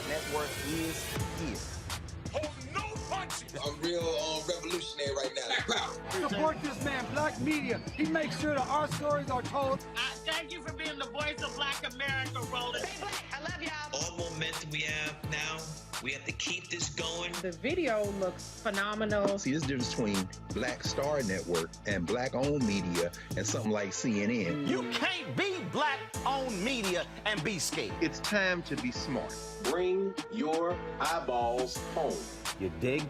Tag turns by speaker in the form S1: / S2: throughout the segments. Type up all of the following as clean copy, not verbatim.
S1: Network is here.
S2: Hold no punches.
S3: I'm real revolutionary right now.
S4: Support this man, Black Media. He makes sure that our stories are told.
S5: Thank you for being the voice of Black America, Roland.
S6: Stay black. I love y'all.
S7: All momentum we have now, we have to keep this going.
S8: The video looks phenomenal.
S9: See, there's a difference between Black Star Network and Black-owned media and something like CNN.
S1: You can't be Black-owned media and be scared.
S10: It's time to be smart.
S11: Bring your eyeballs home.
S1: You dig?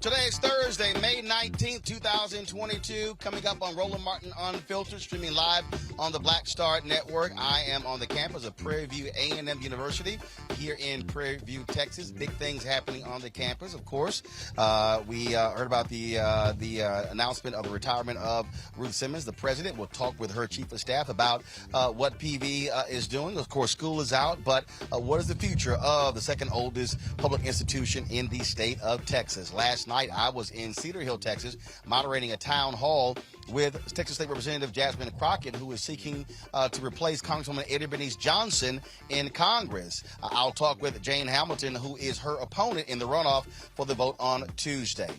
S12: Today's Thursday, May 19th, 2022. Coming up on Roland Martin Unfiltered, streaming live on the Black Star Network. I am on the campus of Prairie View A&M University here in Prairie View, Texas. Big things happening on the campus, of course. We heard about the announcement of the retirement of Ruth Simmons, the president. We'll talk with her chief of staff about what PV is doing. Of course, school is out, but what is the future of the second oldest public institution in the state of Texas? Last night, I was in Cedar Hill, Texas, moderating a town hall with Texas State Representative Jasmine Crockett, who is seeking to replace Congresswoman Eddie Bernice Johnson in Congress. I'll talk with Jane Hamilton, who is her opponent in the runoff for the vote on Tuesday.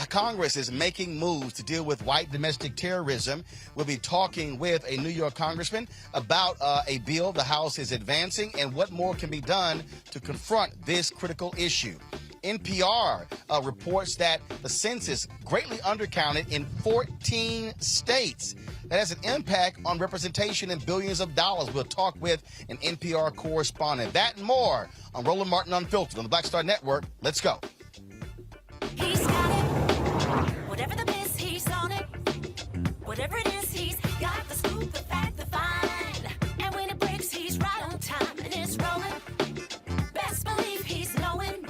S12: Congress is making moves to deal with white domestic terrorism. We'll be talking with a New York congressman about a bill the House is advancing and what more can be done to confront this critical issue. NPR reports that the census greatly undercounted in 14 states. That has an impact on representation and billions of dollars. We'll talk with an NPR correspondent. That and more on Roland Martin Unfiltered on the Black Star Network. Let's go.
S13: He's got it. Whatever the miss, he's on it. Whatever it is, he's got the scoop, the fact, the find. And when it breaks, he's right on time and it's rolling. Best believe he's knowing.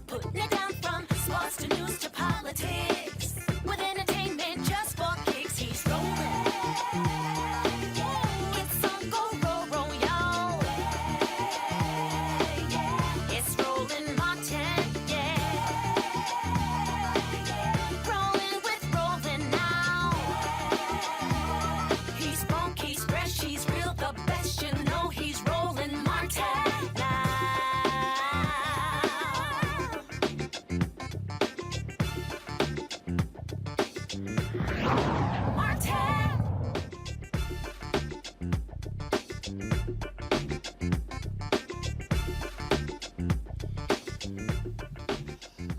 S13: Putting it down from sports to news to politics. With entertainment just for kicks, he's rolling. It's Uncle Roro, y'all. It's Roland Martin, yeah. Rolling with Roland now. He's funk, he's fresh, he's real, the best. You know he's Roland Martin now.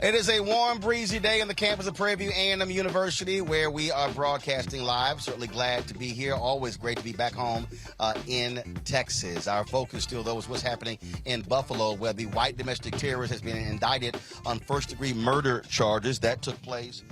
S12: It is a warm, breezy day on the campus of Prairie View A and M University, where we are broadcasting live. Certainly glad to be here. Always great to be back home in Texas. Our focus still, though, is what's happening in Buffalo, where the white domestic terrorist has been indicted on first-degree murder charges. That took place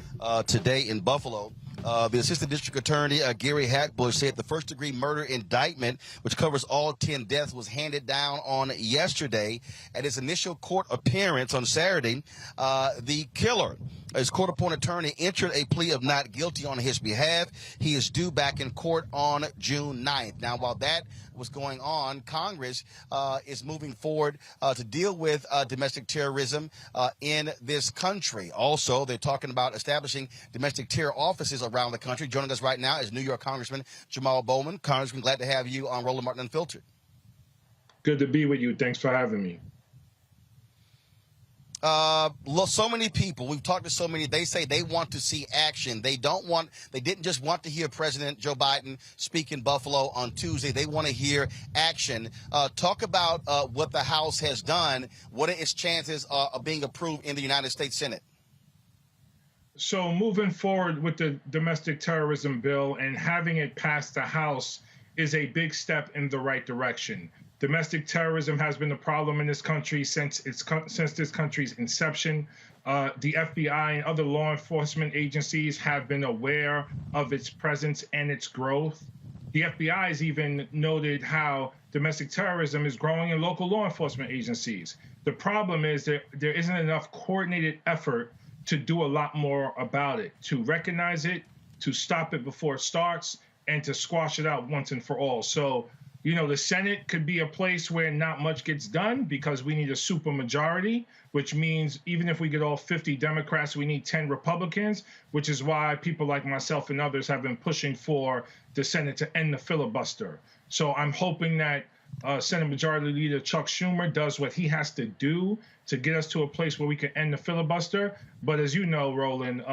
S12: today in Buffalo. The Assistant District Attorney, Gary Hackbush, said the first-degree murder indictment, which covers all 10 deaths, was handed down on yesterday. At his initial court appearance on Saturday, the killer, his court-appointed attorney, entered a plea of not guilty on his behalf. He is due back in court on June 9th. Now, while that was going on, Congress is moving forward to deal with domestic terrorism in this country. Also, they're talking about establishing domestic terror offices around the country. Joining us right now is New York Congressman Jamaal Bowman. Congressman, glad to have you on Roland Martin Unfiltered.
S6: Good to be with you. Thanks for having me.
S12: So many people, we've talked to so many, they say they want to see action. They didn't just want to hear President Joe Biden speak in Buffalo on Tuesday. They want to hear action. Talk about what the House has done. What are its chances of being approved in the United States Senate?
S6: So moving forward with the domestic terrorism bill and having it pass the House is a big step in the right direction. Domestic terrorism has been a problem in this country since this country's inception. The FBI and other law enforcement agencies have been aware of its presence and its growth. The FBI has even noted how domestic terrorism is growing in local law enforcement agencies. The problem is that there isn't enough coordinated effort to do a lot more about it, to recognize it, to stop it before it starts, and to squash it out once and for all. So, you know, the Senate could be a place where not much gets done because we need a supermajority, which means even if we get all 50 Democrats, we need 10 Republicans, which is why people like myself and others have been pushing for the Senate to end the filibuster. So I'm hoping that Senate Majority Leader Chuck Schumer does what he has to do to get us to a place where we can end the filibuster. But as you know, Roland,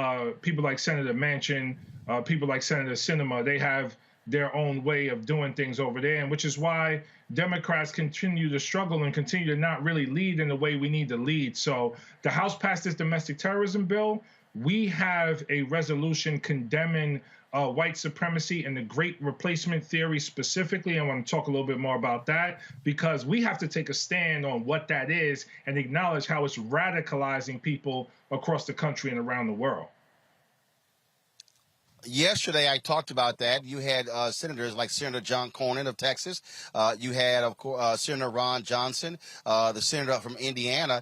S6: people like Senator Manchin, people like Senator Sinema, they have their own way of doing things over there, and which is why Democrats continue to struggle and continue to not really lead in the way we need to lead. So the House passed this domestic terrorism bill. We have a resolution condemning white supremacy and the Great Replacement theory specifically. I want to talk a little bit more about that because we have to take a stand on what that is and acknowledge how it's radicalizing people across the country and around the world.
S12: Yesterday, I talked about that. You had senators like Senator John Cornyn of Texas. You had, of course, Senator Ron Johnson, the senator from Indiana,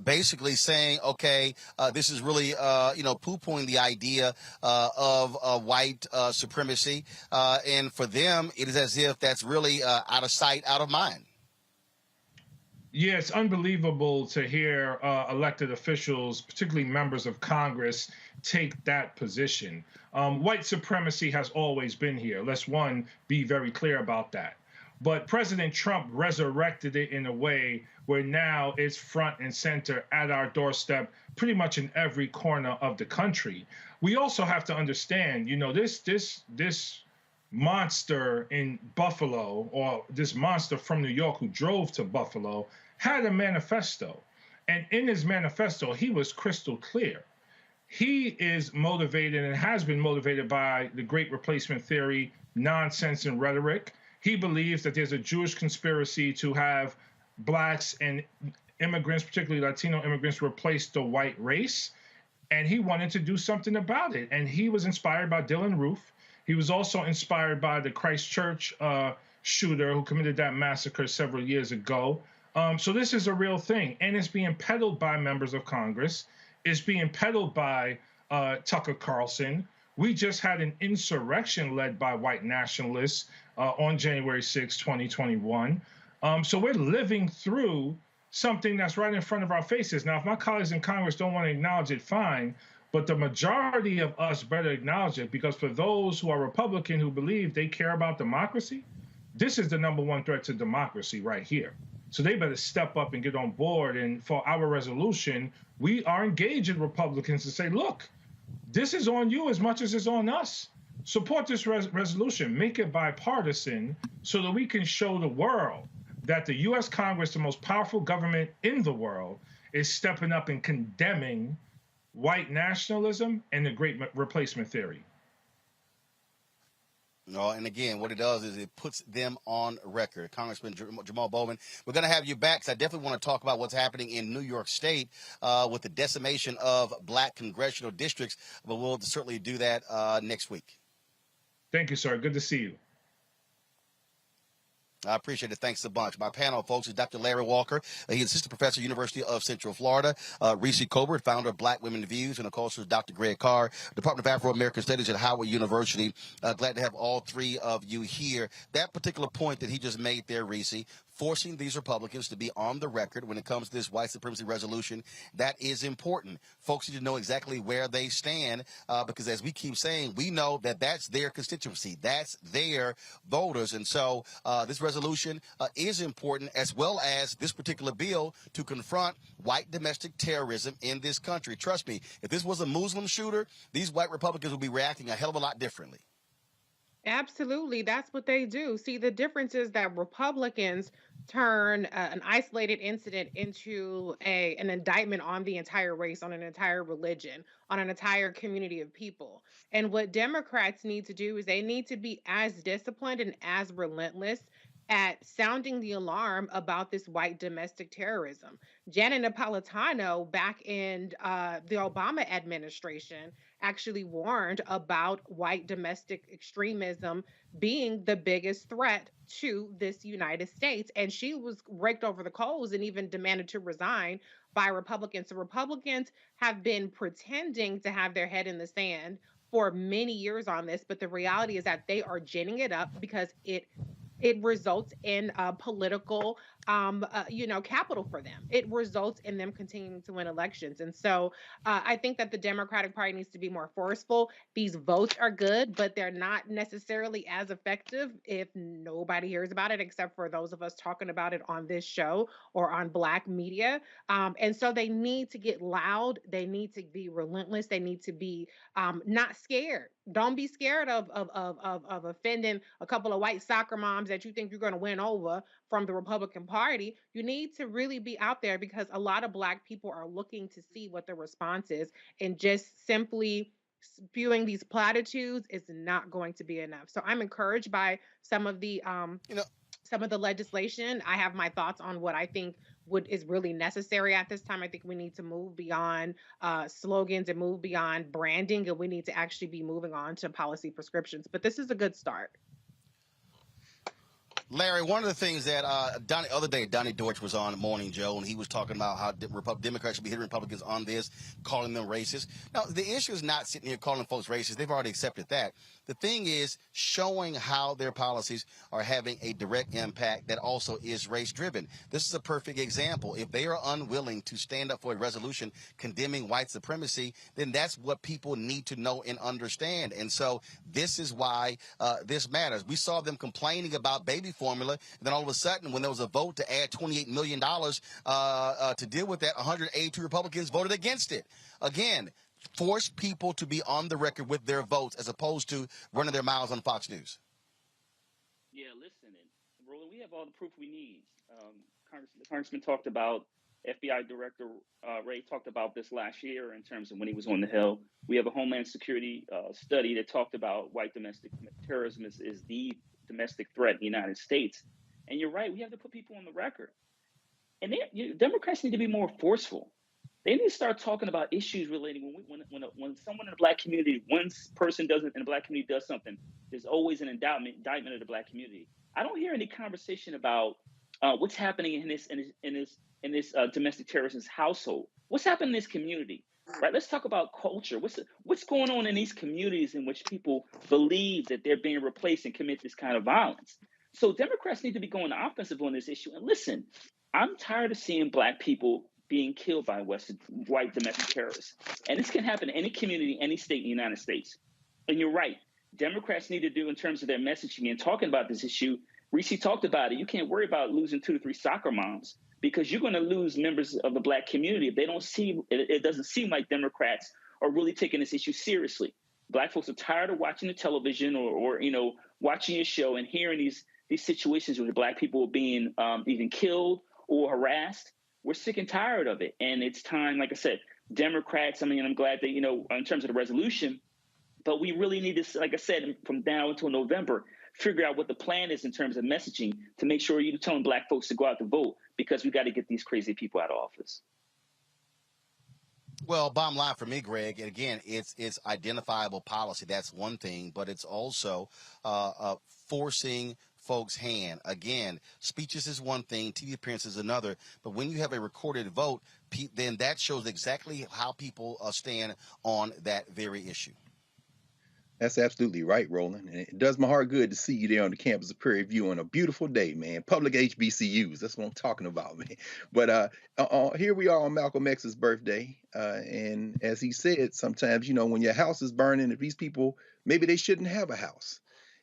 S12: basically saying, okay, this is really, poo-pooing the idea of white supremacy. And for them, it is as if that's really out of sight, out of mind.
S6: Yeah, it's unbelievable to hear elected officials, particularly members of Congress, take that position. White supremacy has always been here. Let's, one, be very clear about that. But President Trump resurrected it in a way where now it's front and center at our doorstep, pretty much in every corner of the country. We also have to understand, you know, this monster in Buffalo, or this monster from New York who drove to Buffalo, had a manifesto. And in his manifesto, he was crystal clear. He is motivated and has been motivated by the Great Replacement theory, nonsense and rhetoric. He believes that there's a Jewish conspiracy to have blacks and immigrants, particularly Latino immigrants, replace the white race. And he wanted to do something about it. And he was inspired by Dylan Roof. He was also inspired by the Christchurch shooter who committed that massacre several years ago. So this is a real thing, and it's being peddled by members of Congress. is being peddled by Tucker Carlson. We just had an insurrection led by white nationalists on January 6, 2021. So we're living through something that's right in front of our faces. Now, if my colleagues in Congress don't want to acknowledge it, fine. But the majority of us better acknowledge it, because for those who are Republican who believe they care about democracy, this is the #1 threat to democracy right here. So they better step up and get on board. And for our resolution, we are engaging Republicans to say, look, this is on you as much as it's on us. Support this resolution, make it bipartisan so that we can show the world that the U.S. Congress, the most powerful government in the world, is stepping up and condemning white nationalism and the Great Replacement theory.
S12: No, and again, what it does is it puts them on record. Congressman Jamaal Bowman, we're going to have you back, because I definitely want to talk about what's happening in New York State with the decimation of black congressional districts, but we'll certainly do that next week.
S6: Thank you, sir. Good to see you.
S12: I appreciate it. Thanks a bunch. My panel, folks, is Dr. Larry Walker. He's assistant professor, University of Central Florida. Reese Colbert, founder of Black Women Views. And, of course, Dr. Greg Carr, Department of Afro-American Studies at Howard University. Glad to have all three of you here. That particular point that he just made there, Reese, forcing these Republicans to be on the record when it comes to this white supremacy resolution, that is important. Folks need to know exactly where they stand, because as we keep saying, we know that that's their constituency. That's their voters. And so this resolution is important, as well as this particular bill to confront white domestic terrorism in this country. Trust me, if this was a Muslim shooter, these white Republicans would be reacting a hell of a lot differently.
S8: Absolutely. That's what they do. See, the difference is that Republicans turn an isolated incident into an indictment on the entire race, on an entire religion, on an entire community of people. And what Democrats need to do is they need to be as disciplined and as relentless at sounding the alarm about this white domestic terrorism. Janet Napolitano, back in the Obama administration, actually warned about white domestic extremism being the biggest threat to this United States. And she was raked over the coals and even demanded to resign by Republicans. So Republicans have been pretending to have their head in the sand for many years on this, but the reality is that they are ginning it up because it results in political, capital for them. It results in them continuing to win elections. And so I think that the Democratic Party needs to be more forceful. These votes are good, but they're not necessarily as effective if nobody hears about it, except for those of us talking about it on this show or on Black media. And so they need to get loud. They need to be relentless. They need to be not scared. Don't be scared of offending a couple of white soccer moms that you think you're going to win over from the Republican Party. You need to really be out there, because a lot of Black people are looking to see what the response is, and just simply spewing these platitudes is not going to be enough. So I'm encouraged by some of the some of the legislation. I have my thoughts on what I think is really necessary at this time. I think we need to move beyond slogans and move beyond branding, and we need to actually be moving on to policy prescriptions. But this is a good start.
S12: Larry, one of the things that other day, Donnie Deutsch was on Morning Joe, and he was talking about how Democrats should be hitting Republicans on this, calling them racist. Now, the issue is not sitting here calling folks racist. They've already accepted that. The thing is showing how their policies are having a direct impact that also is race-driven. This is a perfect example. If they are unwilling to stand up for a resolution condemning white supremacy, then that's what people need to know and understand. And so this is why this matters. We saw them complaining about baby formula, and then all of a sudden, when there was a vote to add $28 million to deal with that, 182 Republicans voted against it. Again, force people to be on the record with their votes as opposed to running their mouths on Fox News.
S14: Yeah, listen, Roland, we have all the proof we need. The Congressman talked about, FBI Director Ray talked about this last year in terms of when he was on the Hill. We have a Homeland Security study that talked about white domestic terrorism is the domestic threat in the United States. And you're right, we have to put people on the record. And Democrats need to be more forceful. They need to start talking about issues relating when someone in the Black community, one person in the Black community does something, there's always an indictment of the Black community. I don't hear any conversation about what's happening in this domestic terrorist's household. What's happening in this community? right? Let's talk about culture. What's going on in these communities in which people believe that they're being replaced and commit this kind of violence? So Democrats need to be going offensive on this issue. And listen, I'm tired of seeing Black people being killed by white domestic terrorists. And this can happen in any community, any state in the United States. And you're right. Democrats need to do in terms of their messaging and talking about this issue. Reese talked about it. You can't worry about losing 2 to 3 soccer moms because you're going to lose members of the Black community if they don't see it. Doesn't seem like Democrats are really taking this issue seriously. Black folks are tired of watching the television or watching a show and hearing these situations where Black people are being even killed or harassed. We're sick and tired of it. And it's time, like I said, Democrats, I'm glad that, in terms of the resolution, but we really need to, like I said, from now until November, figure out what the plan is in terms of messaging to make sure you're telling Black folks to go out to vote because we got to get these crazy people out of office.
S12: Well, bottom line for me, Greg, and again, it's identifiable policy. That's one thing, but it's also forcing folks' hand. Again, speeches is one thing, TV appearances is another, but when you have a recorded vote, then that shows exactly how people stand on that very issue.
S9: That's absolutely right, Roland. And it does my heart good to see you there on the campus of Prairie View on a beautiful day, man. Public HBCUs, that's what I'm talking about, man. But here we are on Malcolm X's birthday. And as he said, sometimes, when your house is burning, if these people, maybe they shouldn't have a house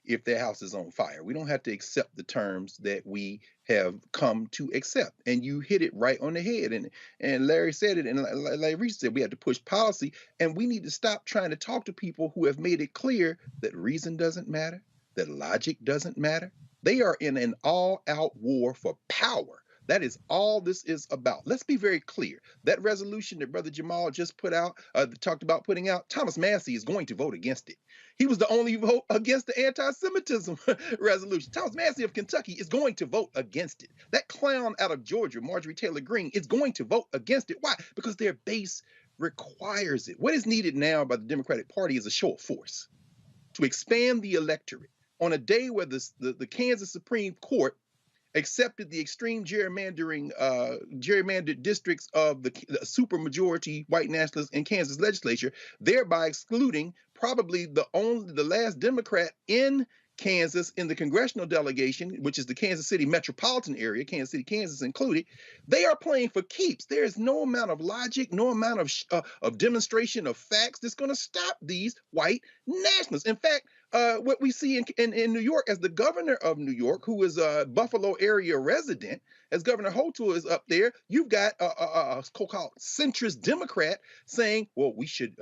S9: if their house is on fire. We don't have to accept the terms that we have come to accept. And you hit it right on the head. And Larry said it, and Larry Reese said, we have to push policy, and we need to stop trying to talk to people who have made it clear that reason doesn't matter, that logic doesn't matter. They are in an all-out war for power. That is all this is about. Let's be very clear. That resolution that Brother Jamaal just put out, talked about putting out, Thomas Massie is going to vote against it. He was the only vote against the anti-Semitism resolution. Thomas Massie of Kentucky is going to vote against it. That clown out of Georgia, Marjorie Taylor Greene, is going to vote against it. Why? Because their base requires it. What is needed now by the Democratic Party is a show of force to expand the electorate on a day where the Kansas Supreme Court accepted the extreme gerrymandered districts of the supermajority white nationalists in Kansas legislature, thereby excluding probably the last Democrat in Kansas in the congressional delegation, which is the Kansas City metropolitan area, Kansas City, Kansas included. They are playing for keeps. There is no amount of logic, no amount of demonstration of facts that's going to stop these white nationalists. In fact, what we see in New York, as the governor of New York, who is a Buffalo area resident, as Governor Hochul is up there, you've got a so-called centrist Democrat saying, well, we should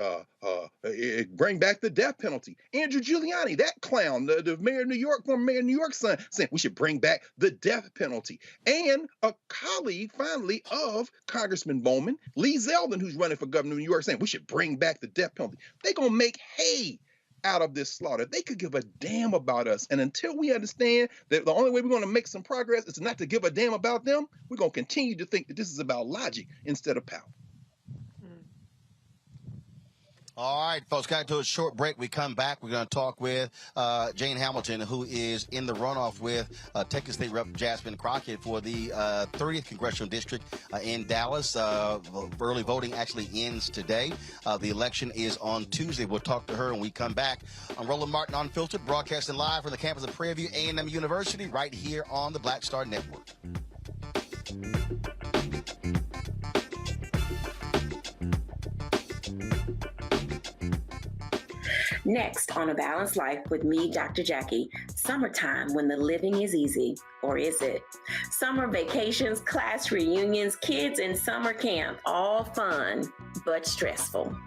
S9: bring back the death penalty. Andrew Giuliani, that clown, the mayor of New York, former mayor of New York, son, saying we should bring back the death penalty. And a colleague, finally, of Congressman Bowman, Lee Zeldin, who's running for governor of New York, saying we should bring back the death penalty. They're going to make hay out of this slaughter. They could give a damn about us. And until we understand that the only way we're going to make some progress is not to give a damn about them, we're going to continue to think that this is about logic instead of power.
S12: All right, folks, got to do a short break. We come back. We're going to talk with Jane Hamilton, who is in the runoff with Texas State Rep Jasmine Crockett for the 30th Congressional District in Dallas. Early voting actually ends today. The election is on Tuesday. We'll talk to her when we come back on Roland Martin Unfiltered, broadcasting live from the campus of Prairie View A and M University right here on the Black Star Network.
S15: Next on A Balanced Life with me, Dr. Jackie, summertime when the living is easy, or is it? Summer vacations, class reunions, kids in summer camp, all fun, but stressful.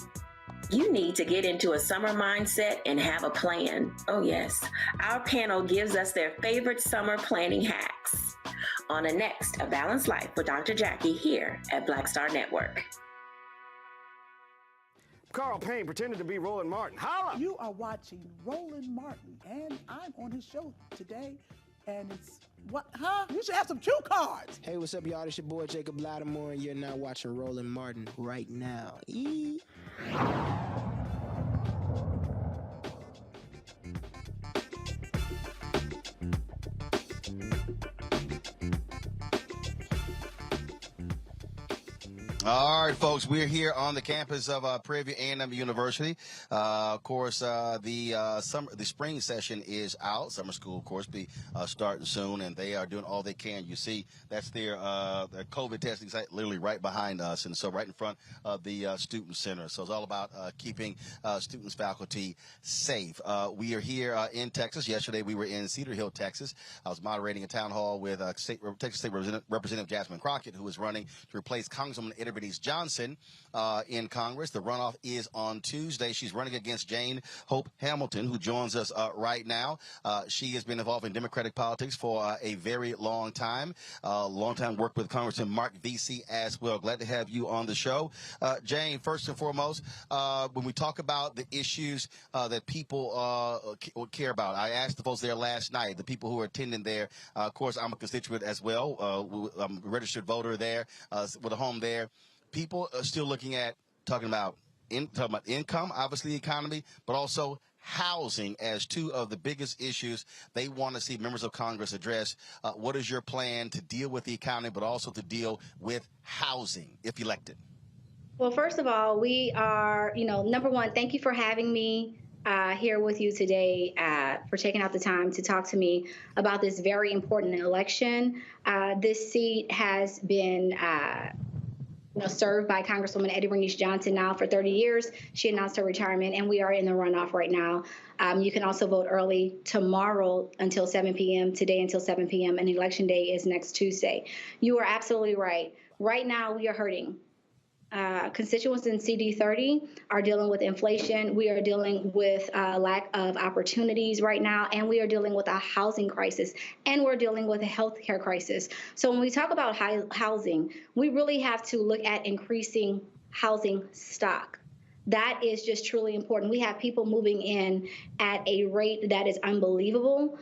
S15: You need to get into a summer mindset and have a plan. Oh yes, our panel gives us their favorite summer planning hacks. On the next A Balanced Life with Dr. Jackie here at Black Star Network.
S4: Carl Payne pretended to be Roland Martin. Holla!
S16: You are watching Roland Martin, and I'm on his show today, and it's what? Huh? You should have some cue cards.
S17: Hey, what's up, y'all? It's your boy Jacob Lattimore, and you're now watching Roland Martin right now.
S12: All right, folks, we're here on the campus of Prairie View A and M University. Of course, the spring session is out. Summer school, of course, be starting soon, and they are doing all they can. You see, that's their COVID testing site literally right behind us, and so right in front of the student center. So it's all about keeping students, faculty safe. We are here in Texas. Yesterday, we were in Cedar Hill, Texas. I was moderating a town hall with Texas State Representative Jasmine Crockett, who is running to replace Congresswoman Bernice Johnson in Congress. The runoff is on Tuesday. She's running against Jane Hope Hamilton, who joins us right now. She has been involved in Democratic politics for a very long time. Long time work with Congressman Mark Vesey as well. Glad to have you on the show. Jane, first and foremost, when we talk about the issues that people care about, I asked the folks there last night, the people who are attending there. Of course, I'm a constituent as well. I'm a registered voter there with a home there. People are still talking about income, obviously the economy, but also housing as two of the biggest issues they want to see members of Congress address. What is your plan to deal with the economy, but also to deal with housing if elected?
S18: Well, first of all, we are, number one, thank you for having me here with you today, for taking out the time to talk to me about this very important election. This seat has been served by Congresswoman Bernice Johnson now for 30 years. She announced her retirement, and we are in the runoff right now. You can also vote early tomorrow until 7 p.m., today until 7 p.m., and Election Day is next Tuesday. You are absolutely right. Right now, we are hurting. Constituents in CD30 are dealing with inflation. We are dealing with lack of opportunities right now, and we are dealing with a housing crisis, and we're dealing with a healthcare crisis. So when we talk about housing, we really have to look at increasing housing stock. That is just truly important. We have people moving in at a rate that is unbelievable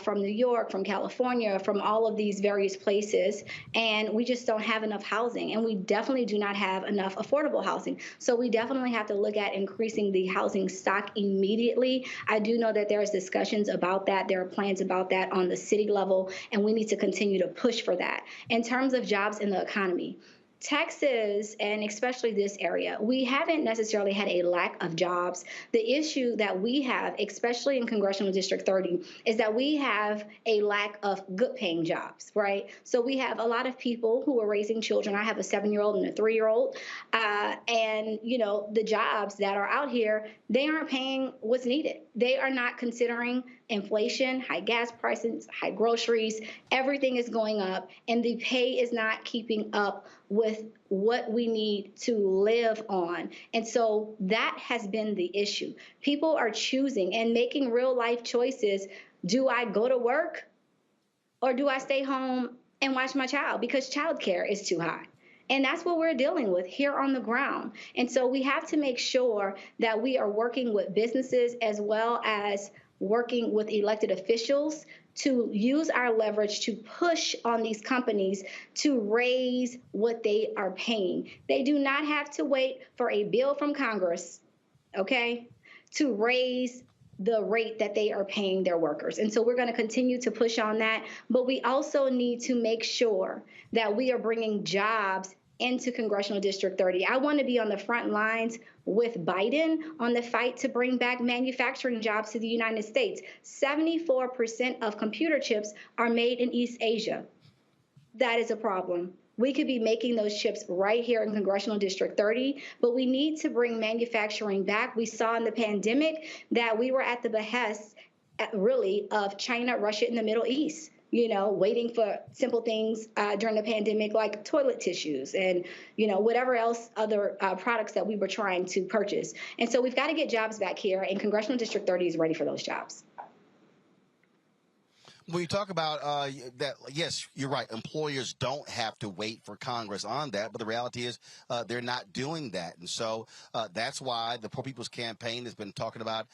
S18: from New York, from California, from all of these various places, and we just don't have enough housing, and we definitely do not have enough affordable housing. So we definitely have to look at increasing the housing stock immediately. I do know that there's discussions about that. There are plans about that on the city level, and we need to continue to push for that. In terms of jobs in the economy, Texas, and especially this area, we haven't necessarily had a lack of jobs. The issue that we have, especially in Congressional District 30, is that we have a lack of good paying jobs, right? So we have a lot of people who are raising children. I have a 7-year-old and a 3-year-old. And, the jobs that are out here, they aren't paying what's needed. They are not considering inflation, high gas prices, high groceries. Everything is going up, and the pay is not keeping up with what we need to live on. And so that has been the issue. People are choosing and making real life choices. Do I go to work, or do I stay home and watch my child because childcare is too high? And that's what we're dealing with here on the ground. And so we have to make sure that we are working with businesses as well as working with elected officials to use our leverage to push on these companies to raise what they are paying. They do not have to wait for a bill from Congress, okay, to raise the rate that they are paying their workers. And so we're going to continue to push on that. But we also need to make sure that we are bringing jobs into Congressional District 30. I want to be on the front lines with Biden on the fight to bring back manufacturing jobs to the United States. 74% of computer chips are made in East Asia. That is a problem. We could be making those chips right here in Congressional District 30, but we need to bring manufacturing back. We saw in the pandemic that we were at the behest, really, of China, Russia, and the Middle East, waiting for simple things during the pandemic like toilet tissues and, whatever else other products that we were trying to purchase. And so we've got to get jobs back here, and Congressional District 30 is ready for those jobs.
S12: When you talk about that, yes, you're right. Employers don't have to wait for Congress on that, but the reality is they're not doing that. And so that's why the Poor People's Campaign has been talking about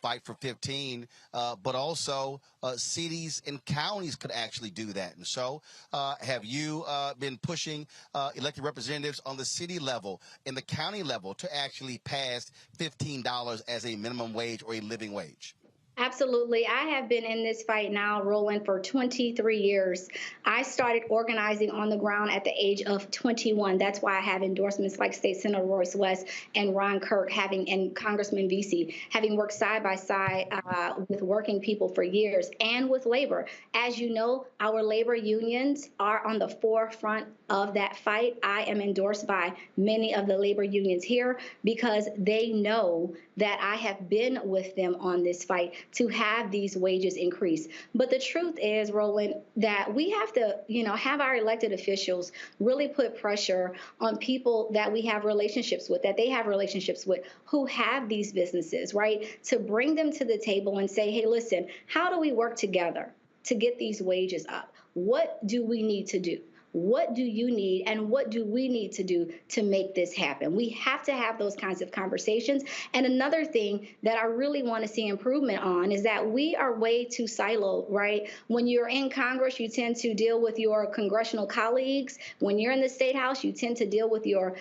S12: Fight for 15, but also cities and counties could actually do that. And so have you been pushing elected representatives on the city level and the county level to actually pass $15 as a minimum wage or a living wage?
S18: Absolutely. I have been in this fight now, Roland, for 23 years. I started organizing on the ground at the age of 21. That's why I have endorsements like State Senator Royce West and Ron Kirk, and Congressman Vesey, having worked side by side with working people for years and with labor. As you know, our labor unions are on the forefront of that fight. I am endorsed by many of the labor unions here because they know that I have been with them on this fight to have these wages increase. But the truth is, Roland, that we have to, have our elected officials really put pressure on people that we have relationships with, that they have relationships with, who have these businesses, right? To bring them to the table and say, hey, listen, how do we work together to get these wages up? What do we need to do? What do you need and what do we need to do to make this happen? We have to have those kinds of conversations. And another thing that I really want to see improvement on is that we are way too siloed, right? When you're in Congress, you tend to deal with your congressional colleagues. When you're in the State House, you tend to deal with your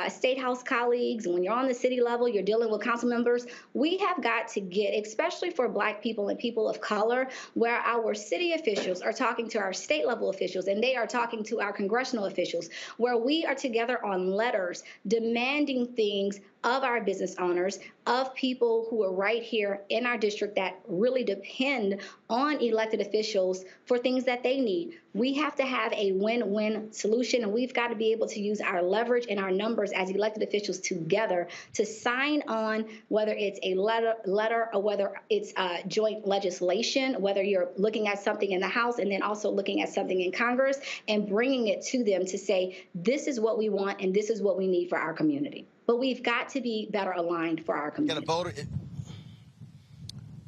S18: State House colleagues. When you're on the city level, you're dealing with council members. We have got to get, especially for Black people and people of color, where our city officials are talking to our state level officials and they are talking to our congressional officials, where we are together on letters demanding things of our business owners, of people who are right here in our district that really depend on elected officials for things that they need. We have to have a win-win solution, and we've got to be able to use our leverage and our numbers as elected officials together to sign on, whether it's a letter or whether it's joint legislation, whether you're looking at something in the House and then also looking at something in Congress and bringing it to them to say, this is what we want and this is what we need for our community. But we've got to be better aligned for our community.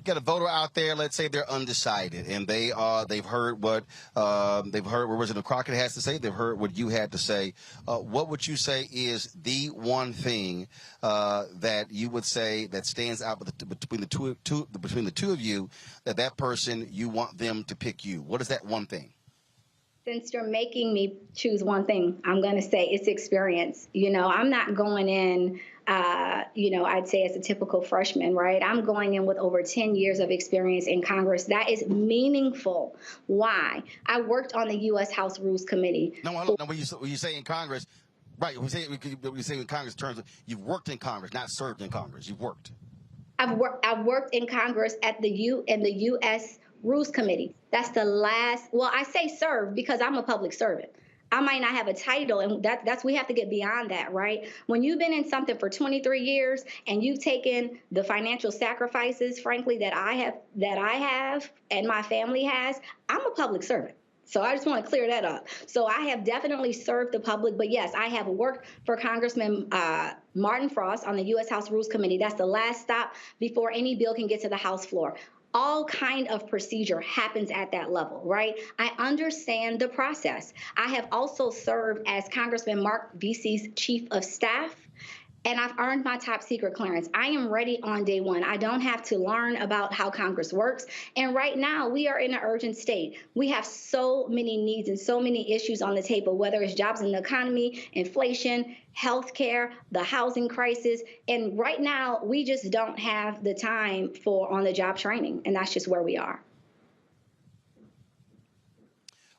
S12: Got a voter out there, let's say they're undecided, and they've heard what Representative Crockett has to say. They've heard what you had to say. What would you say is the one thing that you would say that stands out between the two of you, that person, you want them to pick you? What is that one thing?
S18: Since you're making me choose one thing, I'm going to say it's experience. I'm not going in, I'd say as a typical freshman, right? I'm going in with over 10 years of experience in Congress. That is meaningful. Why? I worked on the U.S. House Rules Committee.
S12: No, when you say in Congress, right, we say in Congress terms of you've worked in Congress, not served in Congress. You've worked. I've
S18: worked in Congress at the U.S. Rules Committee. That's the last, I say serve because I'm a public servant. I might not have a title, and that's we have to get beyond that, right? When you've been in something for 23 years and you've taken the financial sacrifices, frankly, that I have and my family has, I'm a public servant. So I just want to clear that up. So I have definitely served the public, but yes, I have worked for Congressman Martin Frost on the U.S. House Rules Committee. That's the last stop before any bill can get to the House floor. All kind of procedure happens at that level, right? I understand the process. I have also served as Congressman Mark Vesey's chief of staff, and I've earned my top secret clearance. I am ready on day one. I don't have to learn about how Congress works. And right now, we are in an urgent state. We have so many needs and so many issues on the table, whether it's jobs in the economy, inflation, healthcare, the housing crisis. And right now, we just don't have the time for on-the-job training. And that's just where we are.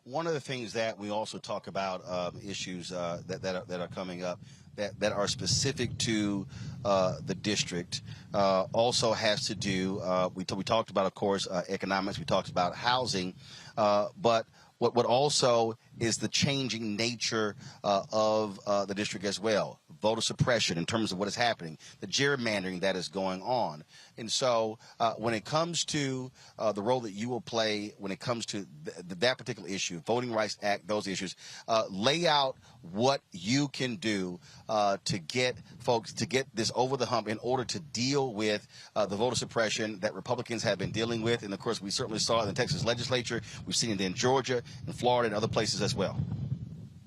S12: One of the things that we also talk about, issues that are coming up, that are specific to the district, also has to do, we talked about, of course, economics, we talked about housing, but what also is the changing nature of the district as well. Voter suppression in terms of what is happening, the gerrymandering that is going on. And so when it comes to the role that you will play when it comes to that particular issue, Voting Rights Act, those issues, lay out what you can do to get folks to get this over the hump in order to deal with the voter suppression that Republicans have been dealing with. And, of course, we certainly saw it in the Texas legislature. We've seen it in Georgia, in Florida, and other places as well.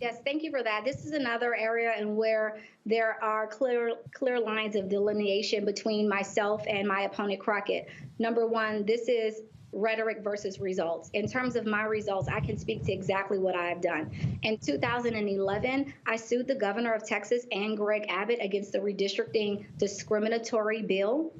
S18: Yes, thank you for that. This is another area in where there are clear lines of delineation between myself and my opponent, Crockett. Number one, this is rhetoric versus results. In terms of my results, I can speak to exactly what I have done. In 2011, I sued the governor of Texas and Greg Abbott against the redistricting discriminatory bill.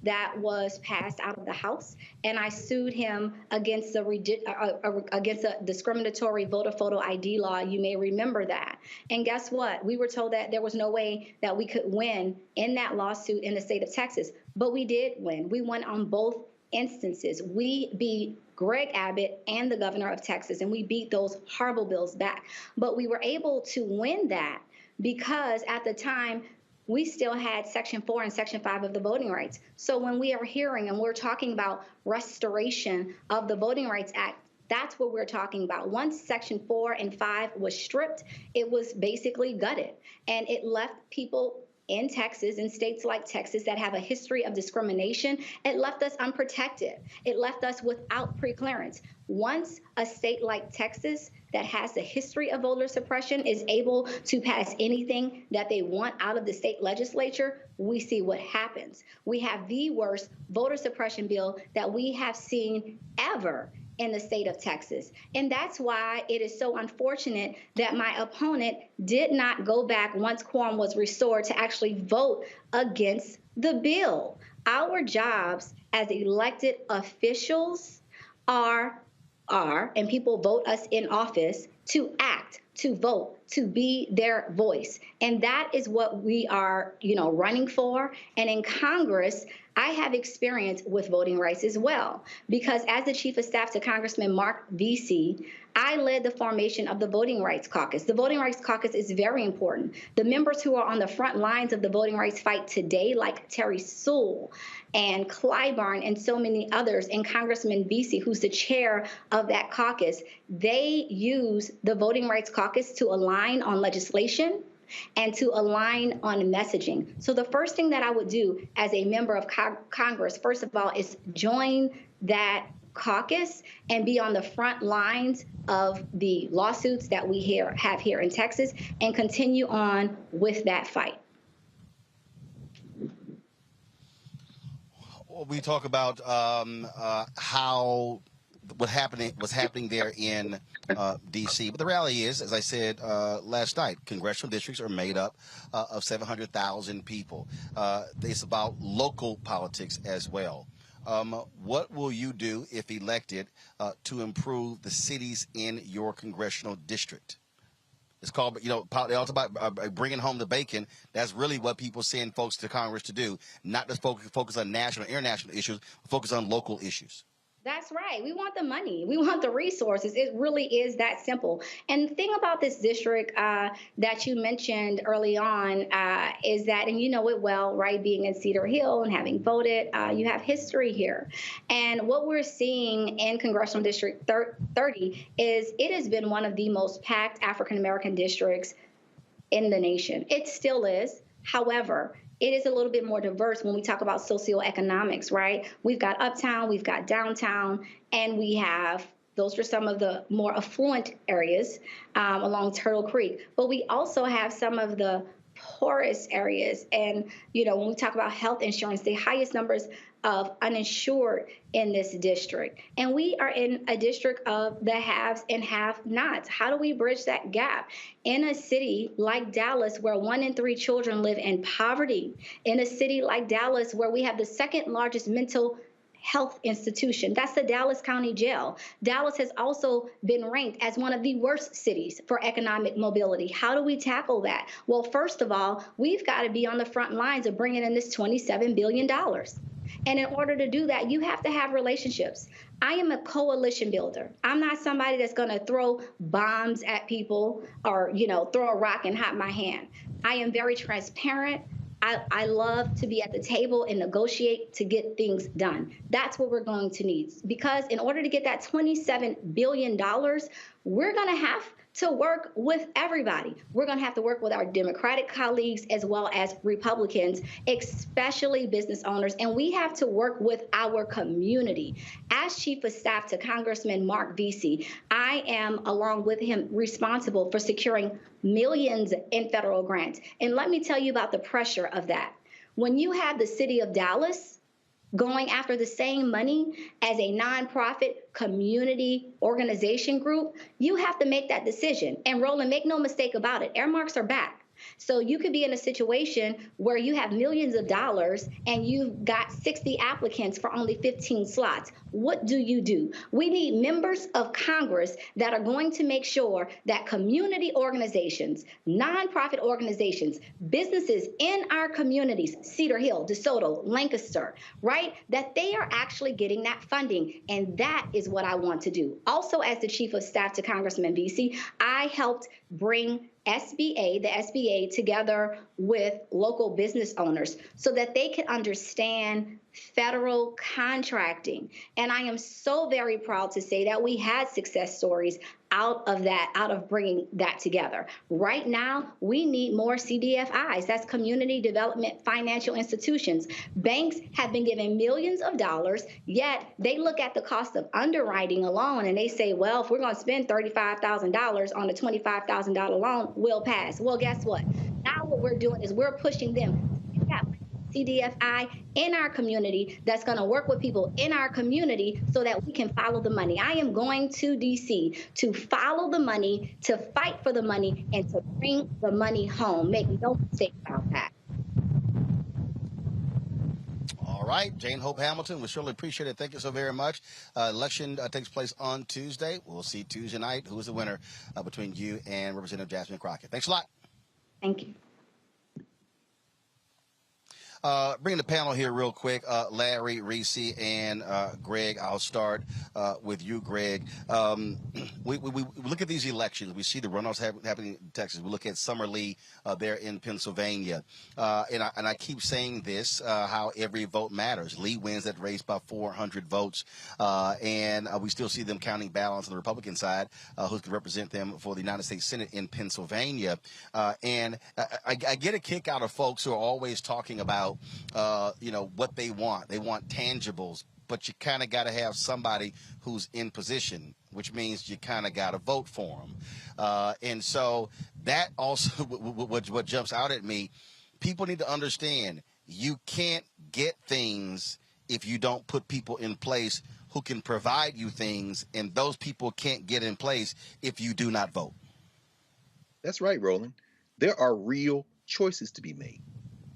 S18: that was passed out of the House, and I sued him against a discriminatory voter photo ID law. You may remember that. And guess what? We were told that there was no way that we could win in that lawsuit in the state of Texas, but we did win. We won on both instances. We beat Greg Abbott and the governor of Texas, and we beat those horrible bills back. But we were able to win that because at the time, we still had Section 4 and Section 5 of the Voting Rights. So when we are hearing and we're talking about restoration of the Voting Rights Act, that's what we're talking about. Once Section 4 and 5 was stripped, it was basically gutted, and it left people in Texas, in states like Texas that have a history of discrimination, it left us unprotected. It left us without preclearance. Once a state like Texas that has a history of voter suppression is able to pass anything that they want out of the state legislature, we see what happens. We have the worst voter suppression bill that we have seen ever in the state of Texas. And that's why it is so unfortunate that my opponent did not go back once quorum was restored to actually vote against the bill. Our jobs as elected officials are, and people vote us in office, to act, to vote, to be their voice. And that is what we are, running for. And in Congress, I have experience with voting rights as well, because as the Chief of Staff to Congressman Mark Vesey, I led the formation of the Voting Rights Caucus. The Voting Rights Caucus is very important. The members who are on the front lines of the voting rights fight today, like Terry Sewell and Clyburn and so many others, and Congressman Vesey, who's the chair of that caucus, they use the Voting Rights Caucus to align on legislation and to align on messaging. So the first thing that I would do as a member of Congress, first of all, is join that caucus and be on the front lines of the lawsuits that we have here in Texas and continue on with that fight.
S12: We talk about how what's happening there in D.C. But the reality is, as I said last night, congressional districts are made up of 700,000 people. It's about local politics as well. What will you do if elected to improve the cities in your congressional district? It's called, they talk about bringing home the bacon. That's really what people send folks to Congress to do, not to focus on national, international issues, focus on local issues.
S18: That's right. We want the money. We want the resources. It really is that simple. And the thing about this district that you mentioned early on is that, and you know it well, right, being in Cedar Hill and having voted, you have history here. And what we're seeing in Congressional District 30 is it has been one of the most packed African-American districts in the nation. It still is. However, it is a little bit more diverse when we talk about socioeconomics, right? We've got uptown, we've got downtown, and those are some of the more affluent areas along Turtle Creek. But we also have some of the poorest areas. And, when we talk about health insurance, the highest numbers of uninsured in this district. And we are in a district of the haves and have-nots. How do we bridge that gap? In a city like Dallas, where 1 in 3 children live in poverty, in a city like Dallas, where we have the second largest mental health institution. That's the Dallas County Jail. Dallas has also been ranked as one of the worst cities for economic mobility. How do we tackle that? Well, first of all, we've got to be on the front lines of bringing in this $27 billion. And in order to do that, you have to have relationships. I am a coalition builder. I'm not somebody that's going to throw bombs at people or, throw a rock and hide my hand. I am very transparent. I love to be at the table and negotiate to get things done. That's what we're going to need. Because in order to get that $27 billion, we're going to have to work with everybody. We're going to have to work with our Democratic colleagues as well as Republicans, especially business owners. And we have to work with our community. As Chief of Staff to Congressman Mark Vesey, I am, along with him, responsible for securing millions in federal grants. And let me tell you about the pressure of that. When you have the city of Dallas going after the same money as a nonprofit community organization group, you have to make that decision. And Roland, make no mistake about it, earmarks are back. So you could be in a situation where you have millions of dollars and you've got 60 applicants for only 15 slots. What do? We need members of Congress that are going to make sure that community organizations, nonprofit organizations, businesses in our communities, Cedar Hill, DeSoto, Lancaster, right, that they are actually getting that funding. And that is what I want to do. Also, as the Chief of Staff to Congressman Vesey, I helped bring the SBA together with local business owners so that they could understand federal contracting. And I am so very proud to say that we had success stories out of bringing that together. Right now, we need more CDFIs. That's community development financial institutions. Banks have been given millions of dollars, yet they look at the cost of underwriting alone and they say, well, if we're going to spend $35,000 on a $25,000 loan, we'll pass. Well, guess what? Now what we're doing is we're pushing them to that CDFI in our community that's going to work with people in our community so that we can follow the money. I am going to D.C. to follow the money, to fight for the money, and to bring the money home. Make no mistake about that.
S12: All right, Jane Hope Hamilton, we surely appreciate it. Thank you so very much. Election takes place on Tuesday. We'll see Tuesday night who is the winner between you and Representative Jasmine Crockett. Thanks a lot.
S18: Thank you.
S12: Bringing the panel here real quick, Larry, Reese, and Greg. I'll start with you, Greg. We look at these elections. We see the runoffs happening in Texas. We look at Summer Lee there in Pennsylvania. And I keep saying this, how every vote matters. Lee wins that race by 400 votes. And we still see them counting ballots on the Republican side, who can represent them for the United States Senate in Pennsylvania. And I get a kick out of folks who are always talking about what they want. They want tangibles, but you kind of got to have somebody who's in position, which means you kind of got to vote for them. And so that also, what jumps out at me, people need to understand you can't get things if you don't put people in place who can provide you things, and those people can't get in place if you do not vote.
S9: That's right, Roland. There are real choices to be made.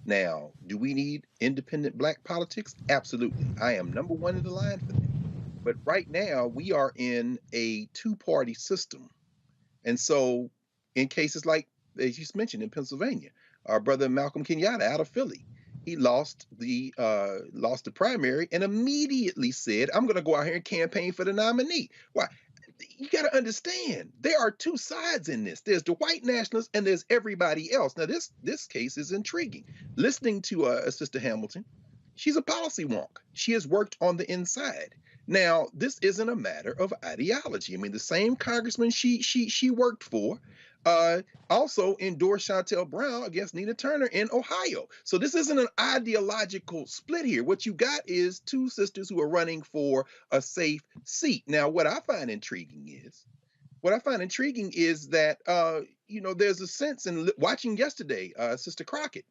S9: Now, do we need independent black politics? Absolutely. I am number one in the line for that. But right now, we are in a two-party system. And so in cases like, as you mentioned, in Pennsylvania, our brother Malcolm Kenyatta out of Philly, he lost the primary and immediately said, I'm going to go out here and campaign for the nominee. Why? You got to understand, there are two sides in this. There's the white nationalists and there's everybody else. Now, this case is intriguing. Listening to Sister Hamilton, she's a policy wonk. She has worked on the inside. Now, this isn't a matter of ideology. I mean, the same congressman she worked for also endorsed Chantel Brown against Nina Turner in Ohio. So this isn't an ideological split here. What you got is two sisters who are running for a safe seat. Now, what I find intriguing is that, there's a sense in watching yesterday, Sister Crockett,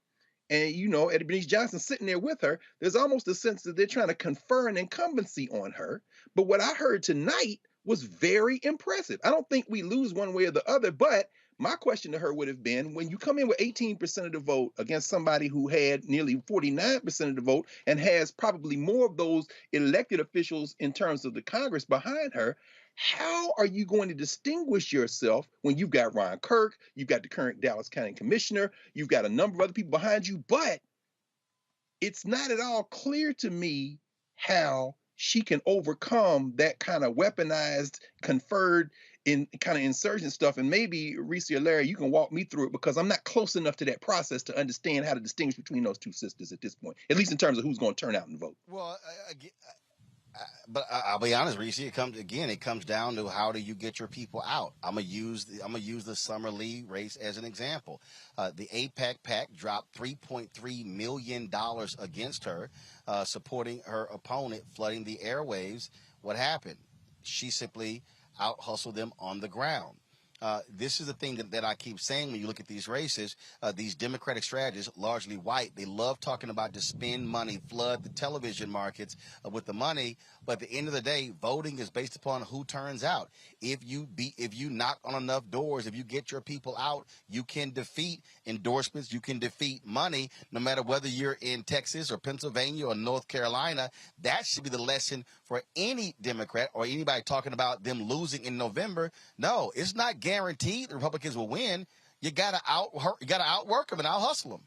S9: and, Eddie Bernice Johnson sitting there with her, there's almost a sense that they're trying to confer an incumbency on her. But what I heard tonight was very impressive. I don't think we lose one way or the other, but my question to her would have been, when you come in with 18% of the vote against somebody who had nearly 49% of the vote and has probably more of those elected officials in terms of the Congress behind her, how are you going to distinguish yourself when you've got Ron Kirk, you've got the current Dallas County Commissioner, you've got a number of other people behind you, but it's not at all clear to me how she can overcome that kind of weaponized, conferred in kind of insurgent stuff. And maybe Reese or Larry, you can walk me through it because I'm not close enough to that process to understand how to distinguish between those two sisters at this point, at least in terms of who's going to turn out and vote.
S12: Well, but I'll be honest, Reese. It comes down to how do you get your people out. I'm gonna use the Summer Lee race as an example. The AIPAC PAC dropped $3.3 million against her, supporting her opponent, flooding the airwaves. What happened? She simply out-hustled them on the ground. This is the thing that I keep saying when you look at these races, these Democratic strategists, largely white, they love talking about to spend money, flood the television markets with the money. But at the end of the day, voting is based upon who turns out. If you knock on enough doors, if you get your people out, you can defeat endorsements, you can defeat money, no matter whether you're in Texas or Pennsylvania or North Carolina. That should be the lesson for any Democrat or anybody talking about them losing in November. No, it's not guaranteed the Republicans will win. You gotta outwork them and out hustle them.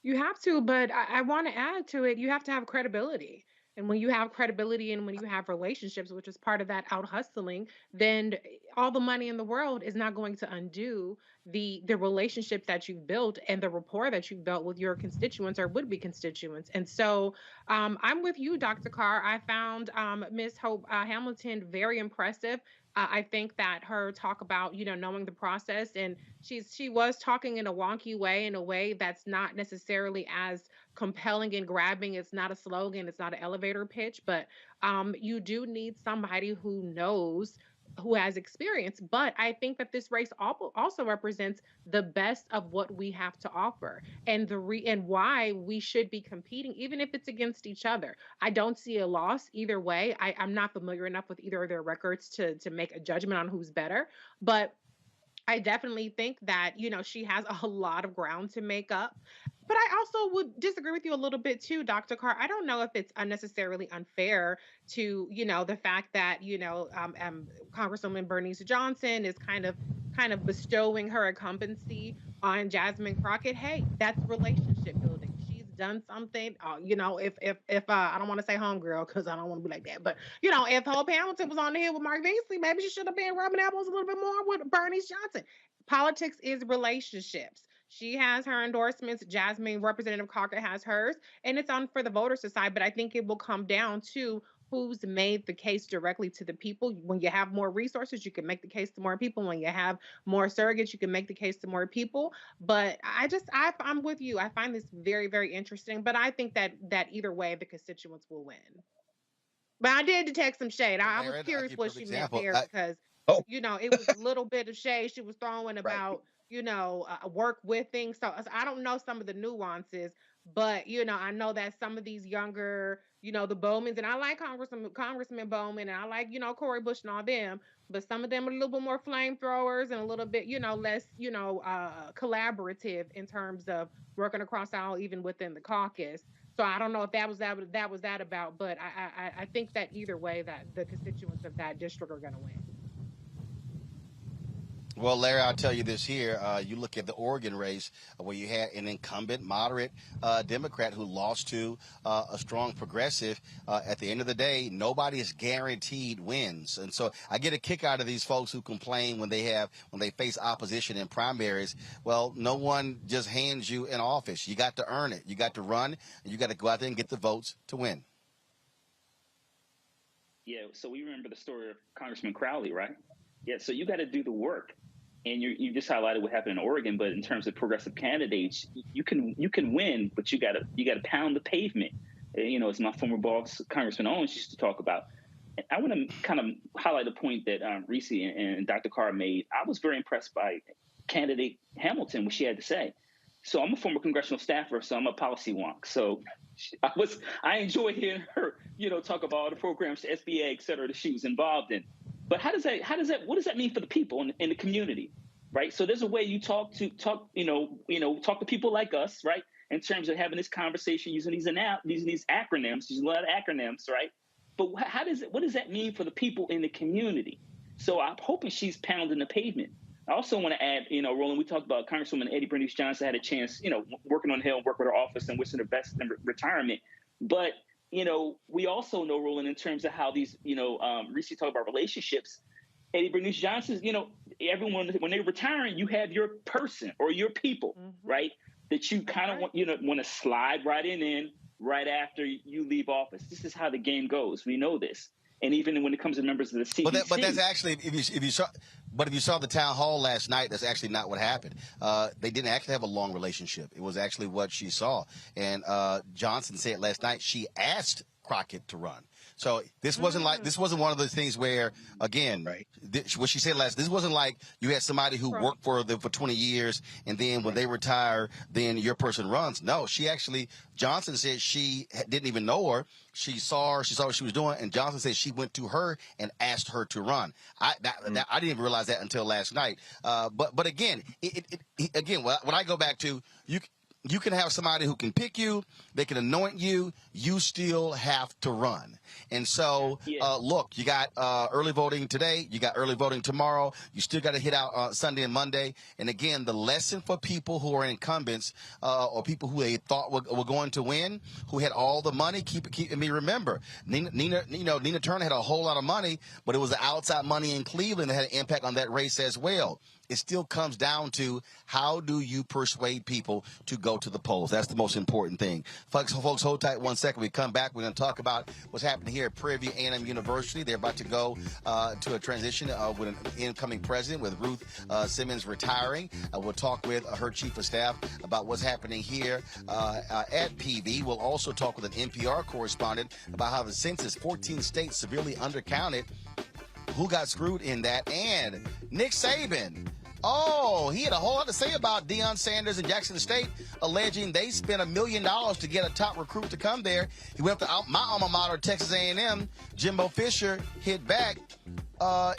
S8: You have to, but I want to add to it, you have to have credibility. And when you have credibility and when you have relationships, which is part of that out hustling, then all the money in the world is not going to undo the relationship that you've built and the rapport that you've built with your constituents or would-be constituents. And so I'm with you, Dr. Carr. I found Ms. Hope Hamilton very impressive. I think that her talk about, knowing the process, and she was talking in a wonky way, in a way that's not necessarily as compelling and grabbing. It's not a slogan. It's not an elevator pitch, but you do need somebody who knows, who has experience. But I think that this race also represents the best of what we have to offer, and and why we should be competing, even if it's against each other. I don't see a loss either way. I'm not familiar enough with either of their records to make a judgment on who's better, but I definitely think that, she has a lot of ground to make up. But I also would disagree with you a little bit too, Dr. Carr. I don't know if it's unnecessarily unfair to, the fact that, Congresswoman Bernice Johnson is kind of bestowing her incumbency on Jasmine Crockett. Hey, that's relationship building. She's done something. If I don't want to say homegirl because I don't want to be like that, but if Hope Hamilton was on the hill with Mark Beasley, maybe she should have been rubbing elbows a little bit more with Bernice Johnson. Politics is relationships. She has her endorsements. Representative Crockett has hers, and it's on for the voters to decide. But I think it will come down to who's made the case directly to the people. When you have more resources, you can make the case to more people. When you have more surrogates, you can make the case to more people. But I'm with you. I find this very, very interesting. But I think that either way, the constituents will win. But I did detect some shade. I was curious what she meant there because, it was a little bit of shade she was throwing about, work with things. So I don't know some of the nuances, but, I know that some of these younger, the Bowmans, and I like Congressman Bowman, and I like, Cori Bush and all them, but some of them are a little bit more flamethrowers and a little bit, less, collaborative in terms of working across aisle, even within the caucus. So I don't know if that was that about, but I think that either way that the constituents of that district are going to win.
S12: Well, Larry, I'll tell you this here. You look at the Oregon race where you had an incumbent moderate Democrat who lost to a strong progressive. At the end of the day, nobody is guaranteed wins. And so I get a kick out of these folks who complain when they face opposition in primaries. Well, no one just hands you an office. You got to earn it. You got to run, and you got to go out there and get the votes to win.
S14: Yeah, so we remember the story of Congressman Crowley, right? Yeah, so you got to do the work. And you just highlighted what happened in Oregon, but in terms of progressive candidates, you can win, but you gotta pound the pavement. As my former boss, Congressman Owens, used to talk about. And I want to kind of highlight a point that Reese and Dr. Carr made. I was very impressed by candidate Hamilton, what she had to say. So I'm a former congressional staffer, so I'm a policy wonk. So I enjoy hearing her, talk about all the programs, the SBA, et cetera, that she was involved in. But what does that mean for the people in the community, right? So there's a way you talk to people like us, right? In terms of having this conversation using these acronyms, using a lot of acronyms, right? But what does that mean for the people in the community? So I'm hoping she's pounding the pavement. I also want to add, Roland, we talked about Congresswoman Eddie Bernice Johnson had a chance, working on the Hill, work with her office and wishing her best in retirement. But we also know, Roland, in terms of how these, Reese talked about relationships. Eddie Bernice Johnson, everyone, when they're retiring, you have your person or your people, right? That you kind of want to slide right in right after you leave office. This is how the game goes. We know this. And even when it comes to members of the CDC.
S12: But that's actually, if you saw the town hall last night, that's actually not what happened. They didn't actually have a long relationship. It was actually what she saw. And Johnson said last night she asked Crockett to run. So this wasn't one of the things where, again, what she said last, this wasn't like you had somebody who worked for them for 20 years and then when they retire, then your person runs. No, she actually, Johnson said she didn't even know her. She saw what she was doing, and Johnson said she went to her and asked her to run. I didn't even realize that until last night. But again, again, what I go back to, you can have somebody who can pick you, they can anoint you, you still have to run. And so, look, you got early voting today, you got early voting tomorrow, you still got to hit out Sunday and Monday. And again, the lesson for people who are incumbents or people who they thought were going to win, who had all the money, remember, Nina Turner had a whole lot of money, but it was the outside money in Cleveland that had an impact on that race as well. It still comes down to how do you persuade people to go to the polls. That's the most important thing. Folks, hold tight 1 second. We come back. We're going to talk about what's happening here at Prairie View A and M University. They're about to go to a transition with an incoming president, with Ruth Simmons retiring. We'll talk with her chief of staff about what's happening here at PV. We'll also talk with an NPR correspondent about how the census, 14 states severely undercounted. Who got screwed in that? And Nick Saban. Oh, he had a whole lot to say about Deion Sanders and Jackson State, alleging they spent $1 million to get a top recruit to come there. He went up to my alma mater, Texas A&M. Jimbo Fisher hit back.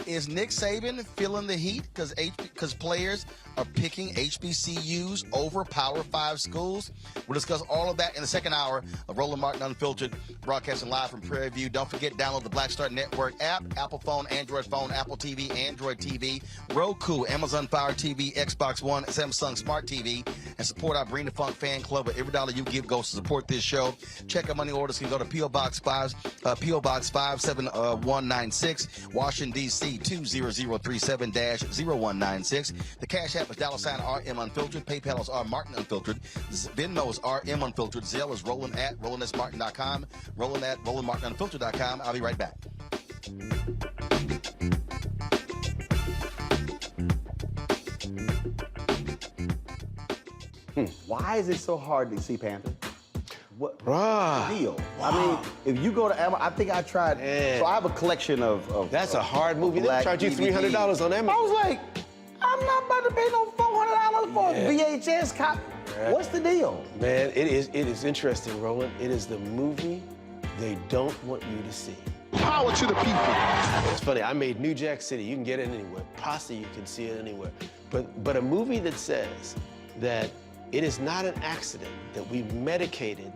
S12: Is Nick Saban feeling the heat because players are picking HBCUs over Power 5 schools? We'll discuss all of that in the second hour of Roland Martin Unfiltered, broadcasting live from Prairie View. Don't forget, download the Black Star Network app, Apple phone, Android phone, Apple TV, Android TV, Roku, Amazon Fire TV, Xbox One, Samsung Smart TV, and support our Bring the Funk fan club, where every dollar you give goes to support this show. Check out money orders. You can go to P.O. Box 57196, Washington, D.C. 20037-0196. The Cash App is $RM Unfiltered. PayPal is R Martin Unfiltered. Venmo is RM Unfiltered. Zelle is Roland at RolandSMartin.com. Roland at RolandMartinUnfiltered.com. I'll be right back.
S19: Why is it so hard to see Panther? What's the deal? Wow. I mean, if you go to Amazon, I think I tried. So I have a collection of
S20: that's a hard movie. They charge you $300 on Amazon.
S19: I was like, I'm not about to pay no $400 for a VHS copy. What's the deal?
S20: Man, it is interesting, Roland. It is the movie they don't want you to see.
S19: Power to the people.
S20: It's funny. I made New Jack City. You can get it anywhere. Pasta, you can see it anywhere. But a movie that says that it is not an accident that we medicated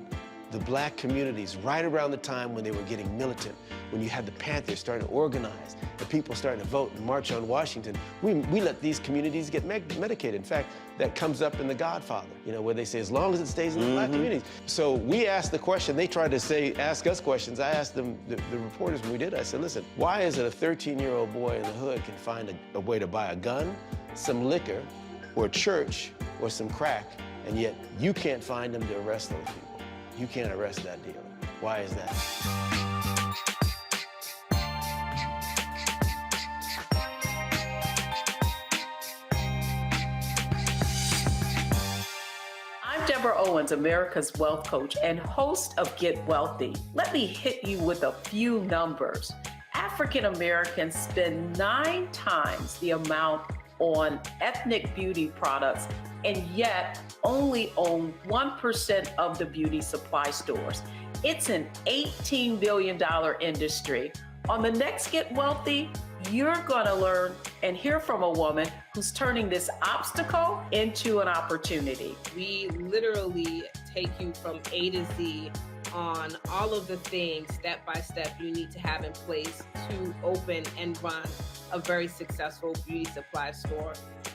S20: the black communities right around the time when they were getting militant, when you had the Panthers starting to organize and people starting to vote and march on Washington. We let these communities get medicated. In fact, that comes up in The Godfather, where they say, as long as it stays in the black communities. So we asked the question, they tried to ask us questions. I asked them, the reporters when we did, I said, listen, why is it a 13-year-old boy in the hood can find a way to buy a gun, some liquor, or a church, or some crack, and yet you can't find them to arrest those people? You can't arrest that dealer. Why is that?
S21: I'm Deborah Owens, America's Wealth Coach and host of Get Wealthy. Let me hit you with a few numbers. African Americans spend 9 times the amount on ethnic beauty products and yet only own 1% of the beauty supply stores. It's an $18 billion industry. On the next Get Wealthy, you're gonna learn and hear from a woman who's turning this obstacle into an opportunity.
S22: We literally take you from A to Z on all of the things step by step you need to have in place to open and run a very successful beauty supply store.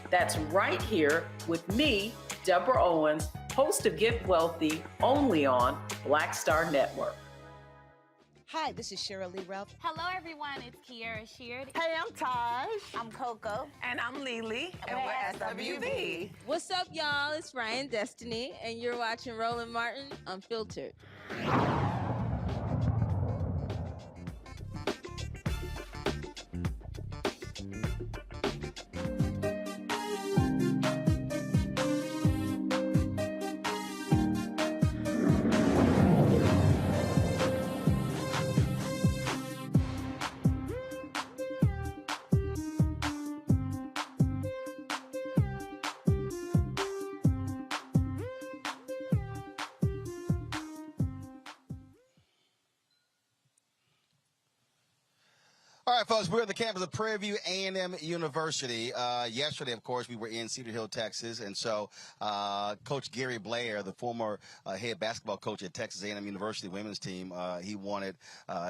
S21: That's right here with me, Deborah Owens, host of Get Wealthy, only on Black Star Network.
S23: Hi, this is Cheryl Lee Ralph.
S24: Hello, everyone. It's Kiara Sheard.
S23: Hey, I'm Taj.
S24: I'm Coco.
S23: And I'm Lily. And we're SWV.
S25: What's up, y'all? It's Ryan Destiny, and you're watching Roland Martin Unfiltered.
S12: All right, folks, we're at the campus of Prairie View A&M University. Yesterday, of course, we were in Cedar Hill, Texas, and so Coach Gary Blair, the former head basketball coach at Texas A&M University women's team, he wanted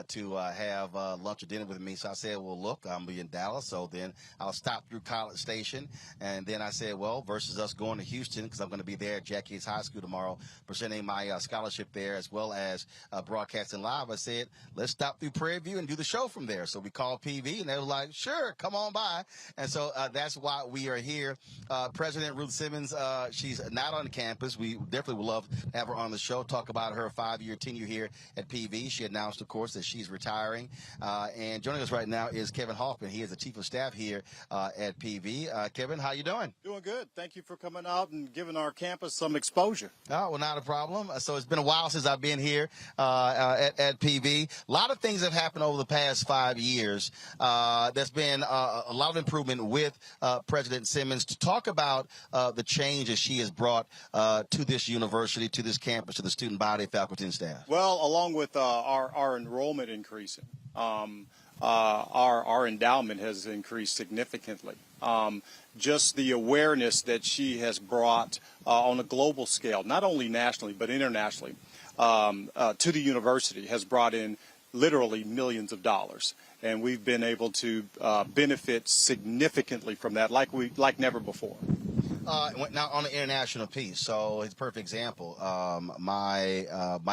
S12: to have lunch or dinner with me. So I said, well, look, I'm in Dallas, so then I'll stop through College Station. And then I said, well, versus us going to Houston, because I'm going to be there at Jack Yates High School tomorrow, presenting my scholarship there as well as broadcasting live. I said, let's stop through Prairie View and do the show from there. So we called PV, and they were like, sure, come on by. And so that's why we are here. President Ruth Simmons, she's not on campus. We definitely would love to have her on the show, talk about her 5-year tenure here at PV. She announced, of course, that she's retiring. And joining us right now is Kevin Hoffman. He is the chief of staff here at PV. Kevin, how you doing?
S2: Doing good. Thank you for coming out and giving our campus some exposure.
S12: Oh, well, not a problem. So it's been a while since I've been here at PV. A lot of things have happened over the past 5 years. There's been a lot of improvement with President Simmons. To talk about the changes she has brought to this university, to this campus, to the student body, faculty, and staff.
S2: Well, along with our enrollment increasing, our endowment has increased significantly. Just the awareness that she has brought on a global scale, not only nationally but internationally, to the university has brought in literally millions of dollars. And we've been able to benefit significantly from that like never before.
S12: Now on the international piece, so it's a perfect example. My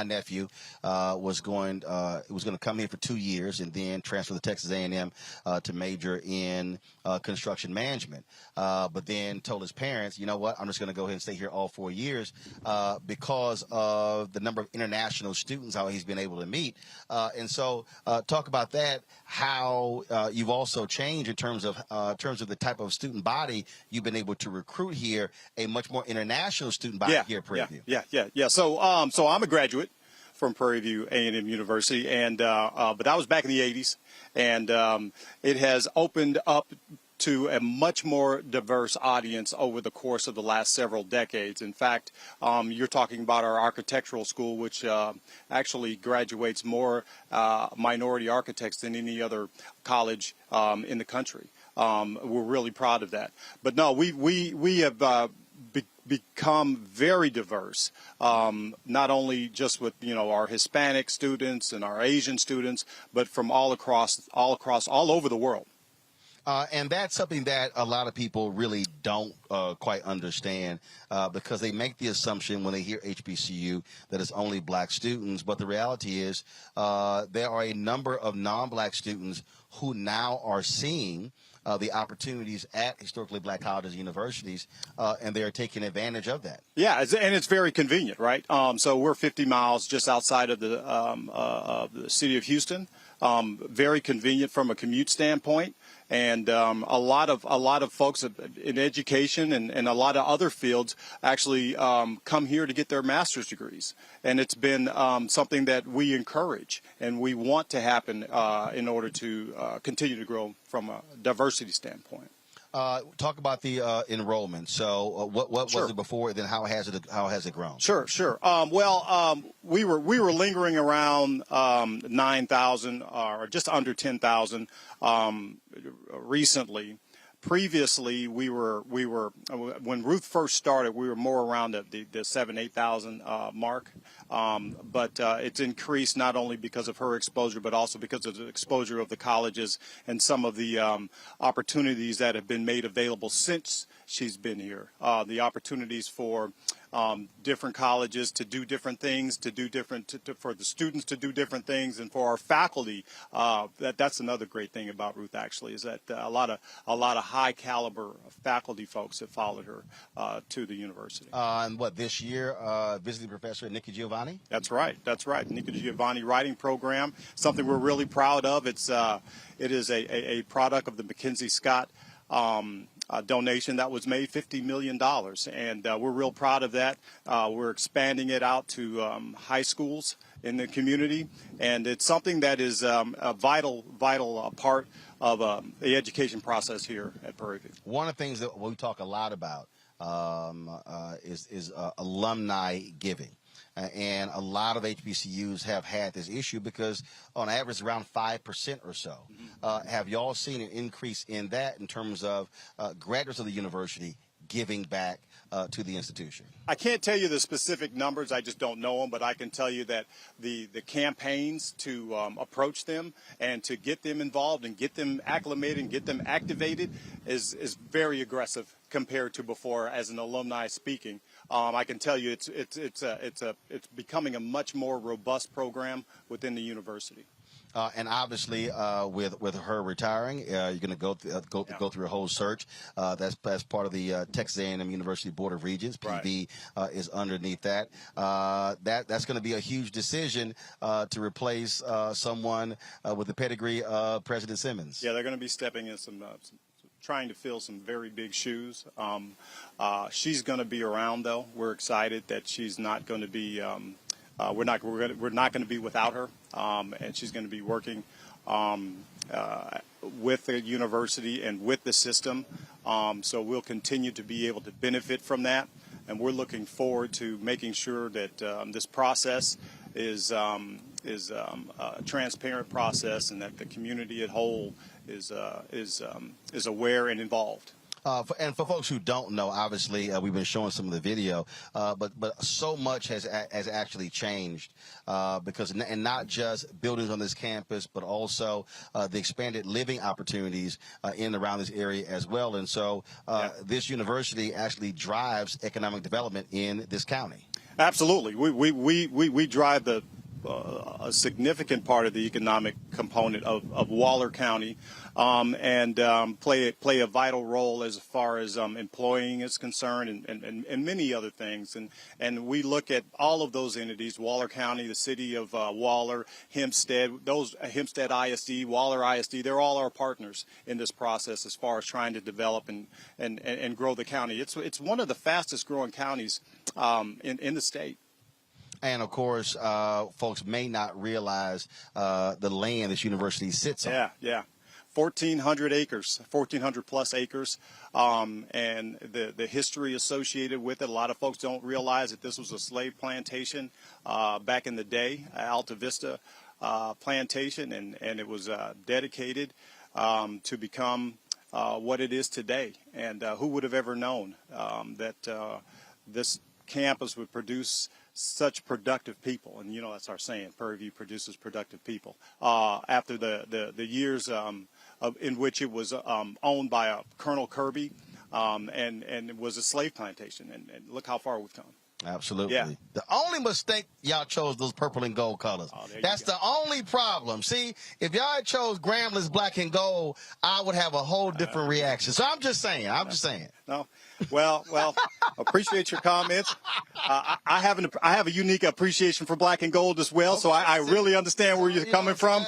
S12: nephew was going to come here for 2 years and then transfer to Texas A&M to major in construction management. But then told his parents, you know what, I'm just going to go ahead and stay here all 4 years because of the number of international students how he's been able to meet. And so talk about that, how you've also changed in terms of the type of student body you've been able to recruit here, a much more international student body here at Prairie View.
S2: Yeah. So I'm a graduate from Prairie View A&M University, and but that was back in the 80s, and it has opened up to a much more diverse audience over the course of the last several decades. In fact, you're talking about our architectural school, which actually graduates more minority architects than any other college in the country. We're really proud of that. But no, we have become very diverse, not only just with our Hispanic students and our Asian students, but from all over the world.
S12: And that's something that a lot of people really don't quite understand because they make the assumption when they hear HBCU that it's only black students. But the reality is there are a number of non-black students who now are seeing the opportunities at historically black colleges and universities, and they're taking advantage of that.
S2: Yeah, and it's very convenient, right? So we're 50 miles just outside of the city of Houston. Very convenient from a commute standpoint. And a lot of folks in education and a lot of other fields actually come here to get their master's degrees. And it's been something that we encourage and we want to happen in order to continue to grow from a diversity standpoint.
S12: Talk about the enrollment. So what was it before, and then how has it grown?
S2: Sure. We were lingering around 9,000 or just under 10,000 recently. Previously, we were when Ruth first started, we were more around the 7,000-8,000 mark. But it's increased not only because of her exposure, but also because of the exposure of the colleges and some of the opportunities that have been made available since she's been here. The opportunities for different colleges to do different things, for the students to do different things, and for our faculty. That's another great thing about Ruth, actually, is that a lot of high caliber faculty folks have followed her to the university.
S12: And this year, visiting professor Nikki Giovanni?
S2: That's right. Nikki Giovanni writing program, something we're really proud of. It is a product of the Mackenzie Scott donation that was made, $50 million, and we're real proud of that. We're expanding it out to high schools in the community, and it's something that is a vital part of the education process here at Prairie View.
S12: One of the things that we talk a lot about is alumni giving. And a lot of HBCUs have had this issue because on average around 5% or so. Have y'all seen an increase in that in terms of graduates of the university giving back to the institution?
S2: I can't tell you the specific numbers. I just don't know them, but I can tell you that the campaigns to approach them and to get them involved and get them acclimated and get them activated is very aggressive compared to before. As an alumni speaking, I can tell you it's becoming a much more robust program within the university.
S12: And obviously, with her retiring, you're going to go through a whole search. That's part of the Texas A&M University Board of Regents. PV is underneath that. That's going to be a huge decision to replace someone with the pedigree of President Simmons.
S2: Yeah, they're going to be stepping in some trying to fill some very big shoes. She's going to be around, though. We're excited that she's not going to be. We're not going to be without her, and she's going to be working with the university and with the system. So we'll continue to be able to benefit from that, and we're looking forward to making sure that this process is a transparent process, and that the community at whole is aware and involved.
S12: And for folks who don't know, obviously we've been showing some of the video, but so much has actually changed because and not just buildings on this campus, but also the expanded living opportunities in and around this area as well. And so this university actually drives economic development in this county.
S2: Absolutely, we drive a significant part of the economic component of Waller County, and play a vital role as far as employing is concerned, and many other things. And we look at all of those entities: Waller County, the city of Waller, Hempstead, Hempstead ISD, Waller ISD. They're all our partners in this process as far as trying to develop and grow the county. It's one of the fastest growing counties in the state.
S12: And, of course, folks may not realize the land this university sits on.
S2: Yeah. 1,400 acres, 1,400 plus acres, and the history associated with it. A lot of folks don't realize that this was a slave plantation back in the day, Alta Vista plantation, and it was dedicated to become what it is today. And who would have ever known that this campus would produce such productive people? And that's our saying: Prairie View produces productive people. After the years in which it was owned by Colonel Kirby, and it was a slave plantation, and look how far we've come.
S12: Absolutely.
S2: Yeah.
S12: The only mistake, y'all chose those purple and gold colors. That's the only problem. See, if y'all had chose Gramblin's black and gold, I would have a whole different reaction. So I'm just saying.
S2: No. Well, appreciate your comments. I have a unique appreciation for black and gold as well, so I really understand where you're coming from.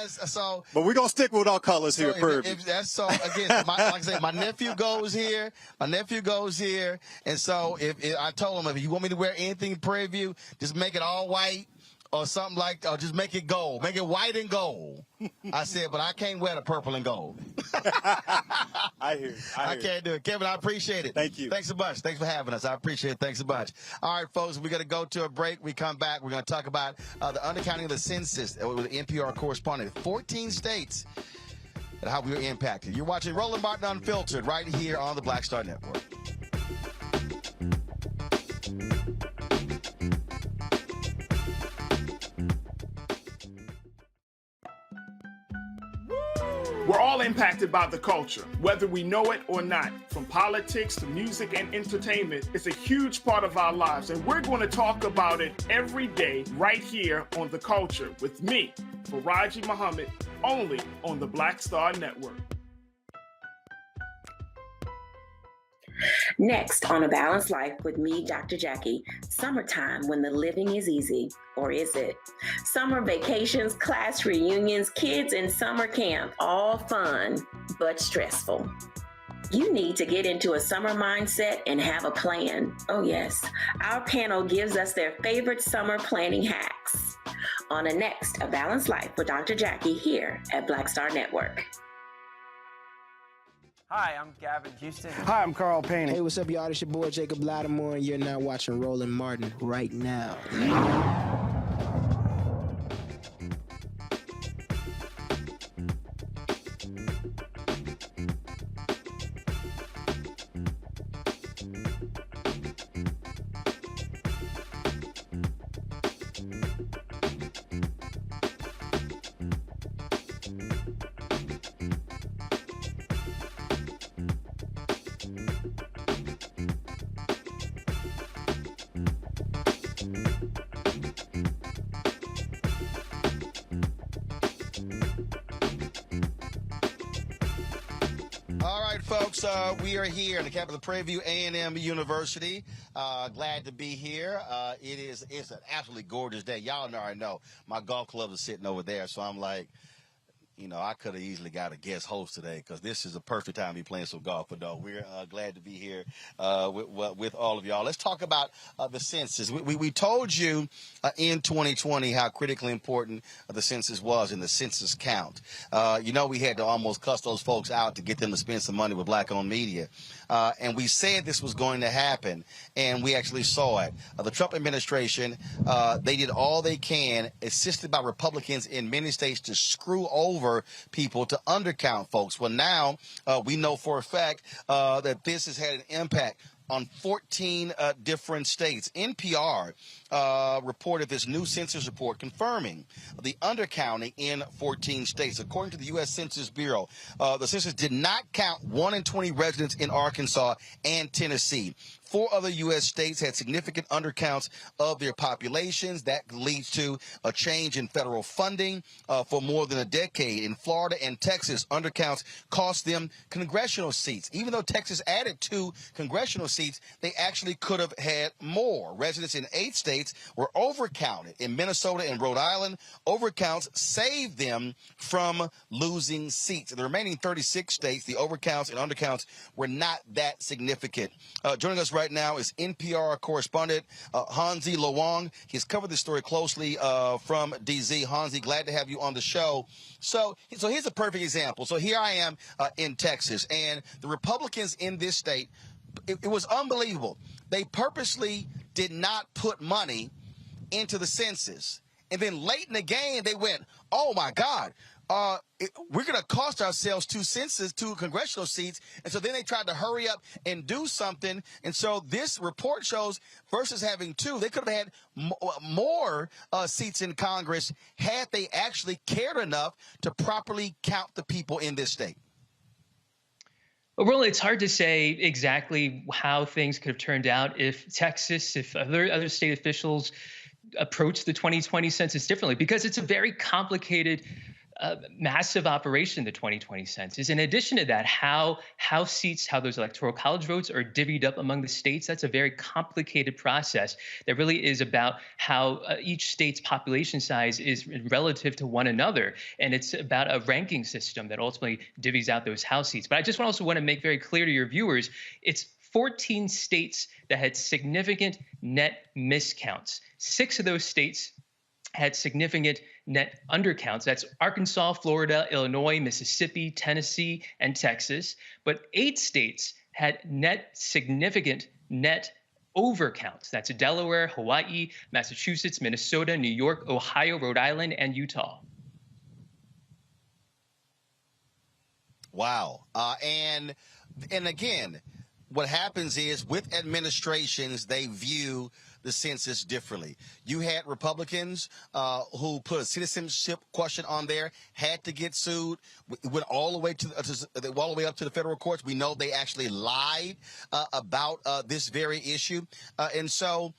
S2: But we're going to stick with our colors here at Prairie View.
S12: Again, like I say, my nephew goes here, and so if I told him, if you want me to wear anything in Prairie View, just make it all white or something or just make it gold. Make it white and gold. I said, but I can't wear the purple and gold.
S2: I hear you.
S12: I can't do it. Kevin, I appreciate it.
S2: Thank you.
S12: Thanks so much. Thanks for having us. I appreciate it. Thanks so much. All right, folks, we're going to go to a break. We come back. We're going to talk about the undercounting of the census with NPR correspondent. 14 states and how we were impacted. You're watching Roland Martin Unfiltered right here on the Black Star Network.
S3: We're all impacted by the culture, whether we know it or not. From politics to music and entertainment, it's a huge part of our lives, and we're going to talk about it every day right here on The Culture with me, Faraji Muhammad, only on the Black Star Network.
S15: Next on A Balanced Life with me, Dr. Jackie, summertime when the living is easy, or is it? Summer vacations, class reunions, kids in summer camp, all fun, but stressful. You need to get into a summer mindset and have a plan. Oh yes, our panel gives us their favorite summer planning hacks. On next, A Balanced Life with Dr. Jackie here at Black Star Network.
S1: Hi, I'm Gavin Houston.
S17: Hi, I'm Carl Payne. Hey, what's up, y'all? It's your boy Jacob Lattimore, and you're now watching Roland Martin right now.
S12: All right, folks, we are here in the campus of Prairie View A&M University. Glad to be here. It's an absolutely gorgeous day. Y'all already know my golf clubs are sitting over there, so I'm like, you know, I could have easily got a guest host today because this is a perfect time to be playing some golf. But no, we're glad to be here with all of y'all. Let's talk about the census. We told you in 2020 how critically important the census was and the census count. You know, we had to almost cuss those folks out to get them to spend some money with black-owned media. And we said this was going to happen, and we actually saw it. The Trump administration, they did all they can, assisted by Republicans in many states, to screw over people, to undercount folks. Well, now we know for a fact that this has had an impact on 14 different states. NPR reported this new census report confirming the undercounting in 14 states. According to the U.S. Census Bureau, the census did not count 1 in 20 residents in Arkansas and Tennessee. 4 other U.S. states had significant undercounts of their populations. That leads to a change in federal funding for more than a decade. In Florida and Texas, undercounts cost them congressional seats. Even though Texas added 2 congressional seats, they actually could have had more. Residents in 8 states were overcounted. In Minnesota and Rhode Island, overcounts saved them from losing seats. In the remaining 36 states, the overcounts and undercounts were not that significant. Joining us right now is NPR correspondent Hansi Lowong. He's covered this story closely from DZ. Hansi, glad to have you on the show. So here's a perfect example. So here I am in Texas, and the Republicans in this state, it was unbelievable. They purposely did not put money into the census. And then late in the game, they went, oh, my God, we're going to cost ourselves 2 congressional seats. And so then they tried to hurry up and do something. And so this report shows versus having 2, they could have had more seats in Congress had they actually cared enough to properly count the people in this state.
S5: Well, Roland, it's hard to say exactly how things could have turned out if Texas, if other state officials approached the 2020 census differently, because it's a very complicated, massive operation, the 2020 census. In addition to that, how seats, how those electoral college votes are divvied up among the states, that's a very complicated process that really is about how each state's population size is relative to one another. And it's about a ranking system that ultimately divvies out those House seats. But I just also want to make very clear to your viewers, it's 14 states that had significant net miscounts. 6 of those states had significant net undercounts. That's Arkansas, Florida, Illinois, Mississippi, Tennessee, and Texas. But 8 states had significant net overcounts. That's Delaware, Hawaii, Massachusetts, Minnesota, New York, Ohio, Rhode Island, and Utah.
S12: Wow. And again, what happens is with administrations, they view the census differently. You had Republicans who put a citizenship question on there, had to get sued, went all the way up to the federal courts. We know they actually lied about this very issue, and so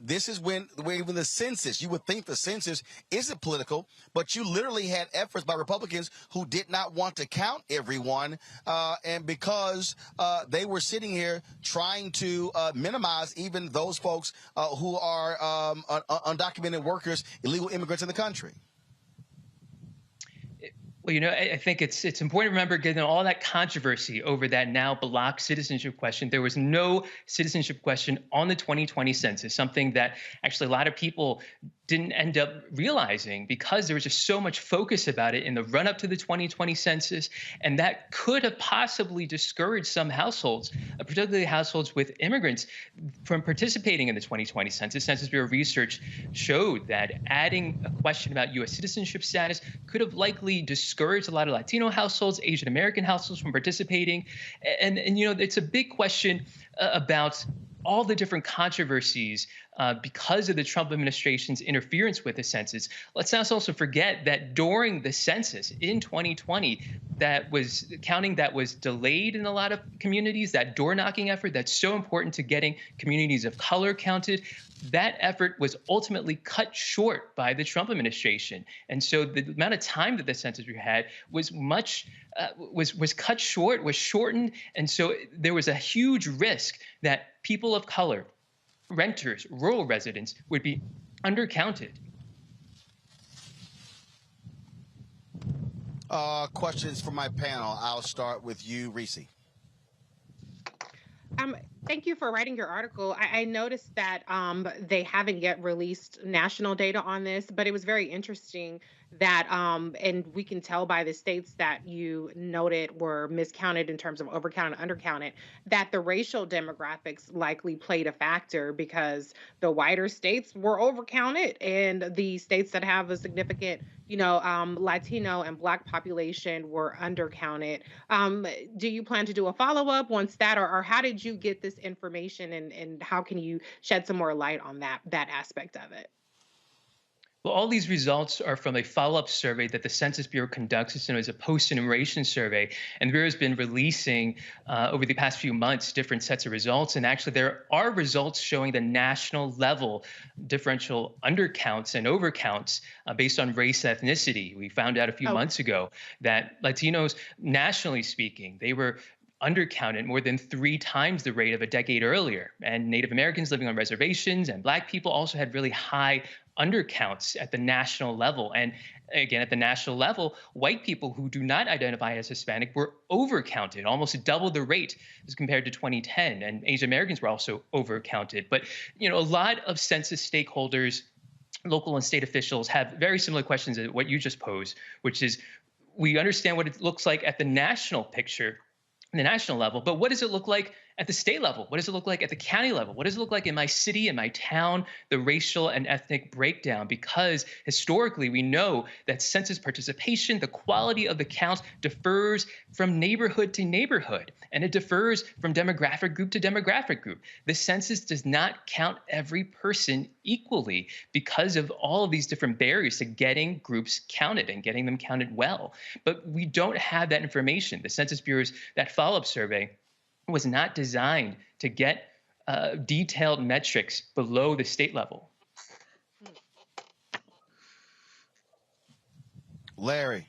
S12: this is when even the census. You would think the census isn't political, but you literally had efforts by Republicans who did not want to count everyone, and because they were sitting here trying to minimize even those folks who are undocumented workers, illegal immigrants in the country.
S5: Well, I think it's important to remember, given all that controversy over that now blocked citizenship question, there was no citizenship question on the 2020 census, something that actually a lot of people didn't end up realizing because there was just so much focus about it in the run-up to the 2020 census, and that could have possibly discouraged some households, particularly households with immigrants, from participating in the 2020 census. Census Bureau research showed that adding a question about U.S. citizenship status could have likely discouraged a lot of Latino households, Asian American households from participating. And it's a big question about all the different controversies because of the Trump administration's interference with the census. Let's not also forget that during the census in 2020, counting that was delayed in a lot of communities, that door knocking effort that's so important to getting communities of color counted, that effort was ultimately cut short by the Trump administration. And so the amount of time that the Census Bureau had was cut short, was shortened. And so there was a huge risk that people of color, renters, rural residents would be undercounted.
S12: Questions from my panel. I'll start with you, Reese.
S8: Thank you for writing your article. I noticed that they haven't yet released national data on this, but it was very interesting that, and we can tell by the states that you noted were miscounted in terms of overcounted and undercounted, that the racial demographics likely played a factor because the whiter states were overcounted and the states that have a significant, Latino and Black population were undercounted. Do you plan to do a follow-up once that, or how did you get this information, and how can you shed some more light on that aspect of it?
S5: Well, all these results are from a follow-up survey that the Census Bureau conducts. It's known as a post-enumeration survey. And the Bureau has been releasing over the past few months different sets of results. And actually, there are results showing the national level differential undercounts and overcounts based on race ethnicity. We found out a few months ago that Latinos, nationally speaking, they were undercounted more than 3 times the rate of a decade earlier. And Native Americans living on reservations and Black people also had really high undercounts at the national level. And again, at the national level, white people who do not identify as Hispanic were overcounted, almost double the rate as compared to 2010. And Asian Americans were also overcounted. But, a lot of census stakeholders, local and state officials, have very similar questions to what you just posed, which is, we understand what it looks like at the national picture, the national level, but what does it look like at the state level? What does it look like at the county level? What does it look like in my city, in my town, the racial and ethnic breakdown? Because historically, we know that census participation, the quality of the count, differs from neighborhood to neighborhood, and it differs from demographic group to demographic group. The census does not count every person equally because of all of these different barriers to getting groups counted and getting them counted well. But we don't have that information. The Census Bureau's, that follow-up survey, was not designed to get detailed metrics below the state level.
S12: Larry.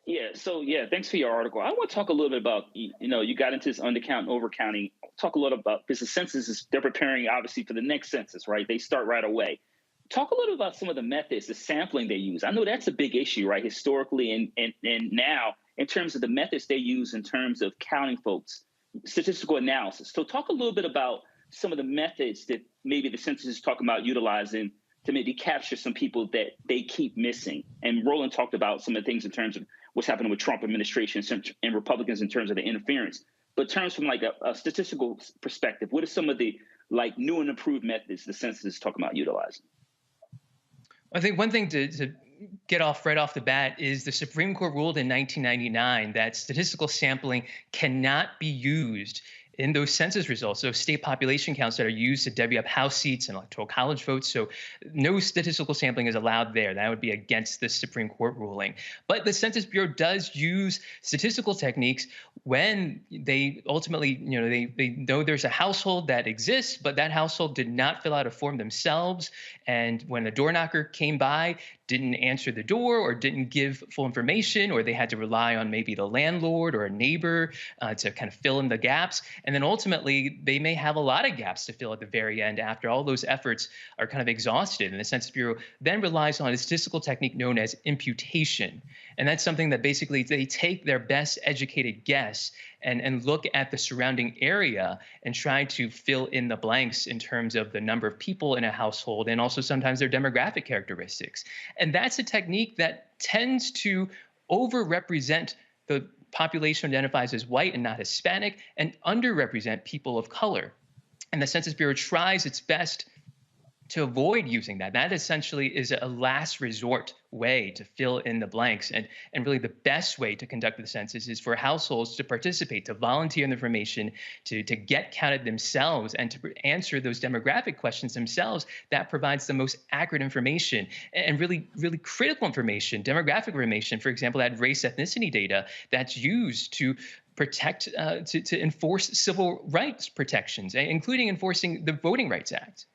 S14: Thanks for your article. I want to talk a little bit about, you got into this undercount and overcounting. Talk a little about, because the census they're preparing obviously for the next census, right? They start right away. Talk a little about some of the methods, the sampling they use. I know that's a big issue, right? Historically and now, in terms of the methods they use in terms of counting folks, statistical analysis. So talk a little bit about some of the methods that maybe the census is talking about utilizing to maybe capture some people that they keep missing. And Roland talked about some of the things in terms of what's happening with Trump administration and Republicans in terms of the interference. But in terms from like a statistical perspective, what are some of the new and improved methods the census is talking about utilizing?
S5: I think one thing to get off right off the bat is the Supreme Court ruled in 1999 that statistical sampling cannot be used in those census results, those state population counts that are used to divvy up House seats and electoral college votes. So no statistical sampling is allowed there. That would be against the Supreme Court ruling. But the Census Bureau does use statistical techniques when they ultimately, they know there's a household that exists, but that household did not fill out a form themselves. And when the door knocker came by, didn't answer the door or didn't give full information, or they had to rely on maybe the landlord or a neighbor to kind of fill in the gaps. And then ultimately, they may have a lot of gaps to fill at the very end after all those efforts are kind of exhausted. And the Census Bureau then relies on a statistical technique known as imputation. And that's something that basically they take their best educated guess and look at the surrounding area and try to fill in the blanks in terms of the number of people in a household and also sometimes their demographic characteristics. And that's a technique that tends to overrepresent the population identifies as white and not Hispanic and underrepresent people of color. And the Census Bureau tries its best to avoid using that. That essentially is a last resort way to fill in the blanks. And really the best way to conduct the census is for households to participate, to volunteer in the information, to get counted themselves, and to answer those demographic questions themselves. That provides the most accurate information and really, really critical information, demographic information, for example, that race ethnicity data that's used to protect, to enforce civil rights protections, including enforcing the Voting Rights Act.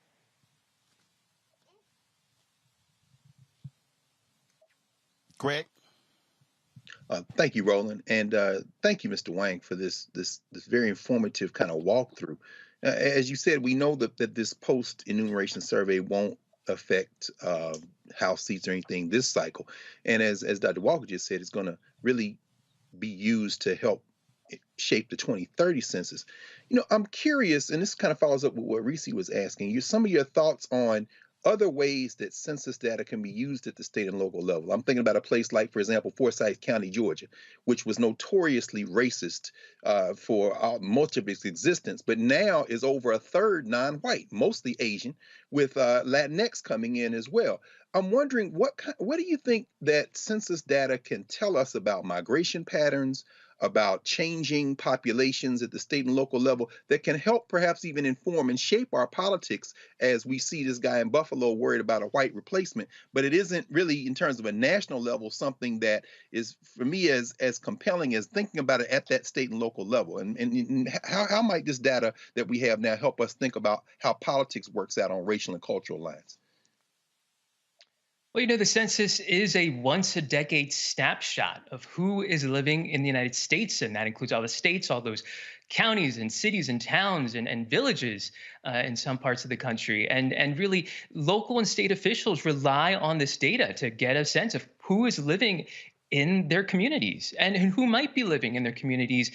S12: Greg?
S9: Thank you, Roland, and thank you, Mr. Wang, for this very informative kind of walkthrough. As you said, we know that this post-enumeration survey won't affect House seats or anything this cycle, and as Dr. Walker just said, it's going to really be used to help shape the 2030 census. You know, I'm curious, and this kind of follows up with what Reese was asking you, some of your thoughts on other ways that census data can be used at the state and local level. I'm thinking about a place like, for example, Forsyth County, Georgia, which was notoriously racist for much of its existence, but now is over a third non-white, mostly Asian, with Latinx coming in as well. I'm wondering, what do you think that census data can tell us about migration patterns, about changing populations at the state and local level that can help perhaps even inform and shape our politics, as we see this guy in Buffalo worried about a white replacement, but it isn't really, in terms of a national level, something that is, for me, as compelling as thinking about it at that state and local level. And how might this data that we have now help us think about how politics works out on racial and cultural lines?
S5: Well, you know, the census is a once-a-decade snapshot of who is living in the United States, and that includes all the states, all those counties and cities and towns and villages in some parts of the country. And really, local and state officials rely on this data to get a sense of who is living in their communities and who might be living in their communities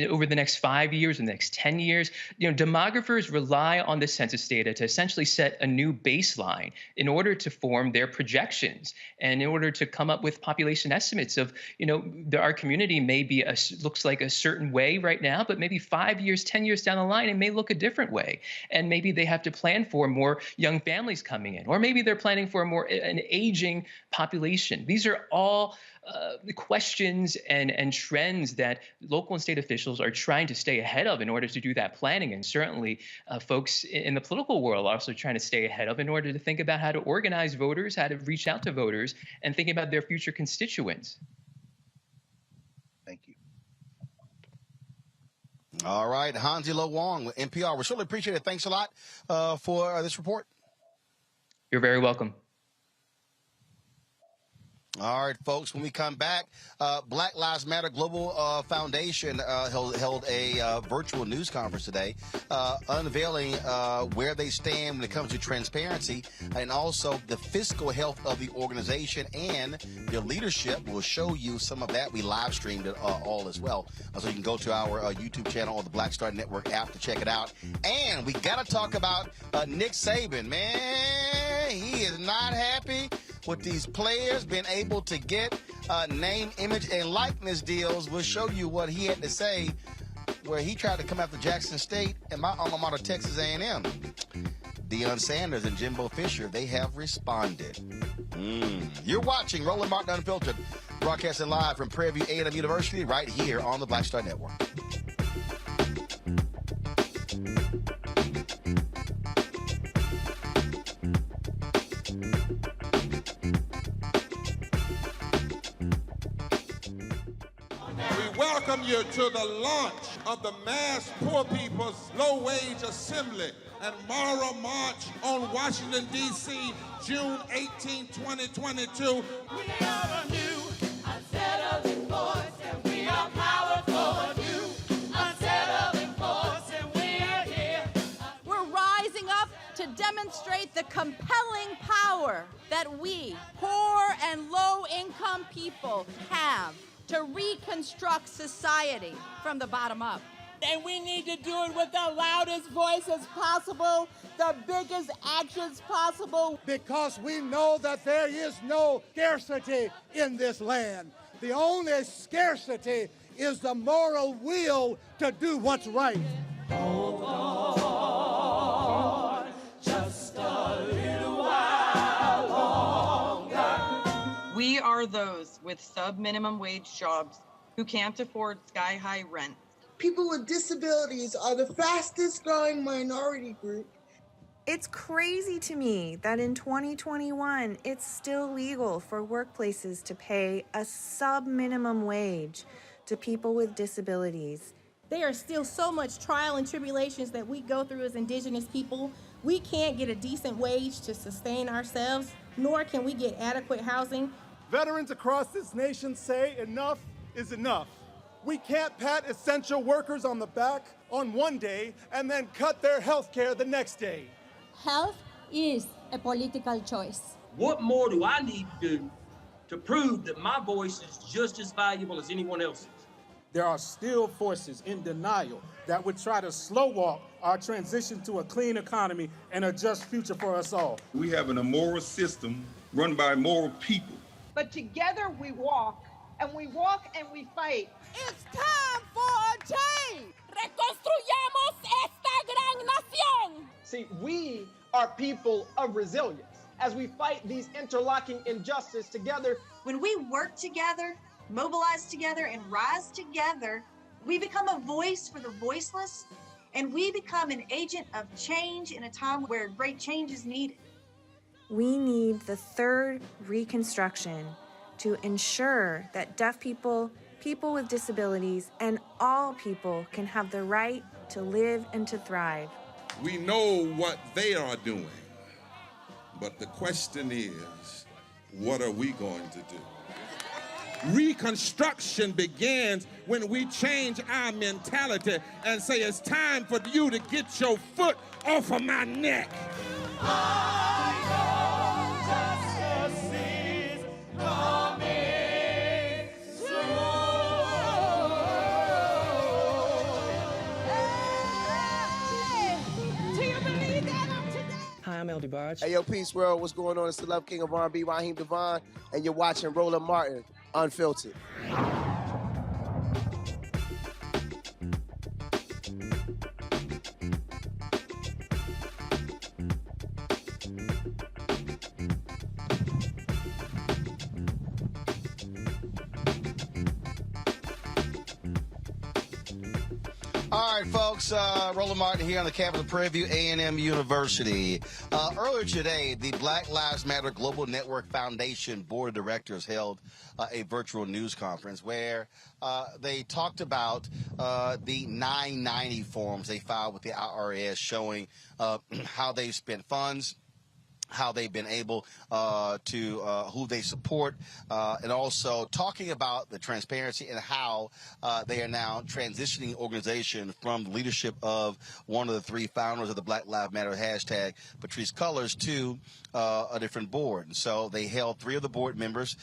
S5: over the next 5 years and the next 10 years. You know, demographers rely on the census data to essentially set a new baseline in order to form their projections and in order to come up with population estimates of, you know, our community may be looks like a certain way right now, but maybe 5 years, 10 years down the line, it may look a different way. And maybe they have to plan for more young families coming in, or maybe they're planning for an aging population. These are all the questions and trends that local and state officials are trying to stay ahead of in order to do that planning. And certainly folks in the political world are also trying to stay ahead of in order to think about how to organize voters, how to reach out to voters, and think about their future constituents.
S9: Thank you.
S12: All right, Hansi-Lo Wong with NPR. We certainly appreciate it. Thanks a lot for this report.
S5: You're very welcome.
S12: All right, folks, when we come back, Black Lives Matter Global Foundation held a virtual news conference today, unveiling where they stand when it comes to transparency and also the fiscal health of the organization and their leadership. We'll show you some of that. We live streamed it all as well. So you can go to our YouTube channel or the Black Star Network app to check it out. And we got to talk about Nick Saban. Man, he is not happy with these players being able to get name, image, and likeness deals. We'll show you what he had to say where he tried to come after Jackson State and my alma mater, Texas A&M. Deion Sanders and Jimbo Fisher, they have responded. You're watching Roland Martin Unfiltered, broadcasting live from Prairie View A&M University right here on the Black Star Network.
S1: Welcome you to the launch of the Mass Poor People's Low Wage Assembly and Moral March on Washington, D.C., June 18, 2022.
S6: We are a new, unsettling force, and we are powerful. New, unsettling force, and we are here.
S7: We're rising up to demonstrate the compelling power that we, poor and low-income people, have to reconstruct society from the bottom up.
S6: And we need to do it with the loudest voices possible, the biggest actions possible.
S4: Because we know that there is no scarcity in this land. The only scarcity is the moral will to do what's right.
S6: Hold on, just a little while longer.
S10: We are those with sub-minimum wage jobs who can't afford sky-high rent.
S11: People with disabilities are the fastest growing minority group.
S13: It's crazy to me that in 2021, it's still legal for workplaces to pay a sub-minimum wage to people with disabilities.
S26: There are still so much trial and tribulations that we go through as Indigenous people. We can't get a decent wage to sustain ourselves, nor can we get adequate housing.
S27: Veterans across this nation say enough is enough. We can't pat essential workers on the back on one day and then cut their health care the next day.
S28: Health is a political choice.
S29: What more do I need to do to prove that my voice is just as valuable as anyone else's?
S27: There are still forces in denial that would try to slow walk our transition to a clean economy and a just future for us all.
S30: We have an immoral system run by immoral people.
S26: But together we walk, and we walk and we fight.
S7: It's time for a change!
S26: Reconstruyamos esta gran nación!
S31: See, we are people of resilience. As we fight these interlocking injustices together,
S32: when we work together, mobilize together, and rise together, we become a voice for the voiceless, and we become an agent of change in a time where great change is needed.
S13: We need the third Reconstruction to ensure that deaf people, people with disabilities, and all people can have the right to live and to thrive.
S1: We know what they are doing, but the question is, what are we going to do? Reconstruction begins when we change our mentality and say it's time for you to get your foot off of my neck.
S33: Hi, I'm El DeBarge.
S34: Hey, yo, Peace World, what's going on? It's the Love King of R&B, Raheem Devon, and you're watching Roland Martin, Unfiltered. All right, folks, Roland Martin here on the campus of Prairie View A and M University. Earlier today, the Black Lives Matter Global Network Foundation Board of Directors held a virtual news conference where they talked about the 990 forms they filed with the IRS showing how they spent funds, how they've been able to who they support, and also talking about the transparency and how they are now transitioning the organization from the leadership of one of the three founders of the Black Lives Matter hashtag, Patrisse Cullors, to a different board. And so they held three of the board members,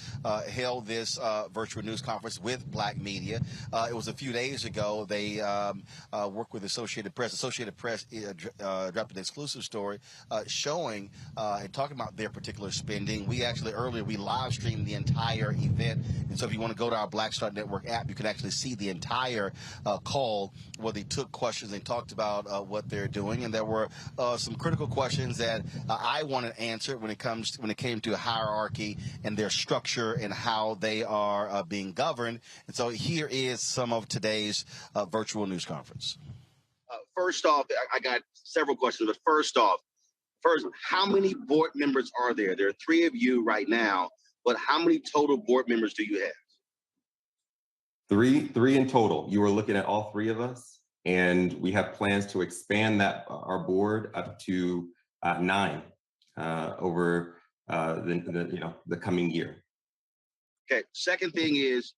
S34: held this virtual news conference with black media. It was a few days ago. They worked with Associated Press. Associated Press dropped an exclusive story showing and talking about their particular spending. We actually earlier we live streamed the entire event, and so if you want to go to our Black Star Network app, you can actually see the entire call where they took questions and talked about what they're doing. And there were some critical questions that I wanted answered when it came to hierarchy and their structure and how they are being governed. And so here is some of today's virtual news conference. First off, I got several questions, but first, how many board members are there? There are three of you right now, but how many total board members do you have?
S35: Three in total. You are looking at all three of us, and we have plans to expand our board up to 9 over the coming year.
S12: Okay. Second thing is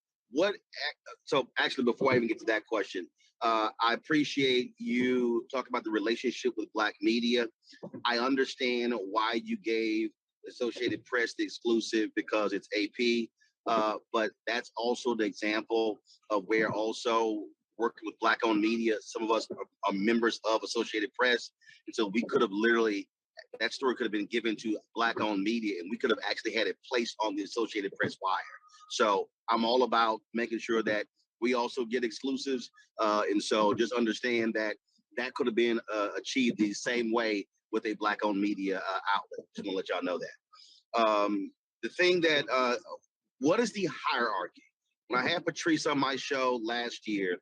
S12: so actually, before I even get to that question, I appreciate you talking about the relationship with Black media. I understand why you gave Associated Press the exclusive because it's AP, but that's also the example of where also working with Black-owned media, some of us are members of Associated Press, and so we could have literally, that story could have been given to Black-owned media, and we could have actually had it placed on the Associated Press wire. So I'm all about making sure that we also get exclusives, and so just understand that that could have been achieved the same way with a Black-owned media outlet. Just want to let y'all know that. The thing that, what is the hierarchy? When I had Patrice on my show last year,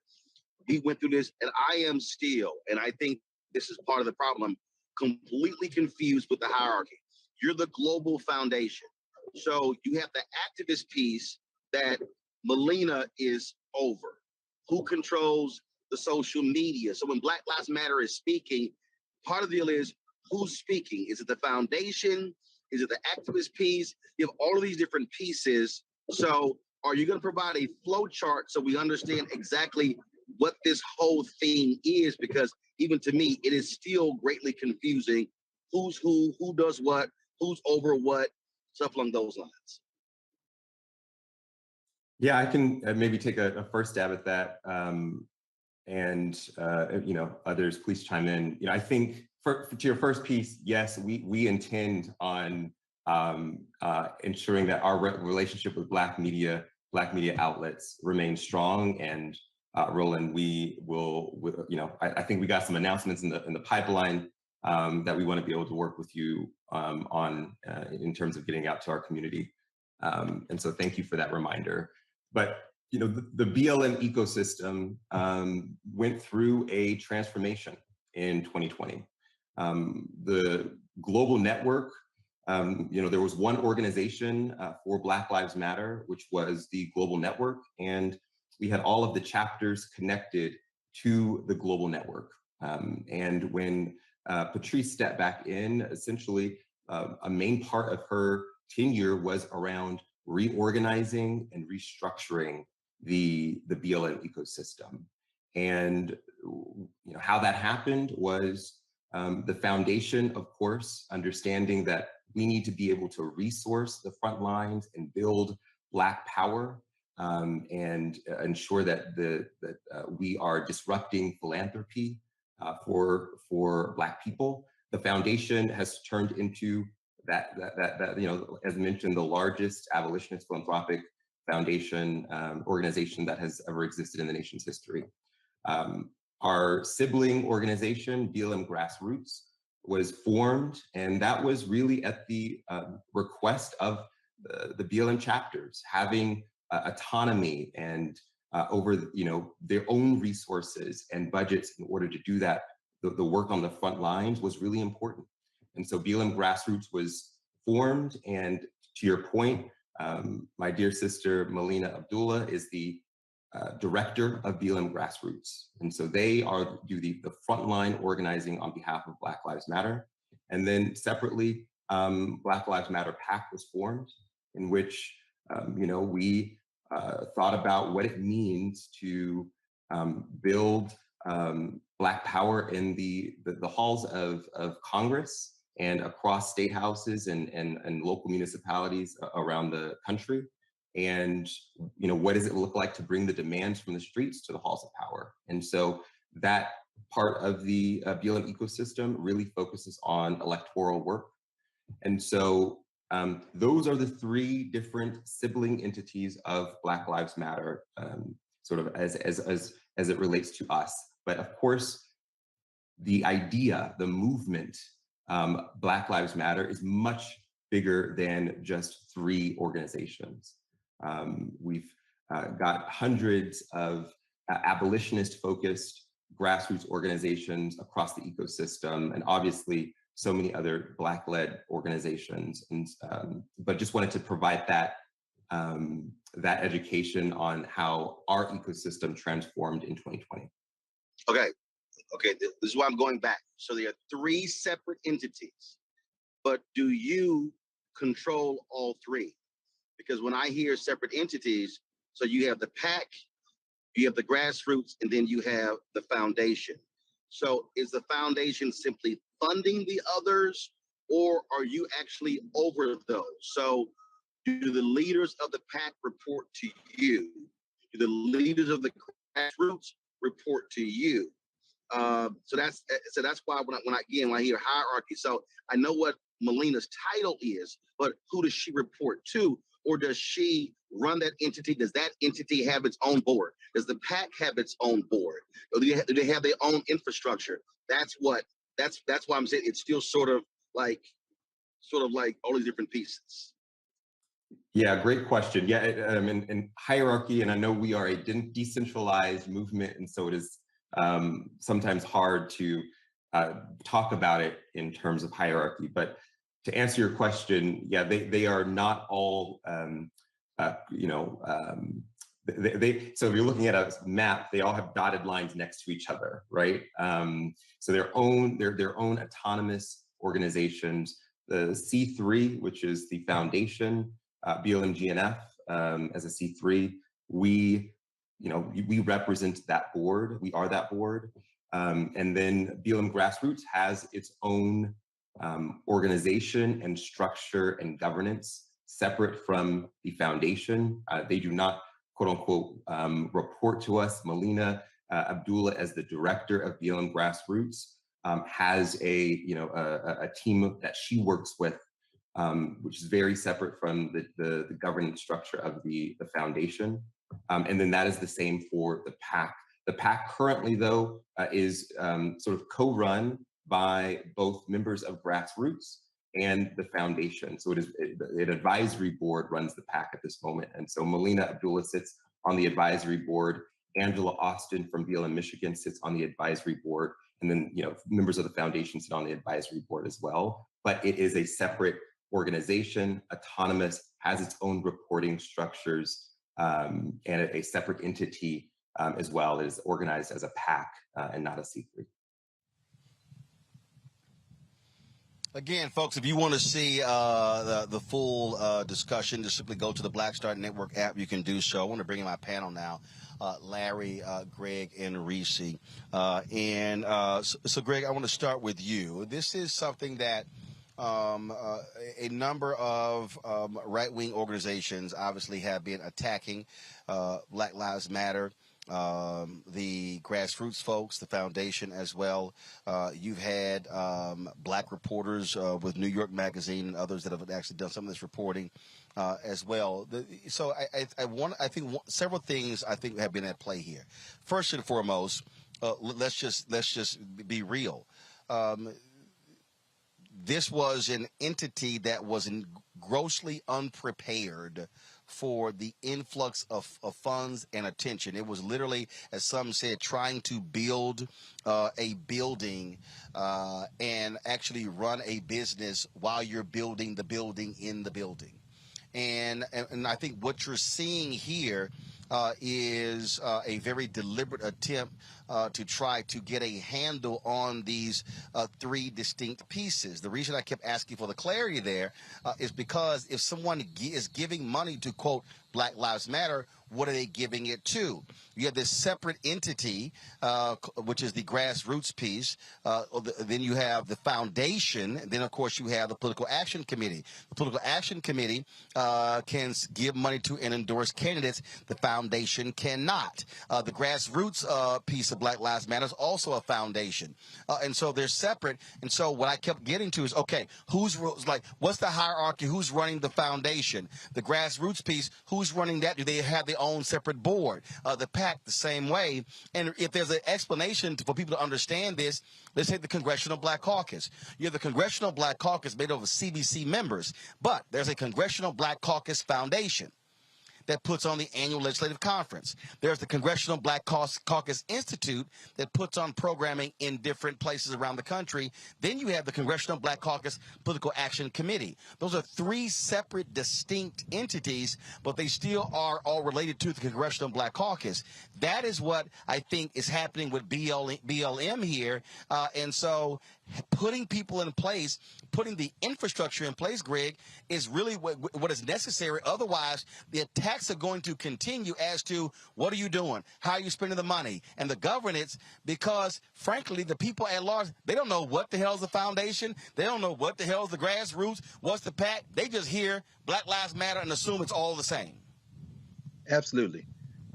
S12: he went through this, and I am still, and I think this is part of the problem, completely confused with the hierarchy. You're the global foundation. So you have the activist piece that Melina is over. Who controls the social media? So when Black Lives Matter is speaking, part of the deal is who's speaking? Is it the foundation? Is it the activist piece? You have all of these different pieces. So are you going to provide a flow chart so we understand exactly what this whole thing is? Because even to me, it is still greatly confusing. Who's who does what, who's over what, stuff along those lines.
S35: Yeah, I can maybe take a first stab at that. Others, please chime in. I think to your first piece, yes, we intend on ensuring that our relationship with Black media outlets remain strong. And Roland, we will, I think we got some announcements in the pipeline that we want to be able to work with you on in terms of getting out to our community. And so thank you for that reminder. But the BLM ecosystem went through a transformation in 2020. The global network, there was one organization for Black Lives Matter, which was the Global Network, and we had all of the chapters connected to the global network. And when Patrice stepped back in, essentially a main part of her tenure was around reorganizing and restructuring the BLM ecosystem. And how that happened was the foundation, of course, understanding that we need to be able to resource the front lines and build Black power and ensure that we are disrupting philanthropy for Black people. The foundation has turned into that as mentioned, the largest abolitionist philanthropic foundation organization that has ever existed in the nation's history. Our sibling organization, BLM Grassroots, was formed, and that was really at the request of the BLM chapters, having autonomy and over their own resources and budgets in order to do that. The work on the front lines was really important. And so BLM Grassroots was formed, and to your point, my dear sister Melina Abdullah is the director of BLM Grassroots. And so they do the frontline organizing on behalf of Black Lives Matter. And then separately, Black Lives Matter PAC was formed, in which we thought about what it means to build Black power in the halls of Congress and across state houses and local municipalities around the country. And what does it look like to bring the demands from the streets to the halls of power? And so that part of the BLM ecosystem really focuses on electoral work. And so those are the three different sibling entities of Black Lives Matter, sort of as it relates to us. But of course, the idea, the movement, Black Lives Matter is much bigger than just three organizations. We've got hundreds of abolitionist-focused grassroots organizations across the ecosystem, and obviously so many other Black-led organizations. And but just wanted to provide that education on how our ecosystem transformed in 2020.
S12: Okay, this is why I'm going back. So there are three separate entities, but do you control all three. Because when I hear separate entities, so you have the PAC, you have the grassroots, and then you have the foundation. So is the foundation simply funding the others, or are you actually over those? So do the leaders of the PAC report to you? Do the leaders of the grassroots report to you? So that's why when I hear hierarchy, so I know what Melina's title is, but who does she report to? Or does she run that entity? Does that entity have its own board? Does the PAC have its own board? Or do they have their own infrastructure? That's why I'm saying it's still sort of like all these different pieces.
S35: Yeah, great question. Yeah, and hierarchy, and I know we are a decentralized movement, and so it is sometimes hard to talk about it in terms of hierarchy. But to answer your question, yeah, they are not all, so if you're looking at a map, they all have dotted lines next to each other, right? So they're their own autonomous organizations. The C3, which is the foundation, BLMNF as a C3, we represent that board. We are that board. And then BLM Grassroots has its own organization and structure and governance separate from the foundation. They do not, quote unquote, report to us. Melina Abdullah, as the director of BLM Grassroots, has a team that she works with, which is very separate from the governance structure of the foundation. And then that is the same for the PAC. The PAC currently, though, is sort of co-run by both members of Grassroots and the foundation. So an advisory board runs the PAC at this moment. And so Melina Abdullah sits on the advisory board. Angela Austin from BLM Michigan sits on the advisory board. And then, members of the foundation sit on the advisory board as well. But it is a separate organization, autonomous, has its own reporting structures, and a separate entity as well. It is organized as a PAC and not a C3.
S12: Again, folks, if you want to see the full discussion, just simply go to the Black Star Network app. You can do so. I want to bring in my panel now, Larry, Greg, and Reese. So, Greg, I want to start with you. This is something that a number of right-wing organizations obviously have been attacking. Black Lives Matter, the grassroots folks, the foundation as well. You've had black reporters with New York Magazine and others that have actually done some of this reporting as well. So I think several things I think have been at play here. First and foremost, let's just be real. This was an entity that was grossly unprepared for the influx of funds and attention. It was literally, as some said, trying to build a building and actually run a business while you're building the building in the building. And I think what you're seeing here is a very deliberate attempt to try to get a handle on these three distinct pieces. The reason I kept asking for the clarity there is because if someone is giving money to, quote, Black Lives Matter, what are they giving it to? You have this separate entity, which is the grassroots piece. Then you have the foundation. Then, of course, you have the Political Action Committee. The Political Action Committee can give money to and endorse candidates. The foundation cannot. The grassroots piece of Black Lives Matter is also a foundation. And so they're separate. And so what I kept getting to is, okay, what's the hierarchy? Who's running the foundation? The grassroots piece, who's running that? Do they have their own separate board? The PAC, the same way. And if there's an explanation for people to understand this, let's take the Congressional Black Caucus. You have the Congressional Black Caucus made up of CBC members, but there's a Congressional Black Caucus Foundation that puts on the annual legislative conference. There's the Congressional Black Caucus Institute that puts on programming in different places around the country. Then you have the Congressional Black Caucus Political Action Committee. Those are three separate, distinct entities, but they still are all related to the Congressional Black Caucus. That is what I think is happening with BLM here. And so putting people in place, putting the infrastructure in place, Greg, is really what is necessary. Otherwise, the attacks are going to continue as to what are you doing, how are you spending the money, and the governance, because, frankly, the people at large, they don't know what the hell is the foundation. They don't know what the hell is the grassroots, what's the PAC. They just hear Black Lives Matter and assume it's all the same.
S9: Absolutely.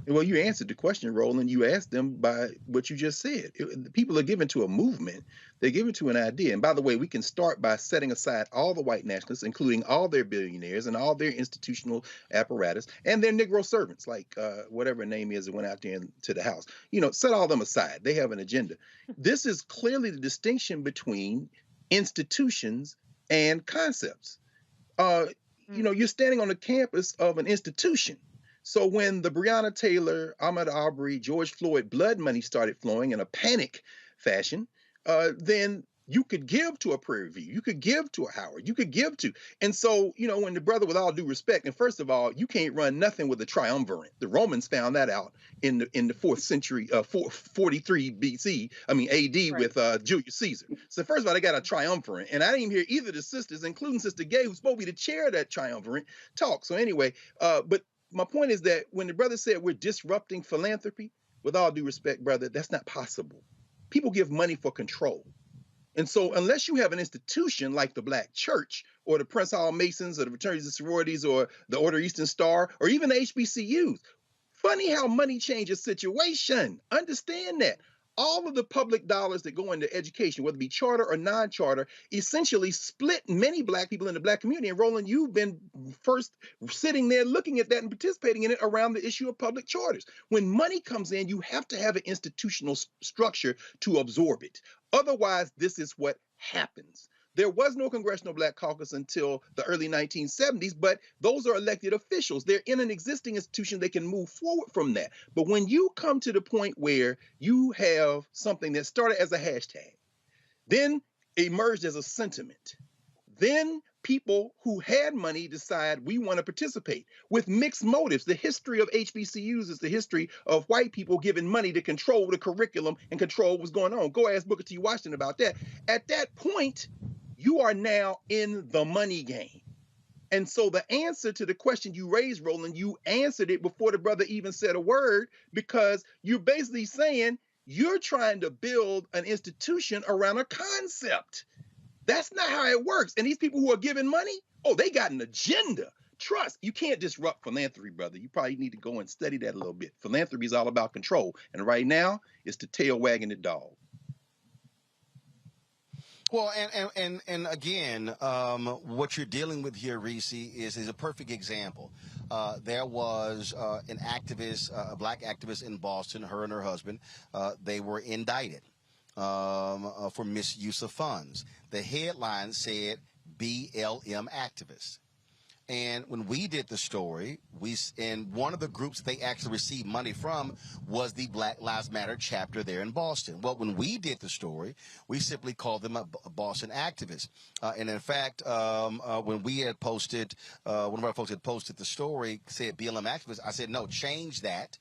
S9: Well, you answered the question, Roland. You asked them by what you just said. People are given to a movement. They're given to an idea. And by the way, we can start by setting aside all the white nationalists, including all their billionaires and all their institutional apparatus and their Negro servants, like whatever name is that went out there into the House. You know, set all them aside. They have an agenda. This is clearly the distinction between institutions and concepts. You know, you're standing on the campus of an institution. So when the Breonna Taylor, Ahmaud Arbery, George Floyd blood money started flowing in a panic fashion, then you could give to a Prairie View, you could give to a Howard, you could give to. And so, you know, when the brother, with all due respect, and first of all, you can't run nothing with a triumvirate. The Romans found that out in the 4th century, 43 BC, I mean AD, right, with Julius Caesar. So first of all, they got a triumvirate, and I didn't even hear either of the sisters, including Sister Gay, who's supposed to be the chair of that triumvirate, talk. So anyway, but my point is that when the brother said we're disrupting philanthropy, with all due respect, brother, that's not possible. People give money for control. And so unless you have an institution like the Black Church or the Prince Hall Masons or the Fraternities and Sororities or the Order Eastern Star or even the HBCUs, funny how money changes situation. Understand that. All of the public dollars that go into education, whether it be charter or non-charter, essentially split many Black people in the Black community. And Roland, you've been first sitting there looking at that and participating in it around the issue of public charters. When money comes in, you have to have an institutional structure to absorb it. Otherwise, this is what happens. There was no Congressional Black Caucus until the early 1970s, but those are elected officials. They're in an existing institution. They can move forward from that. But when you come to the point where you have something that started as a hashtag, then emerged as a sentiment, then people who had money decide we want to participate with mixed motives. The history of HBCUs is the history of white people giving money to control the curriculum and control what's going on. Go ask Booker T. Washington about that. At that point, you are now in the money game. And so the answer to the question you raised, Roland, you answered it before the brother even said a word, because you're basically saying you're trying to build an institution around a concept. That's not how it works. And these people who are giving money, oh, they got an agenda. Trust, you can't disrupt philanthropy, brother. You probably need to go and study that a little bit. Philanthropy is all about control. And right now, it's the tail wagging the dog.
S12: Well, and again, what you're dealing with here, Reese, is a perfect example. There was an activist, a Black activist in Boston, her and her husband. They were indicted for misuse of funds. The headline said BLM activists. And when we did the story, and one of the groups they actually received money from was the Black Lives Matter chapter there in Boston. Well, when we did the story, we simply called them a Boston activist. And in fact, when we had posted, one of our folks had posted the story, said BLM activist, I said, no, change that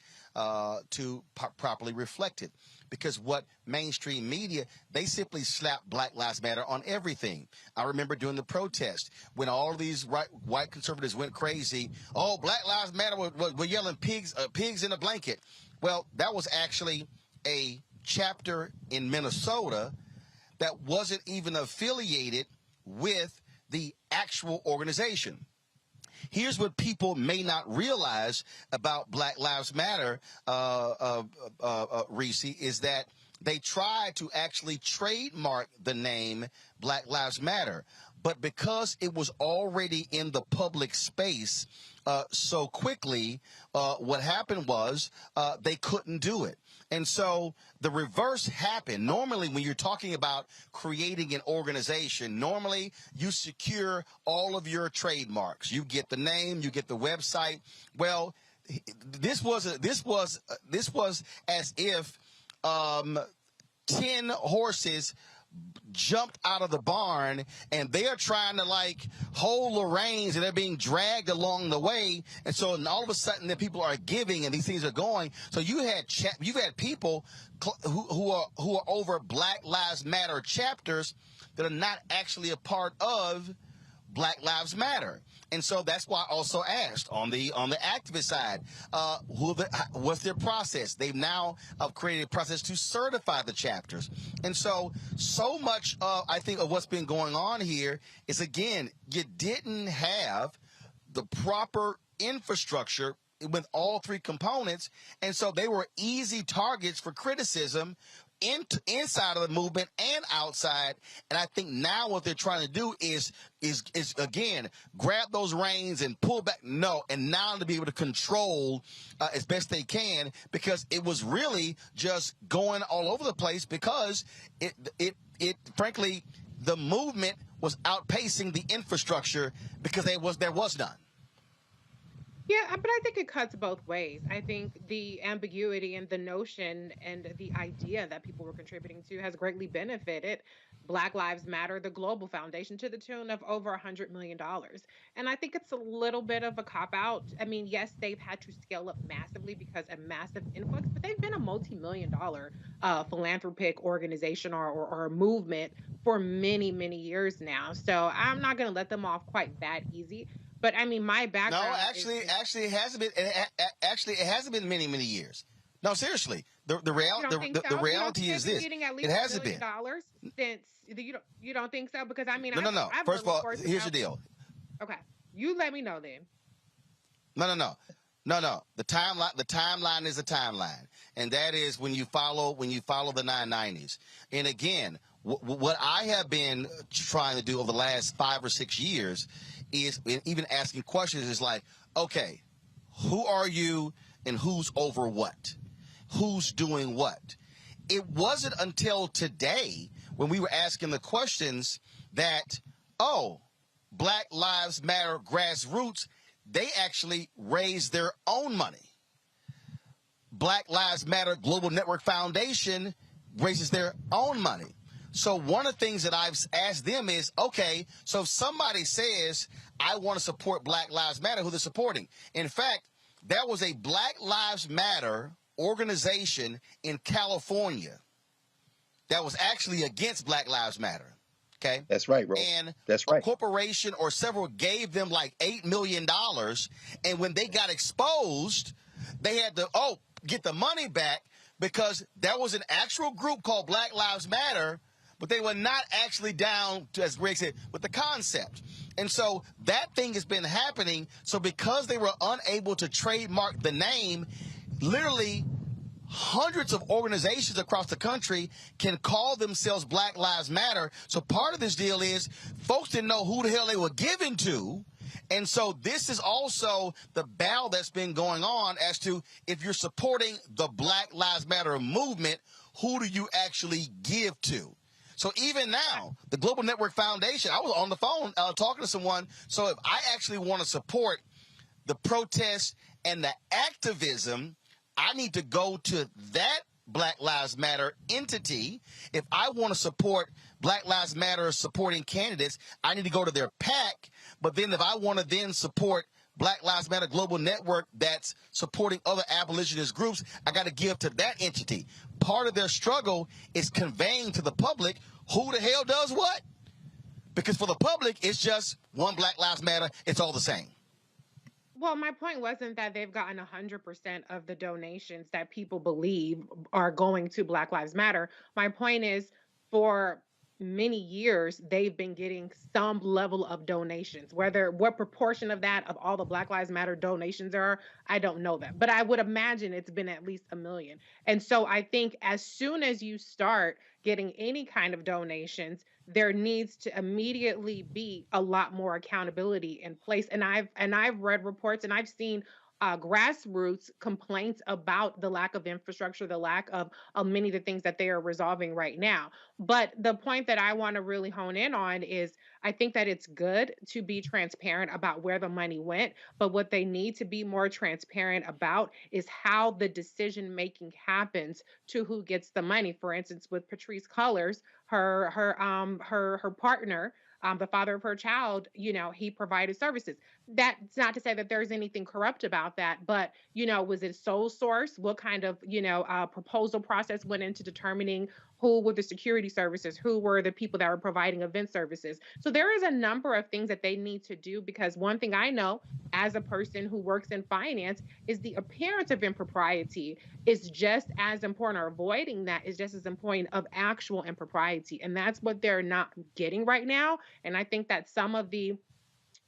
S12: to properly reflect it. Because what mainstream media, they simply slap Black Lives Matter on everything. I remember during the protest when all these white conservatives went crazy. Oh, Black Lives Matter were yelling pigs in a blanket. Well, that was actually a chapter in Minnesota that wasn't even affiliated with the actual organization. Here's what people may not realize about Black Lives Matter, Reese, is that they tried to actually trademark the name Black Lives Matter. But because it was already in the public space so quickly, what happened was they couldn't do it. And so the reverse happened. Normally, when you're talking about creating an organization, normally you secure all of your trademarks. You get the name, you get the website. Well, this was as if 10 horses jumped out of the barn, and they are trying to like hold the reins, and they're being dragged along the way. And so and all of a sudden the people are giving and these things are going. So you've had people who are over Black Lives Matter chapters that are not actually a part of Black Lives Matter. And so that's why I also asked on the activist side, what's their process? They've now created a process to certify the chapters. And so much I think of what's been going on here is, again, you didn't have the proper infrastructure with all three components. And so they were easy targets for criticism inside of the movement and outside. And I think now what they're trying to do is again grab those reins and pull back. And now to be able to control as best they can, because it was really just going all over the place, because it frankly the movement was outpacing the infrastructure because there was none.
S2: Yeah, but I think it cuts both ways. I think the ambiguity and the notion and the idea that people were contributing to has greatly benefited Black Lives Matter, the Global Foundation, to the tune of over $100 million. And I think it's a little bit of a cop-out. I mean, yes, they've had to scale up massively because a massive influx, but they've been a multi-million-dollar philanthropic organization or movement for many, many years now. So I'm not going to let them off quite that easy. But I mean, my background.
S12: No, actually, it hasn't been. It hasn't been many, many years. No, seriously. The reality is this: it hasn't been.
S2: Since you don't think so? Because I mean,
S12: no. First of all, here's the deal.
S2: Okay, you let me know then.
S12: No. The timeline is a timeline, and that is when you follow the 990s. And again, what I have been trying to do over the last 5 or 6 years is even asking questions is like, okay, who are you and who's over what? Who's doing what? It wasn't until today when we were asking the questions that, Black Lives Matter grassroots, they actually raised their own money. Black Lives Matter Global Network Foundation raises their own money. So one of the things that I've asked them is, okay, so if somebody says, I want to support Black Lives Matter, who they're supporting. In fact, there was a Black Lives Matter organization in California that was actually against Black Lives Matter. Okay.
S9: That's right, bro.
S12: And
S9: that's right.
S12: A corporation or several gave them like $8 million. And when they got exposed, they had to, get the money back, because there was an actual group called Black Lives Matter, but they were not actually down to, as Greg said, with the concept. And so that thing has been happening. So because they were unable to trademark the name, literally hundreds of organizations across the country can call themselves Black Lives Matter. So part of this deal is folks didn't know who the hell they were giving to. And so this is also the battle that's been going on as to, if you're supporting the Black Lives Matter movement, who do you actually give to? So even now, the Global Network Foundation, I was on the phone talking to someone. So if I actually want to support the protests and the activism, I need to go to that Black Lives Matter entity. If I want to support Black Lives Matter supporting candidates, I need to go to their PAC. But then if I want to then support Black Lives Matter Global Network that's supporting other abolitionist groups, I got to give to that entity. Part of their struggle is conveying to the public who the hell does what. Because for the public, it's just one Black Lives Matter. It's all the same.
S2: Well, my point wasn't that they've gotten 100% of the donations that people believe are going to Black Lives Matter. My point is, for many years, they've been getting some level of donations. What proportion of that, of all the Black Lives Matter donations are, I don't know that. But I would imagine it's been at least 1 million. And so I think as soon as you start getting any kind of donations, there needs to immediately be a lot more accountability in place. And I've read reports and I've seen grassroots complaints about the lack of infrastructure, the lack of many of the things that they are resolving right now. But the point that I want to really hone in on is, I think that it's good to be transparent about where the money went, but what they need to be more transparent about is how the decision making happens to who gets the money. For instance, with Patrice Cullors, her partner, the father of her child, he provided services. That's not to say that there's anything corrupt about that, but was it sole source? What kind of proposal process went into determining who were the security services, who were the people that were providing event services? So there is a number of things that they need to do, because one thing I know as a person who works in finance is the appearance of impropriety is just as important, or avoiding that is just as important of actual impropriety. And that's what they're not getting right now. And I think that some of the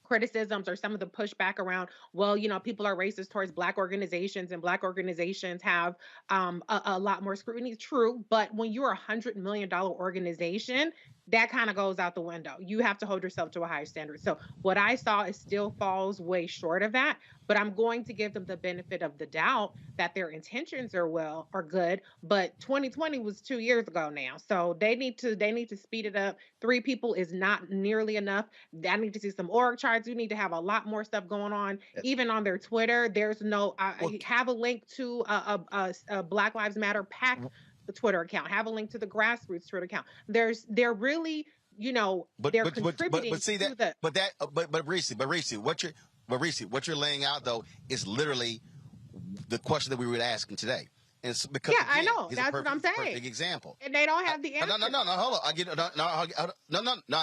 S2: criticisms or some of the pushback around, well, people are racist towards Black organizations and Black organizations have a lot more scrutiny. True, but when you're $100 million organization, that kind of goes out the window. You have to hold yourself to a higher standard. So what I saw is still falls way short of that, but I'm going to give them the benefit of the doubt that their intentions are good. But 2020 was 2 years ago now, so they need to speed it up. 3 people is not nearly enough. I need to see some org charts. You need to have a lot more stuff going on. Even on their Twitter, there's no have a link to a Black Lives Matter PAC the Twitter account. Have a link to the grassroots Twitter account. They're really, they're contributing
S12: but see
S2: to
S12: that,
S2: the.
S12: Reese, what you're laying out though is literally the question that we were asking today. And it's because
S2: I know that's what I'm saying.
S12: Perfect example.
S2: And they don't have the answer.
S12: No. Hold on. I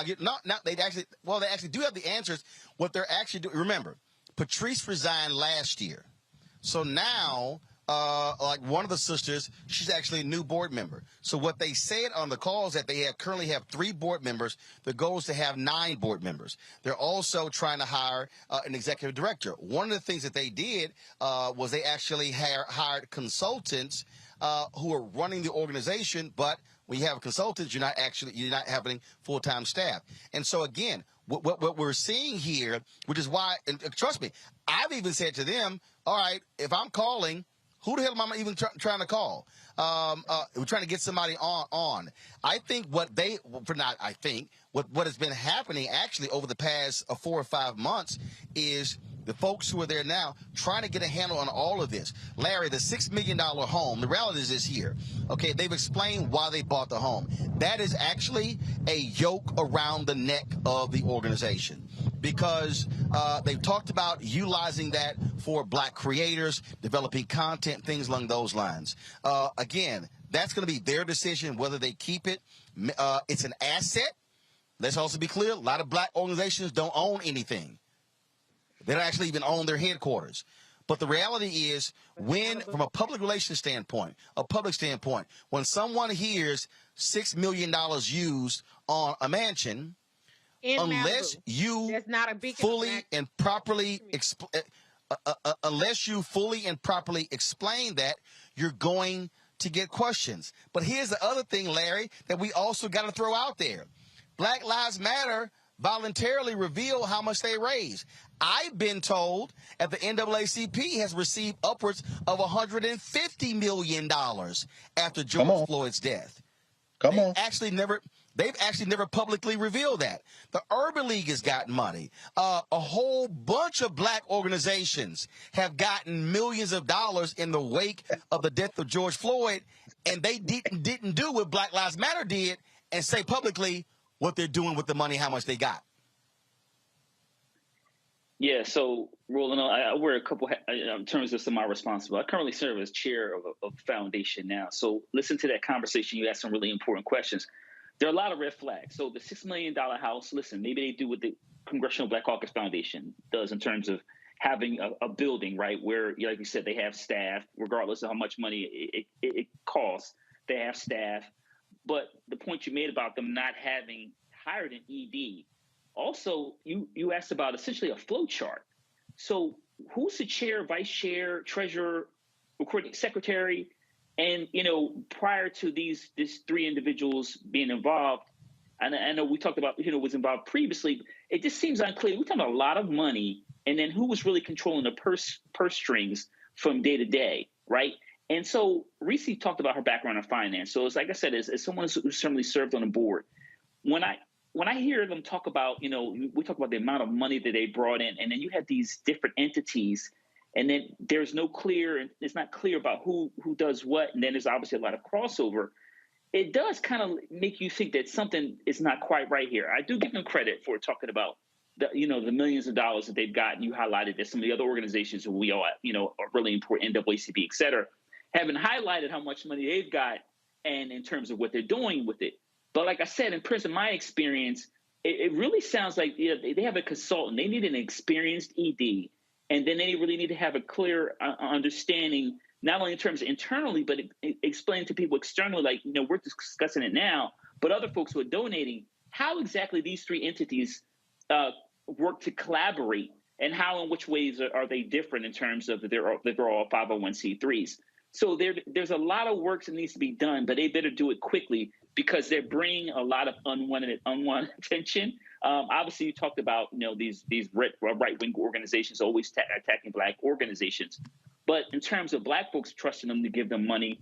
S12: get no. They actually do have the answers. What they're actually doing. Remember, Patrice resigned last year, so now. Like one of the sisters, she's actually a new board member. So what they said on the call is that they currently have 3 board members. The goal is to have 9 board members. They're also trying to hire an executive director. One of the things that they did was they actually hired consultants who are running the organization. But when you have consultants, you're not having full-time staff. And so again, what we're seeing here, which is why, and trust me, I've even said to them, all right, if I'm calling, who the hell am I even trying to call? We're trying to get somebody on. I think what has been happening actually over the past 4 or 5 months is the folks who are there now trying to get a handle on all of this. Larry, the $6 million home, the reality is this here. Okay, they've explained why they bought the home. That is actually a yoke around the neck of the organization, because they've talked about utilizing that for Black creators, developing content, things along those lines. Again, that's going to be their decision whether they keep it. It's an asset. Let's also be clear, a lot of Black organizations don't own anything. They don't actually even own their headquarters. But the reality is, from a public relations standpoint, when someone hears $6 million used on a mansion, unless you fully and properly explain that, you're going to get questions. But here's the other thing, Larry, that we also got to throw out there. Black Lives Matter voluntarily reveal how much they raise. I've been told that the NAACP has received upwards of $150 million after George Floyd's death. They've actually never publicly revealed that. The Urban League has gotten money. A whole bunch of Black organizations have gotten millions of dollars in the wake of the death of George Floyd, and they didn't do what Black Lives Matter did and say publicly what they're doing with the money, how much they got.
S3: Yeah, so Roland, I wear a couple in terms of some of my responsibilities. I currently serve as chair of a foundation now. So listen to that conversation. You asked some really important questions. There are a lot of red flags. So the $6 million house, listen, maybe they do what the Congressional Black Caucus Foundation does in terms of having a building, right, where, like you said, they have staff, regardless of how much money it costs, they have staff. But the point you made about them not having hired an ED, also, you asked about essentially a flow chart. So who's the chair, vice chair, treasurer, recording secretary? And, prior to these 3 individuals being involved, and I know we talked about, was involved previously, it just seems unclear. We're talking about a lot of money, and then who was really controlling the purse strings from day to day, right? And so Reese talked about her background in finance. So it's like I said, as someone who certainly served on the board, when I hear them talk about, we talk about the amount of money that they brought in, and then you have these different entities, and then it's not clear about who does what, and then there's obviously a lot of crossover. it does kind of make you think that something is not quite right here. I do give them credit for talking about the millions of dollars that they've gotten. You highlighted that some of the other organizations who we all, are really important, NAACP, et cetera, haven't highlighted how much money they've got and in terms of what they're doing with it. But like I said, in terms of my experience, it really sounds like they have a consultant. They need an experienced ED, and then they really need to have a clear understanding, not only in terms of internally, but explain to people externally, like, we're discussing it now, but other folks who are donating, how exactly these three entities work to collaborate, and how and which ways are they different in terms of they're all 501c3s. So there's a lot of work that needs to be done, but they better do it quickly because they're bringing a lot of unwanted attention. Obviously, you talked about these right-wing organizations always attacking Black organizations, but in terms of Black folks trusting them to give them money,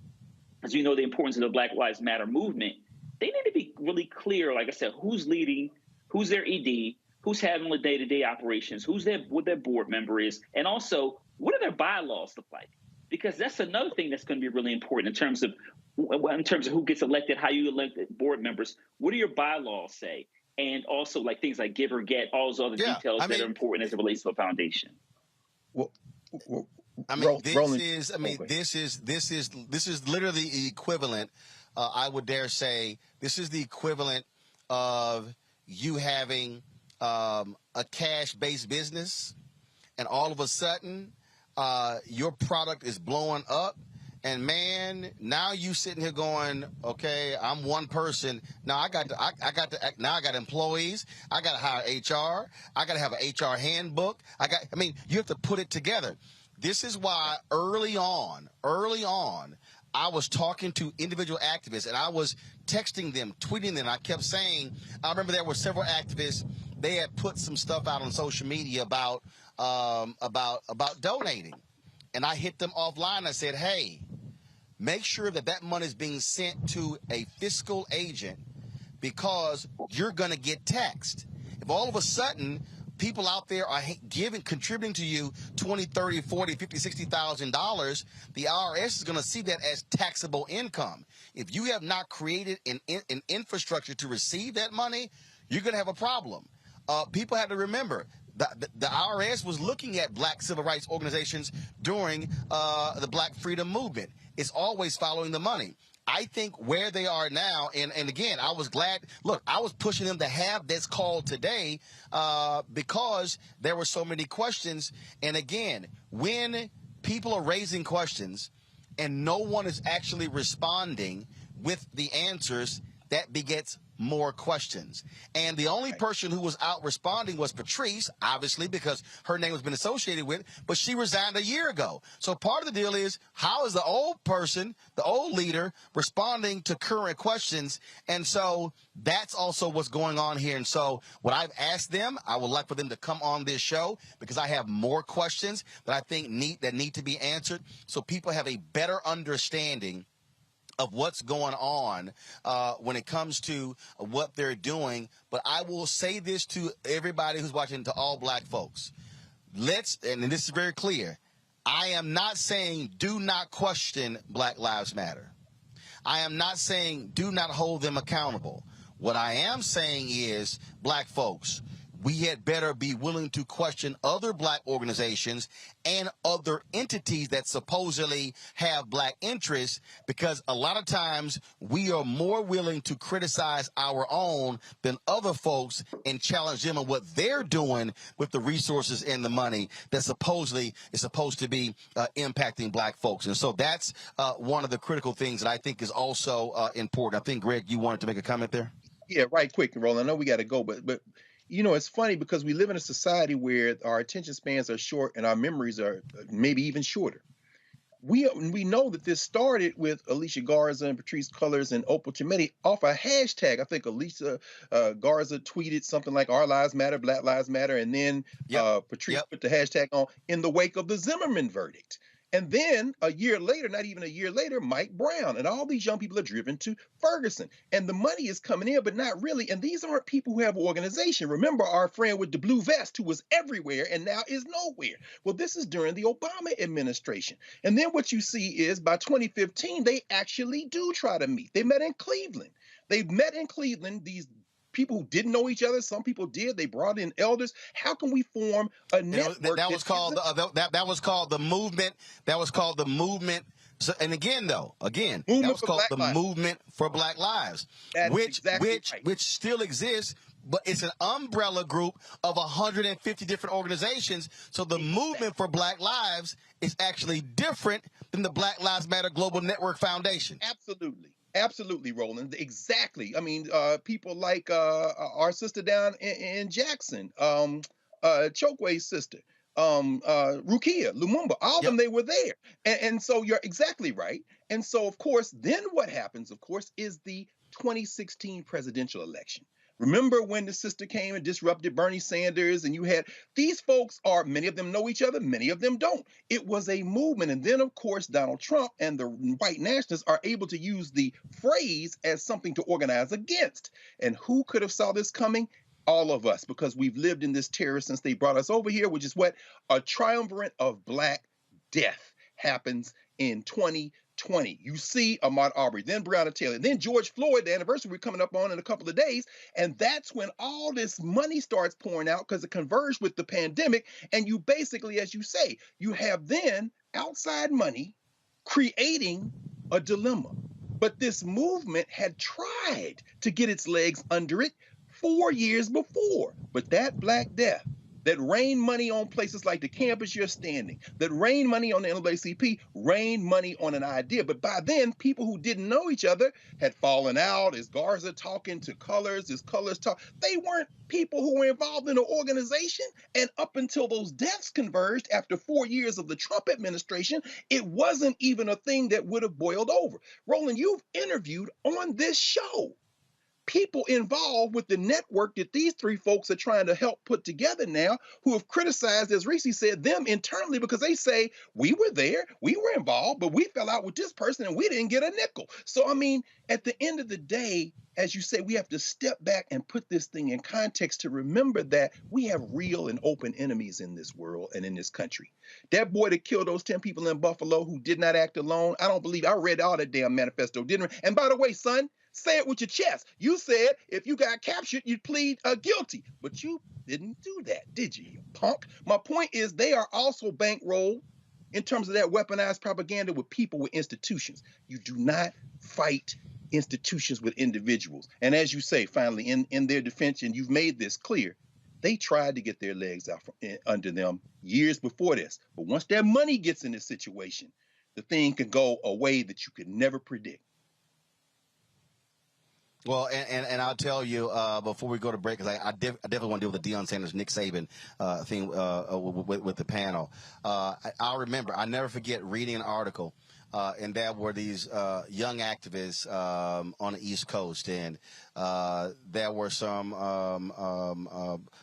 S3: as you know, the importance of the Black Lives Matter movement, they need to be really clear. Like I said, who's leading, who's their ED, who's having the day-to-day operations, what their board member is, and also what do their bylaws look like? Because that's another thing that's going to be really important in terms of who gets elected, how you elect board members. What do your bylaws say? And also like things like give or get, all those other details that are important as it relates to a foundation.
S9: Well,
S34: this is literally equivalent. I would dare say this is the equivalent of you having a cash-based business, and all of a sudden your product is blowing up, and man, now you sitting here going, okay, I'm one person. Now I got employees. I got to hire HR. I got to have an HR handbook. You have to put it together. This is why early on, I was talking to individual activists, and I was texting them, tweeting them. I kept saying, I remember there were several activists. They had put some stuff out on social media about donating, and I hit them offline. I said, hey, make sure that money is being sent to a fiscal agent, because you're going to get taxed. If all of a sudden people out there are contributing to you $20, $30, $40, $50, $60,000, the IRS is going to see that as taxable income. If you have not created an infrastructure to receive that money, you're going to have a problem. People have to remember the IRS was looking at Black civil rights organizations during the Black freedom movement. It's always following the money. I think where they are now, and again, I was glad. Look, I was pushing them to have this call today because there were so many questions. And again, when people are raising questions and no one is actually responding with the answers, that begets more questions. And the only person who was out responding was Patrice, obviously, because her name has been associated with it, but she resigned a year ago. So part of the deal is, how is the old person, the old leader, responding to current questions? And so that's also what's going on here. And so what I've asked them, I would like for them to come on this show, because I have more questions that I think need to be answered, so people have a better understanding of what's going on when it comes to what they're doing. But I will say this to everybody who's watching, to all Black folks. And this is very clear, I am not saying do not question Black Lives Matter. I am not saying do not hold them accountable. What I am saying is, Black folks, we had better be willing to question other Black organizations and other entities that supposedly have Black interests, because a lot of times we are more willing to criticize our own than other folks and challenge them on what they're doing with the resources and the money that supposedly is supposed to be impacting Black folks. And so that's one of the critical things that I think is also important. I think, Greg, you wanted to make a comment there?
S9: Yeah, right quick, Roland. I know we got to go, but it's funny because we live in a society where our attention spans are short and our memories are maybe even shorter. We know that this started with Alicia Garza and Patrice Cullors and Opal Tometi off a hashtag. I think Alicia Garza tweeted something like "Our Lives Matter, Black Lives Matter," and then Patrice put the hashtag on in the wake of the Zimmerman verdict. And then a year later, not even a year later, Mike Brown, and all these young people are driven to Ferguson. And the money is coming in, but not really. And these aren't people who have an organization. Remember our friend with the blue vest who was everywhere and now is nowhere. Well, this is during the Obama administration. And then what you see is by 2015, they actually do try to meet. They met in Cleveland. They met in Cleveland, these people who didn't know each other. Some people did. They brought in elders. How can we form a network?
S12: That was called the movement. That was called the movement. So, and again, that was called the Movement for Black Lives, which still exists, but it's an umbrella group of 150 different organizations. So the Movement for Black Lives is actually different than the Black Lives Matter Global Network Foundation.
S9: Absolutely. Absolutely, Roland. Exactly. I mean, people like our sister down in Jackson, Chokwe's sister, Rukia Lumumba, all of them, they were there. And so you're exactly right. And so, of course, then what happens, of course, is the 2016 presidential election. Remember when the sister came and disrupted Bernie Sanders, and you had these folks many of them know each other, many of them don't. It was a movement. And then, of course, Donald Trump and the white nationalists are able to use the phrase as something to organize against. And who could have saw this coming? All of us, because we've lived in this terror since they brought us over here, which is what a triumvirate of Black death happens in 2020. You see Ahmaud Arbery, then Breonna Taylor, then George Floyd, the anniversary we're coming up on in a couple of days. And that's when all this money starts pouring out because it converged with the pandemic. And you basically, as you say, you have then outside money creating a dilemma. But this movement had tried to get its legs under it 4 years before. But that Black death that rained money on places like the campus you're standing, that rained money on the NAACP, rained money on an idea. But by then, people who didn't know each other had fallen out. Is Garza talking to Colors? Is Colors talk? They weren't people who were involved in an organization. And up until those deaths converged after 4 years of the Trump administration, it wasn't even a thing that would have boiled over. Roland, you've interviewed on this show people involved with the network that these three folks are trying to help put together now, who have criticized, as Reese said, them internally because they say, we were there, we were involved, but we fell out with this person and we didn't get a nickel. So, I mean, at the end of the day, as you say, we have to step back and put this thing in context to remember that we have real and open enemies in this world and in this country. That boy that killed those 10 people in Buffalo who did not act alone, I don't believe, I read all that damn manifesto, didn't I? And by the way, son, say it with your chest. You said if you got captured, you'd plead guilty. But you didn't do that, did you punk? My point is they are also bankrolled in terms of that weaponized propaganda with people with institutions. You do not fight institutions with individuals. And as you say, finally, in their defense, and you've made this clear, they tried to get their legs out from under them years before this. But once that money gets in this situation, the thing can go a way that you could never predict.
S12: Well, and I'll tell you before we go to break, because I definitely want to deal with the Deion Sanders, Nick Saban thing with the panel. I'll remember, I never forget reading an article, and there were these young activists on the East Coast, and there were some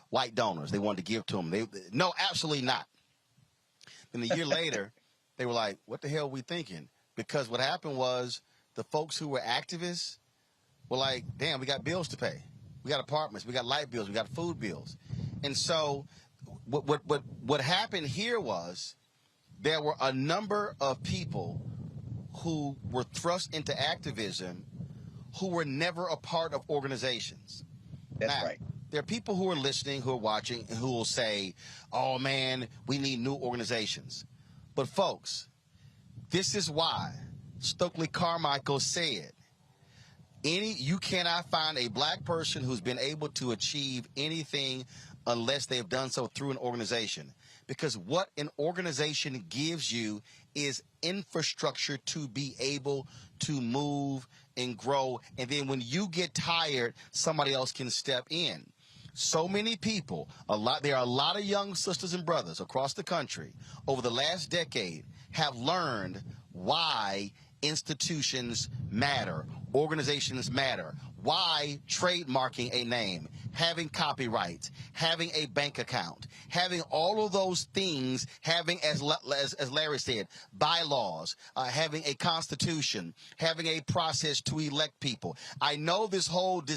S12: white donors. They wanted to give to them. No, absolutely not. Then a year later, they were like, what the hell are we thinking? Because what happened was the folks who were activists were like, damn, we got bills to pay. We got apartments, we got light bills, we got food bills. And so what happened here was there were a number of people who were thrust into activism who were never a part of organizations.
S9: That's right.
S12: There are people who are listening, who are watching, and who will say, oh, man, we need new organizations. But, folks, this is why Stokely Carmichael said, you cannot find a black person who's been able to achieve anything unless they've done so through an organization. Because what an organization gives you is infrastructure to be able to move and grow. And then when you get tired, somebody else can step in. So many people, there are a lot of young sisters and brothers across the country over the last decade have learned why institutions matter, organizations matter, Why trademarking a name, having copyrights, having a bank account, having all of those things, having, as Larry said, bylaws, having a constitution, having a process to elect people. I know this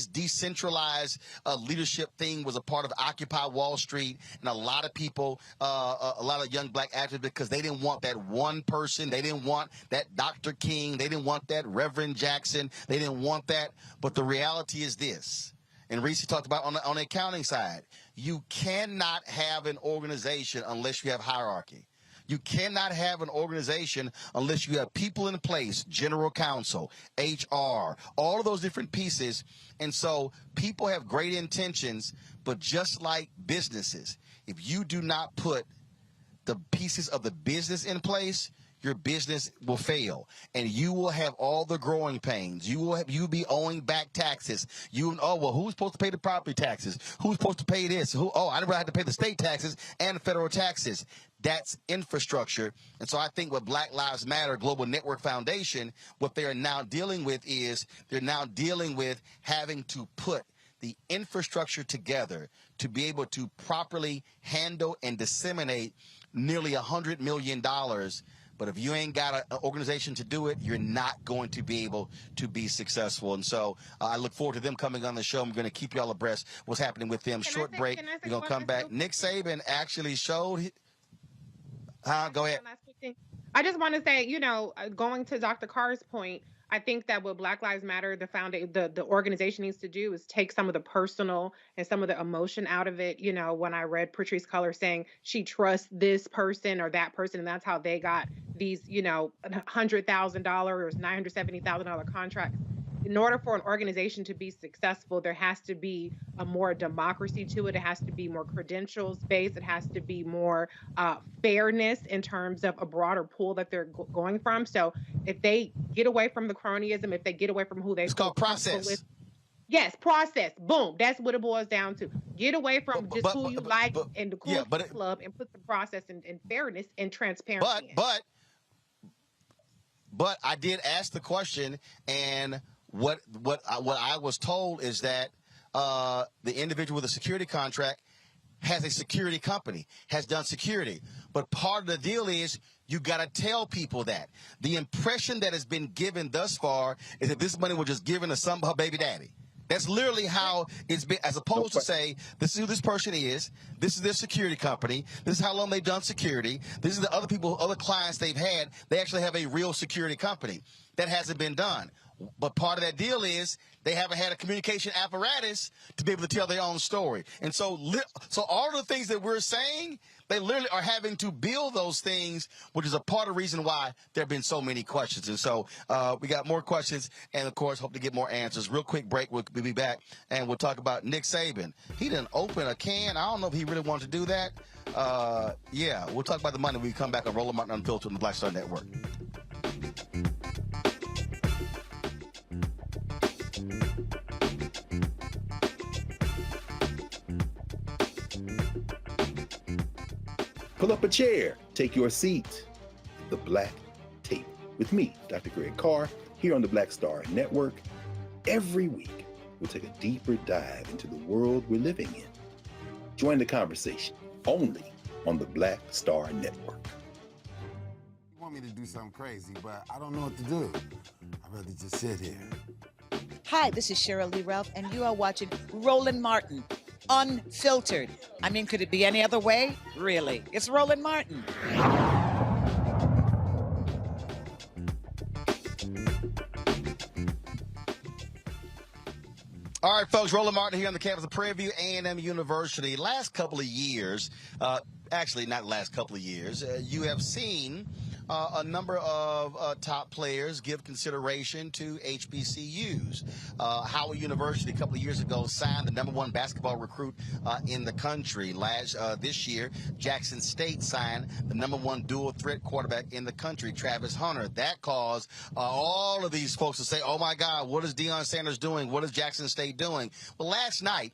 S12: decentralized leadership thing was a part of Occupy Wall Street, and a lot of people, a lot of young black activists, because they didn't want that one person, they didn't want that Dr. King, they didn't want that Reverend Jackson, they didn't want that. But the reality is this, and Reese talked about on the accounting side, you cannot have an organization unless you have hierarchy. You cannot have an organization unless you have people in place, general counsel, HR, all of those different pieces. And so people have great intentions, but just like businesses, if you do not put the pieces of the business in place, your business will fail, and you will have all the growing pains. You'll be owing back taxes. Who's supposed to pay the property taxes? Who's supposed to pay this? I never had to pay the state taxes and federal taxes. That's infrastructure. And so I think what Black Lives Matter Global Network Foundation, what they are now dealing with is they're now dealing with having to put the infrastructure together to be able to properly handle and disseminate nearly $100 million. But if you ain't got an organization to do it, you're not going to be able to be successful. And so I look forward to them coming on the show. I'm going to keep y'all abreast what's happening with them. Short break. We're going to come back. Nick Saban actually showed. Go ahead.
S2: I just want to say, going to Dr. Carr's point, I think that what Black Lives Matter, the organization needs to do is take some of the personal and some of the emotion out of it. When I read Patrice Cullors saying she trusts this person or that person, and that's how they got these, $100,000 or $970,000 contracts. In order for an organization to be successful, there has to be a more democracy to it. It has to be more credentials based. It has to be more fairness in terms of a broader pool that they're going from. So if they get away from the cronyism, if they get away from who they
S12: it's called process. With,
S2: yes, process. Boom. That's what it boils down to. Get away from who you like and the cool club, and put the process and fairness and transparency.
S12: But I did ask the question, and what I was told is that the individual with a security contract has a security company, has done security. But part of the deal is you got to tell people that. The impression that has been given thus far is that this money was just given to her baby daddy. That's literally how it's been, as opposed to say, this is who this person is, this is their security company, this is how long they've done security, this is the other people, other clients they've had, they actually have a real security company. That hasn't been done. But part of that deal is they haven't had a communication apparatus to be able to tell their own story. And so all of the things that we're saying, they literally are having to build those things, which is a part of the reason why there have been so many questions. And so we got more questions and, of course, hope to get more answers. Real quick break. We'll be back, and we'll talk about Nick Saban. He didn't open a can. I don't know if he really wanted to do that. Yeah, we'll talk about the money when we come back on Roland Martin Unfiltered on the Black Star Network.
S9: Pull up a chair, take your seat at the Black Table with me, Dr. Greg Carr, here on the Black Star Network. Every week, we'll take a deeper dive into the world we're living in. Join the conversation only on the Black Star Network.
S4: You want me to do something crazy, but I don't know what to do. I'd rather just sit here.
S5: Hi, this is Cheryl Lee Ralph, and you are watching Roland Martin Unfiltered. I mean, could it be any other way? Really? It's Roland Martin.
S12: All right, folks, Roland Martin here on the campus of Prairie View A and M University. Last couple of years, actually not last couple of years, you have seen a number of top players give consideration to HBCUs. Howard University a couple of years ago signed the #1 basketball recruit in the country. This year, Jackson State signed the #1 dual threat quarterback in the country, Travis Hunter. That caused all of these folks to say, oh my God, what is Deion Sanders doing? What is Jackson State doing? Well, last night,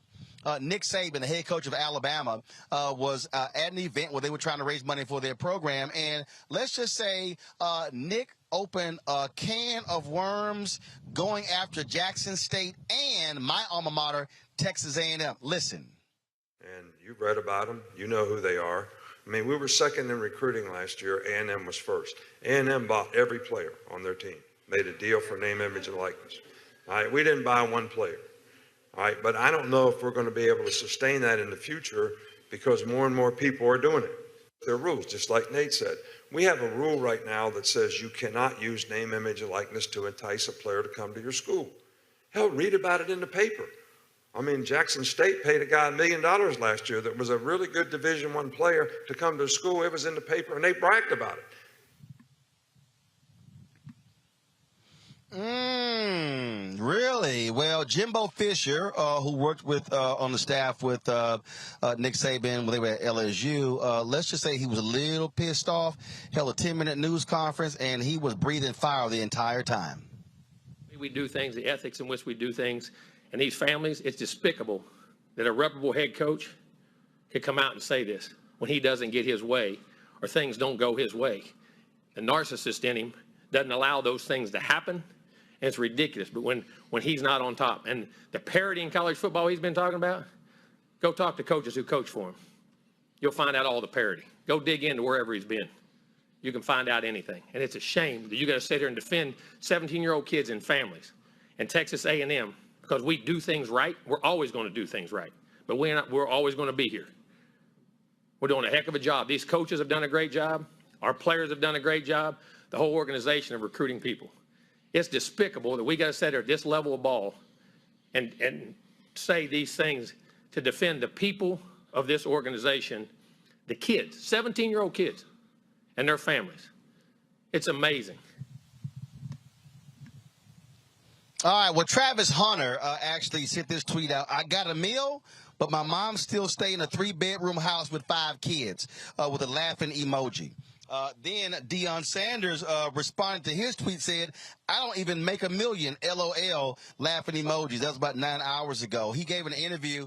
S12: Nick Saban, the head coach of Alabama, was at an event where they were trying to raise money for their program. And let's just say Nick open a can of worms going after Jackson State and my alma mater, Texas A&M. Listen.
S6: And you've read about them. You know who they are. I mean, we were second in recruiting last year. A&M was first. A&M bought every player on their team, made a deal for name, image, and likeness. All right, we didn't buy one player. All right, but I don't know if we're going to be able to sustain that in the future because more and more people are doing it. There are rules, just like Nate said. We have a rule right now that says you cannot use name, image, and likeness to entice a player to come to your school. Hell, read about it in the paper. I mean, Jackson State paid a guy $1 million last year that was a really good Division I player to come to the school. It was in the paper, and they bragged about it.
S12: Really? Well, Jimbo Fisher, who worked with on the staff with Nick Saban when they were at LSU, let's just say he was a little pissed off, held a 10-minute news conference, and he was breathing fire the entire time.
S8: We do things, the ethics in which we do things, and these families, it's despicable that a reputable head coach could come out and say this when he doesn't get his way or things don't go his way. The narcissist in him doesn't allow those things to happen. And it's ridiculous, but when he's not on top, and the parity in college football he's been talking about, go talk to coaches who coach for him. You'll find out all the parity. Go dig into wherever he's been. You can find out anything. And it's a shame that you got to sit here and defend 17-year-old kids and families. And Texas A&M, because we do things right, we're always going to do things right. But we're always going to be here. We're doing a heck of a job. These coaches have done a great job. Our players have done a great job. The whole organization of recruiting people. It's despicable that we got to sit here at this level of ball and say these things to defend the people of this organization, the kids, 17-year-old kids and their families. It's amazing.
S12: All right, well, Travis Hunter actually sent this tweet out. I got a meal, but my mom still stay in a 3-bedroom house with 5 kids with a laughing emoji. Then Deion Sanders responded to his tweet, said, I don't even make $1 million, LOL, laughing emojis. That was about 9 hours ago. He gave an interview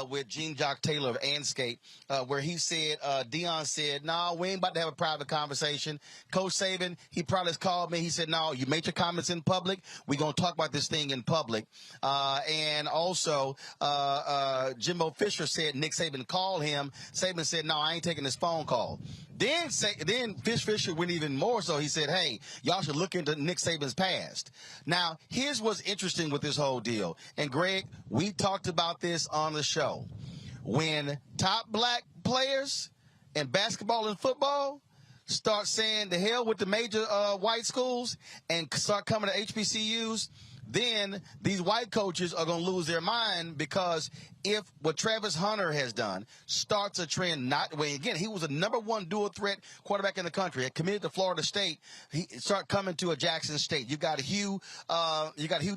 S12: with Gene Jock Taylor of Anscape where he said, Deion said, no, we ain't about to have a private conversation. Coach Saban, he probably has called me. He said, no, you made your comments in public. We're going to talk about this thing in public. And also, Jimbo Fisher said Nick Saban called him. Saban said, no, I ain't taking this phone call. Then Fisher went even more so. He said, hey, y'all should look into Nick Saban's past. Now, here's what's interesting with this whole deal. And, Greg, we talked about this on the show. When top black players in basketball and football start saying the hell with the major white schools and start coming to HBCUs, then these white coaches are going to lose their mind because if what Travis Hunter has done starts a trend, again, he was a #1 dual threat quarterback in the country, committed to Florida State. He start coming to a Jackson State. You got Hugh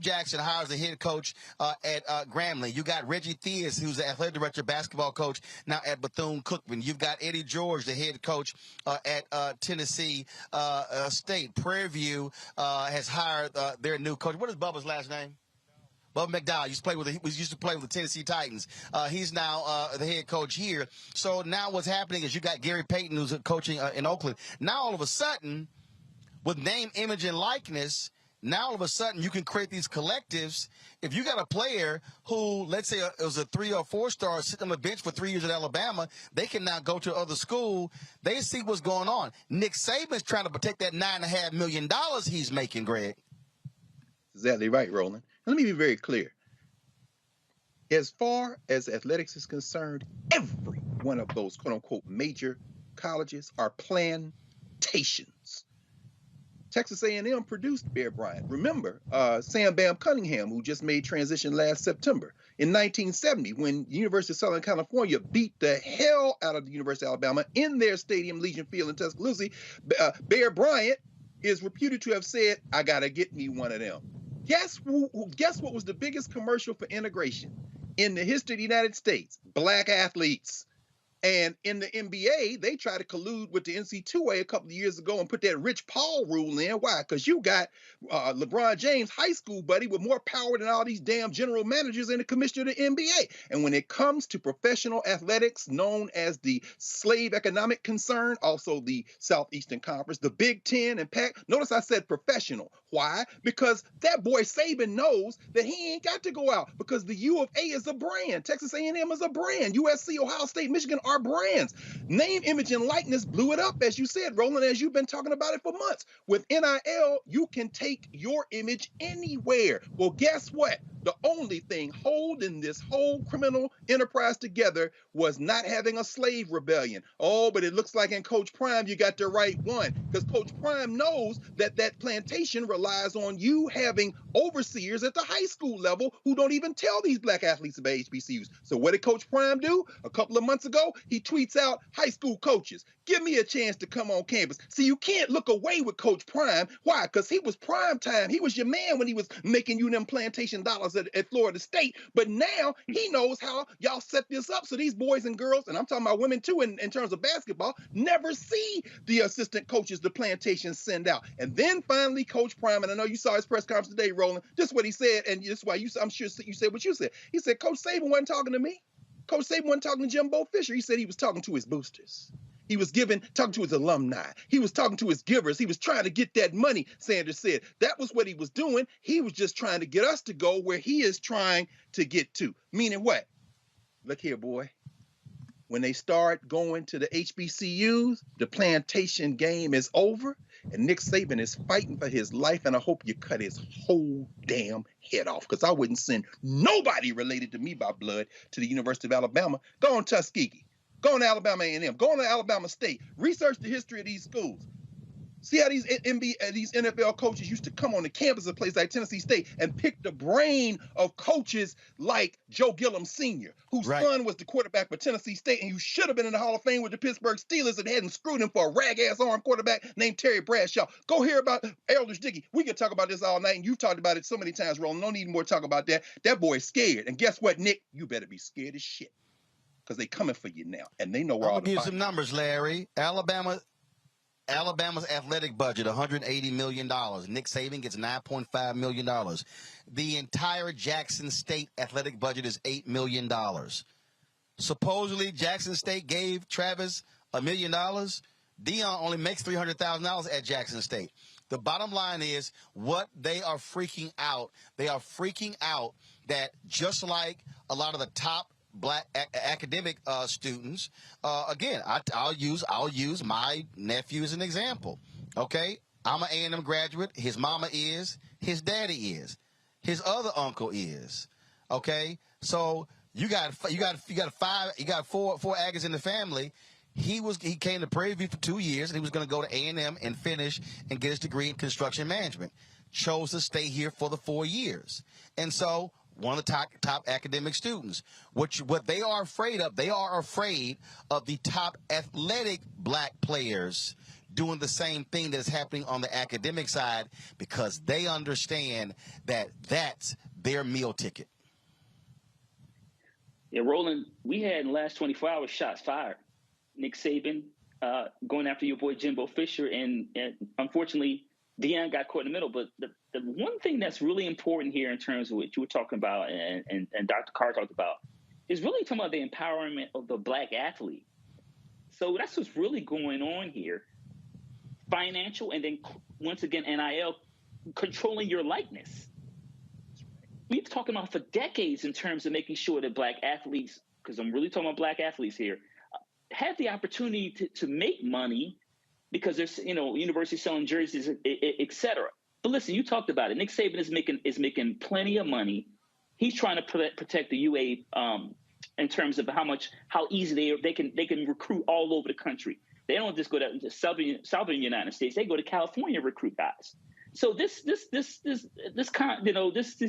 S12: Jackson hires the head coach at Grambling. You got Reggie Theus, who's the athletic director, basketball coach now at Bethune-Cookman. You've got Eddie George, the head coach at Tennessee State. Prairie View has hired their new coach. What is Bubba's last name? Bubba McDowell used to play with the Tennessee Titans. He's now the head coach here. So now what's happening is you got Gary Payton, who's coaching in Oakland. Now all of a sudden, with name, image, and likeness, now all of a sudden you can create these collectives. If you got a player who, let's say, it was a 3 or 4 star sitting on the bench for 3 years at Alabama, they can now go to other school. They see what's going on. Nick Saban's trying to protect that $9.5 million he's making, Greg.
S9: Exactly right, Roland. Let me be very clear. As far as athletics is concerned, every one of those quote-unquote major colleges are plantations. Texas A&M produced Bear Bryant. Remember, Sam Bam Cunningham, who just made transition last September. In 1970, when University of Southern California beat the hell out of the University of Alabama in their stadium, Legion Field in Tuscaloosa, Bear Bryant is reputed to have said, I got to get me one of them. Guess what was the biggest commercial for integration in the history of the United States? Black athletes. And in the NBA, they tried to collude with the NC2A a couple of years ago and put that Rich Paul rule in. Why? Because you got LeBron James, high school buddy, with more power than all these damn general managers and the commissioner of the NBA. And when it comes to professional athletics, known as the slave economic concern, also the Southeastern Conference, the Big Ten and Pac, notice I said professional. Why? Because that boy Saban knows that he ain't got to go out because the U of A is a brand. Texas A&M is a brand. USC, Ohio State, Michigan are brands. Name, image, and likeness blew it up, as you said, Roland, as you've been talking about it for months. With NIL, you can take your image anywhere. Well, guess what? The only thing holding this whole criminal enterprise together was not having a slave rebellion. Oh, but it looks like in Coach Prime, you got the right one, because Coach Prime knows that that plantation relies on you having overseers at the high school level who don't even tell these black athletes about HBCUs. So what did Coach Prime do? A couple of months ago, he tweets out, high school coaches, give me a chance to come on campus. See, you can't look away with Coach Prime. Why? Because he was prime time. He was your man when he was making you them plantation dollars at Florida State. But now he knows how y'all set this up so these boys and girls, and I'm talking about women too in terms of basketball, never see the assistant coaches the plantations send out. And then finally, Coach Prime, and I know you saw his press conference today, Roland, this is what he said, and this is why I'm sure you said what you said. He said, Coach Saban wasn't talking to me. Coach Saban wasn't talking to Jimbo Fisher. He said he was talking to his boosters. He was talking to his alumni. He was talking to his givers. He was trying to get that money, Sanders said. That was what he was doing. He was just trying to get us to go where he is trying to get to. Meaning what? Look here, boy. When they start going to the HBCUs, the plantation game is over, and Nick Saban is fighting for his life, and I hope you cut his whole damn head off, because I wouldn't send nobody related to me by blood to the University of Alabama. Go on Tuskegee. Go on to Alabama A&M. Go on to Alabama State. Research the history of these schools. See how these NFL coaches used to come on the campus of a place like Tennessee State and pick the brain of coaches like Joe Gillum Sr., whose son was the quarterback for Tennessee State, and you should have been in the Hall of Fame with the Pittsburgh Steelers and hadn't screwed him for a rag-ass arm quarterback named Terry Bradshaw. Go hear about Eldridge Dickey. We could talk about this all night, and you've talked about it so many times, Roland. No need more to talk about that. That boy's scared. And guess what, Nick? You better be scared as shit, because they coming for you now, and they know where all the
S12: give you some numbers, Larry. Alabama's athletic budget, $180 million. Nick Saban gets $9.5 million. The entire Jackson State athletic budget is $8 million. Supposedly, Jackson State gave Travis $1 million. Deion only makes $300,000 at Jackson State. The bottom line is what they are freaking out. They are freaking out that just like a lot of the top black academic students, again, I'll use my nephew as an example. Okay, I'm an A&M graduate. His mama is. His daddy is. His other uncle is. Okay, so you got four Aggies in the family. He came to Prairie View for 2 years, and he was going to go to A&M and finish and get his degree in construction management. Chose to stay here for the 4 years, and so one of the top academic students. What they are afraid of, they are afraid of the top athletic black players doing the same thing that is happening on the academic side, because they understand that that's their meal ticket.
S3: Yeah, Roland, we had in the last 24 hours shots fired. Nick Saban going after your boy Jimbo Fisher, and unfortunately, Deion got caught in the middle. But the one thing that's really important here in terms of what you were talking about and Dr. Carr talked about is really talking about the empowerment of the black athlete. So that's what's really going on here. Financial, and then once again, NIL, controlling your likeness. We've been talking about for decades in terms of making sure that black athletes, because I'm really talking about black athletes here, have the opportunity to make money, because there's, universities selling jerseys, et cetera. But listen, you talked about it. Nick Saban is making plenty of money. He's trying to protect the UA in terms of how easy they can recruit all over the country. They don't just go to southern United States. They go to California and recruit guys. So these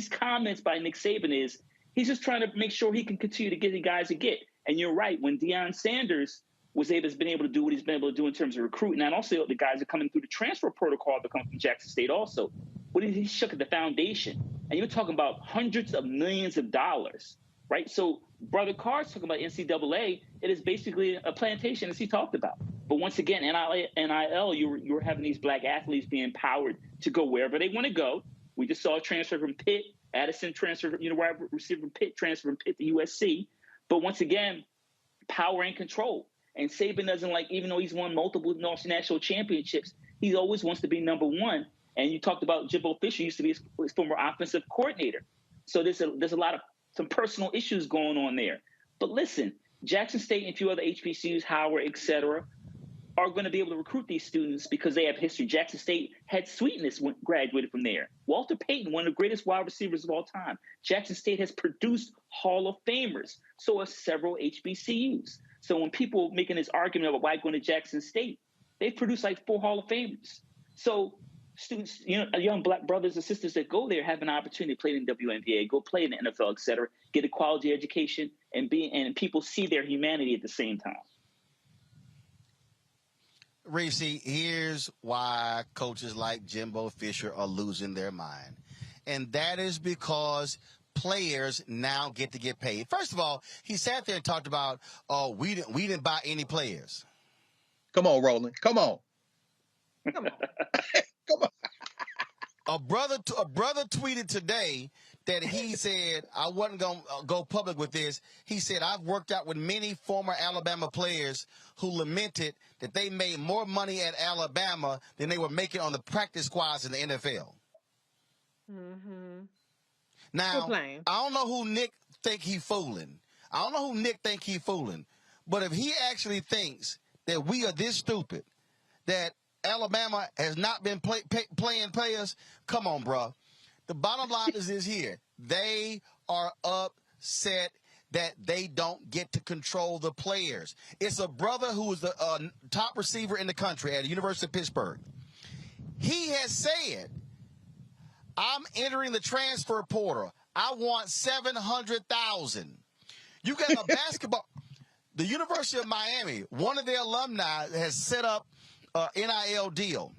S3: comments by Nick Saban is he's just trying to make sure he can continue to get the guys to get. And you're right, when Deion Sanders has been able to do what he's been able to do in terms of recruiting, and also the guys are coming through the transfer protocol that come from Jackson State also. He shook at the foundation, and you're talking about hundreds of millions of dollars right? So Brother Carr's talking about NCAA. It is basically a plantation, as he talked about. But once again, NIL, you were having these black athletes being empowered to go wherever they want to go. We just saw a transfer from Pitt, Addison transfer, wide receiver from Pitt, transfer from Pitt to USC. But once again, power and control. And Saban doesn't like, even though he's won multiple national championships, he always wants to be number one. And you talked about Jimbo Fisher used to be his former offensive coordinator. So there's a lot of some personal issues going on there. But listen, Jackson State and a few other HBCUs, Howard, et cetera, are going to be able to recruit these students because they have history. Jackson State had Sweetness graduated from there. Walter Payton, one of the greatest wide receivers of all time. Jackson State has produced Hall of Famers. So have several HBCUs. So when people making this argument about why going to Jackson State, they produce like 4 Hall of Famers. So students, young black brothers and sisters that go there have an opportunity to play in the WNBA, go play in the NFL, et cetera, get a quality education, and people see their humanity at the same time.
S12: Reese, here's why coaches like Jimbo Fisher are losing their mind. And that is because players now get to get paid. First of all, he sat there and talked about, oh, we didn't buy any players.
S9: Come on, Roland. Come on.
S2: Come on.
S9: Come on.
S12: A brother tweeted today that he said, I wasn't going to go public with this. He said, I've worked out with many former Alabama players who lamented that they made more money at Alabama than they were making on the practice squads in the NFL.
S2: Mm-hmm.
S12: Now, I don't know who Nick think he fooling. But if he actually thinks that we are this stupid, that Alabama has not been playing players, come on, bro. The bottom line is this here. They are upset that they don't get to control the players. It's a brother who is the top receiver in the country at the University of Pittsburgh. He has said, I'm entering the transfer portal. I want $700,000. You got a basketball. The University of Miami, one of their alumni has set up an NIL deal.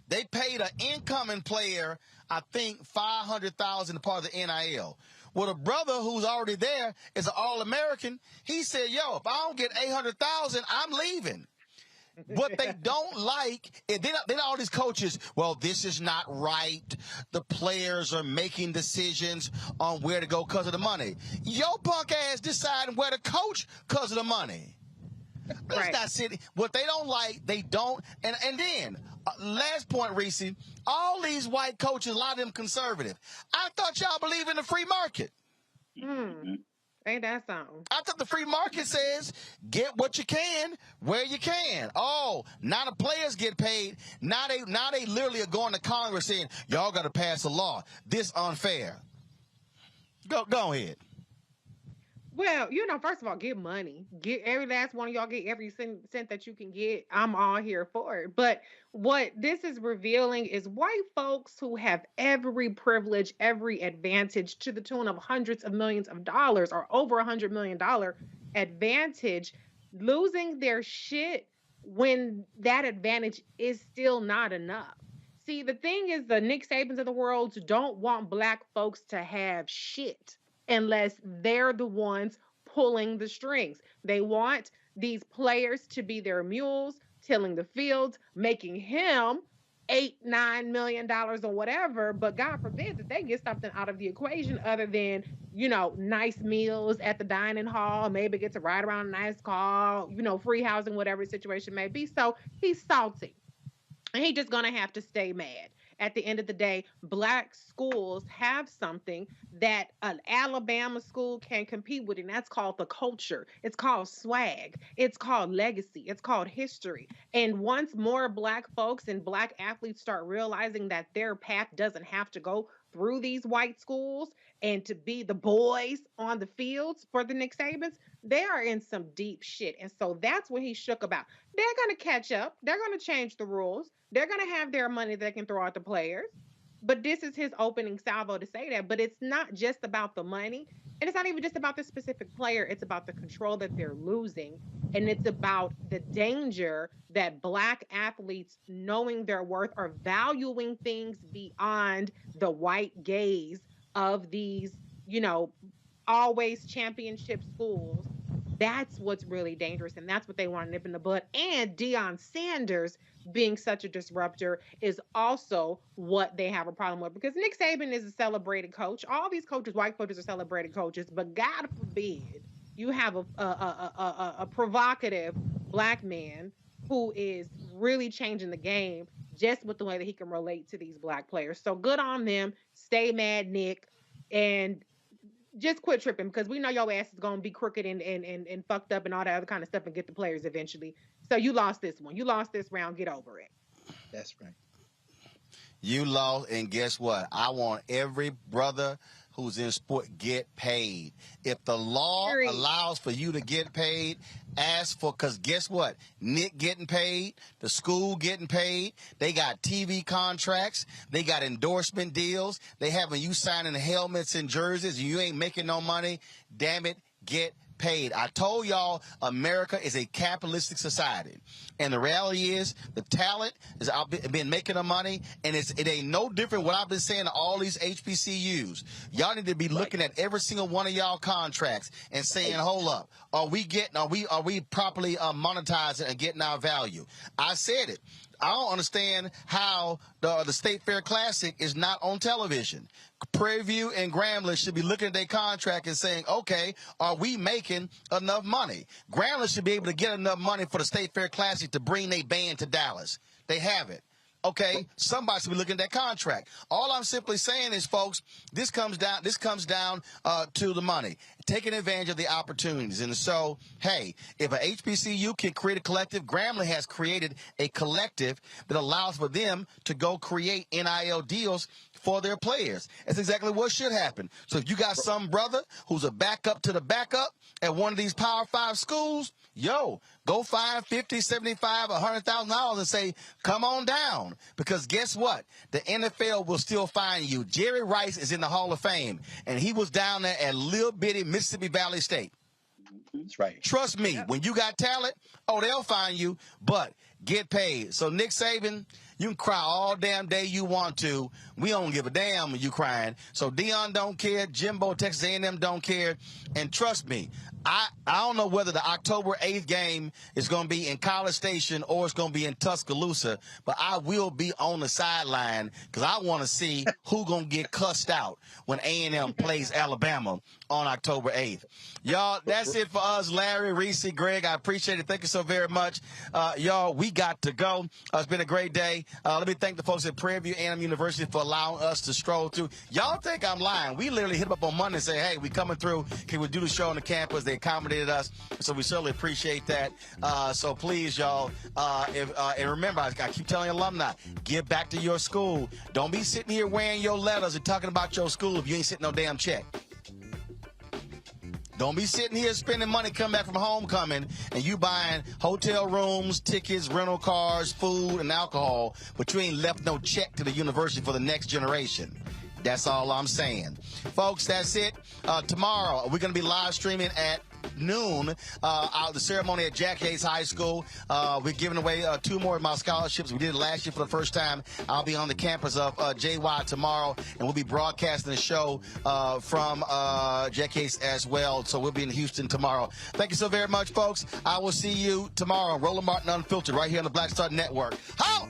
S12: They paid an incoming player, I think, $500,000 part of the NIL. Well, the brother who's already there is an All-American. He said, yo, if I don't get $800,000, I'm leaving. What they don't like, they're not all these coaches, well, this is not right. The players are making decisions on where to go because of the money. Your punk ass deciding where to coach because of the money. Right. Not sitting. What they don't like, they don't. And then, last point, Reese, all these white coaches, a lot of them conservative. I thought y'all believe in the free market.
S2: Ain't that something?
S12: I thought the free market says get what you can where you can. Oh, now the players get paid. Now they literally are going to Congress saying, y'all got to pass a law. This unfair. Go ahead.
S2: Well, first of all, get money. Get every last one of y'all, get every cent that you can get. I'm all here for it. But what this is revealing is white folks who have every privilege, every advantage to the tune of hundreds of millions of dollars or over $100 million advantage, losing their shit when that advantage is still not enough. See, the thing is, the Nick Sabans of the world don't want black folks to have shit unless they're the ones pulling the strings. They want these players to be their mules, tilling the fields, making him $8-9 million or whatever. But God forbid that they get something out of the equation other than, nice meals at the dining hall, maybe get to ride around a nice car, free housing, whatever the situation may be. So he's salty. And he's just going to have to stay mad. At the end of the day, black schools have something that an Alabama school can compete with, and that's called the culture. It's called swag. It's called legacy. It's called history. And once more black folks and black athletes start realizing that their path doesn't have to go through these white schools and to be the boys on the fields for the Nick Sabans, they are in some deep shit. And so that's what he shook about. They're going to catch up. They're going to change the rules. They're going to have their money they can throw at the players. But this is his opening salvo to say that. But it's not just about the money. And it's not even just about the specific player. It's about the control that they're losing. And it's about the danger that black athletes, knowing their worth, are valuing things beyond the white gaze of these, always championship schools. That's what's really dangerous, and that's what they want to nip in the bud. And Deion Sanders being such a disruptor is also what they have a problem with, because Nick Saban is a celebrated coach. All these coaches, white coaches, are celebrated coaches, but God forbid you have a provocative black man who is really changing the game just with the way that he can relate to these black players. So good on them. Stay mad, Nick, and just quit tripping, because we know your ass is going to be crooked and fucked up and all that other kind of stuff and get the players eventually. So you lost this one. You lost this round. Get over it.
S9: That's right.
S12: You lost, and guess what? I want every brother who's in sport get paid. If the law allows for you to get paid, ask for, because guess what? Nick getting paid, the school getting paid, they got TV contracts, they got endorsement deals, they having you signing helmets and jerseys, and you ain't making no money. Damn it, get paid. I told y'all America is a capitalistic society, and the reality is the talent is out been making the money, and it ain't no different what I've been saying to all these HBCUs. Y'all need to be looking at every single one of y'all contracts and saying, hold up, are we properly monetizing and getting our value? I said it. I don't understand how the State Fair Classic is not on television. Prairie View and Grambling should be looking at their contract and saying, okay, are we making enough money? Grambling should be able to get enough money for the State Fair Classic to bring their band to Dallas. They have it. Okay, somebody should be looking at that contract. All I'm simply saying is, folks, this comes down to the money, taking advantage of the opportunities. And so, hey, if a HBCU can create a collective, Grambling has created a collective that allows for them to go create NIL deals for their players. That's exactly what should happen. So if you got some brother who's a backup to the backup at one of these Power 5 schools, yo, go find $50,000, $75,000, $100,000 and say, come on down. Because guess what? The NFL will still find you. Jerry Rice is in the Hall of Fame, and he was down there at little bitty Mississippi Valley State.
S9: That's right.
S12: Trust me, when you got talent, they'll find you, but get paid. So Nick Saban, you can cry all damn day you want to. We don't give a damn when you crying. So Deion don't care. Jimbo, Texas A&M don't care. And trust me, I don't know whether the October 8th game is going to be in College Station or it's going to be in Tuscaloosa, but I will be on the sideline because I want to see who going to get cussed out when A&M plays Alabama on October 8th. Y'all, that's it for us. Larry, Reese, Greg, I appreciate it. Thank you so very much. Y'all, we got to go. It's been a great day. Let me thank the folks at Prairie View A and M University for allowing us to stroll through. Y'all think I'm lying. We literally hit them up on Monday and say, hey, we coming through. Can we do the show on the campus? They accommodated us, so we certainly appreciate that. So please, y'all, and remember, I keep telling alumni, give back to your school. Don't be sitting here wearing your letters and talking about your school if you ain't sitting no damn check. Don't be sitting here spending money coming back from homecoming and you buying hotel rooms, tickets, rental cars, food, and alcohol, but you ain't left no check to the university for the next generation. That's all I'm saying. Folks, that's it. Tomorrow, we're going to be live streaming at noon the ceremony at Jack Hayes High School. We're giving away 2 more of my scholarships. We did it last year for the first time. I'll be on the campus of JY tomorrow, and we'll be broadcasting the show from Jack Hayes as well. So we'll be in Houston tomorrow. Thank you so very much, folks. I will see you tomorrow on Roland Martin Unfiltered right here on the Black Star Network. How?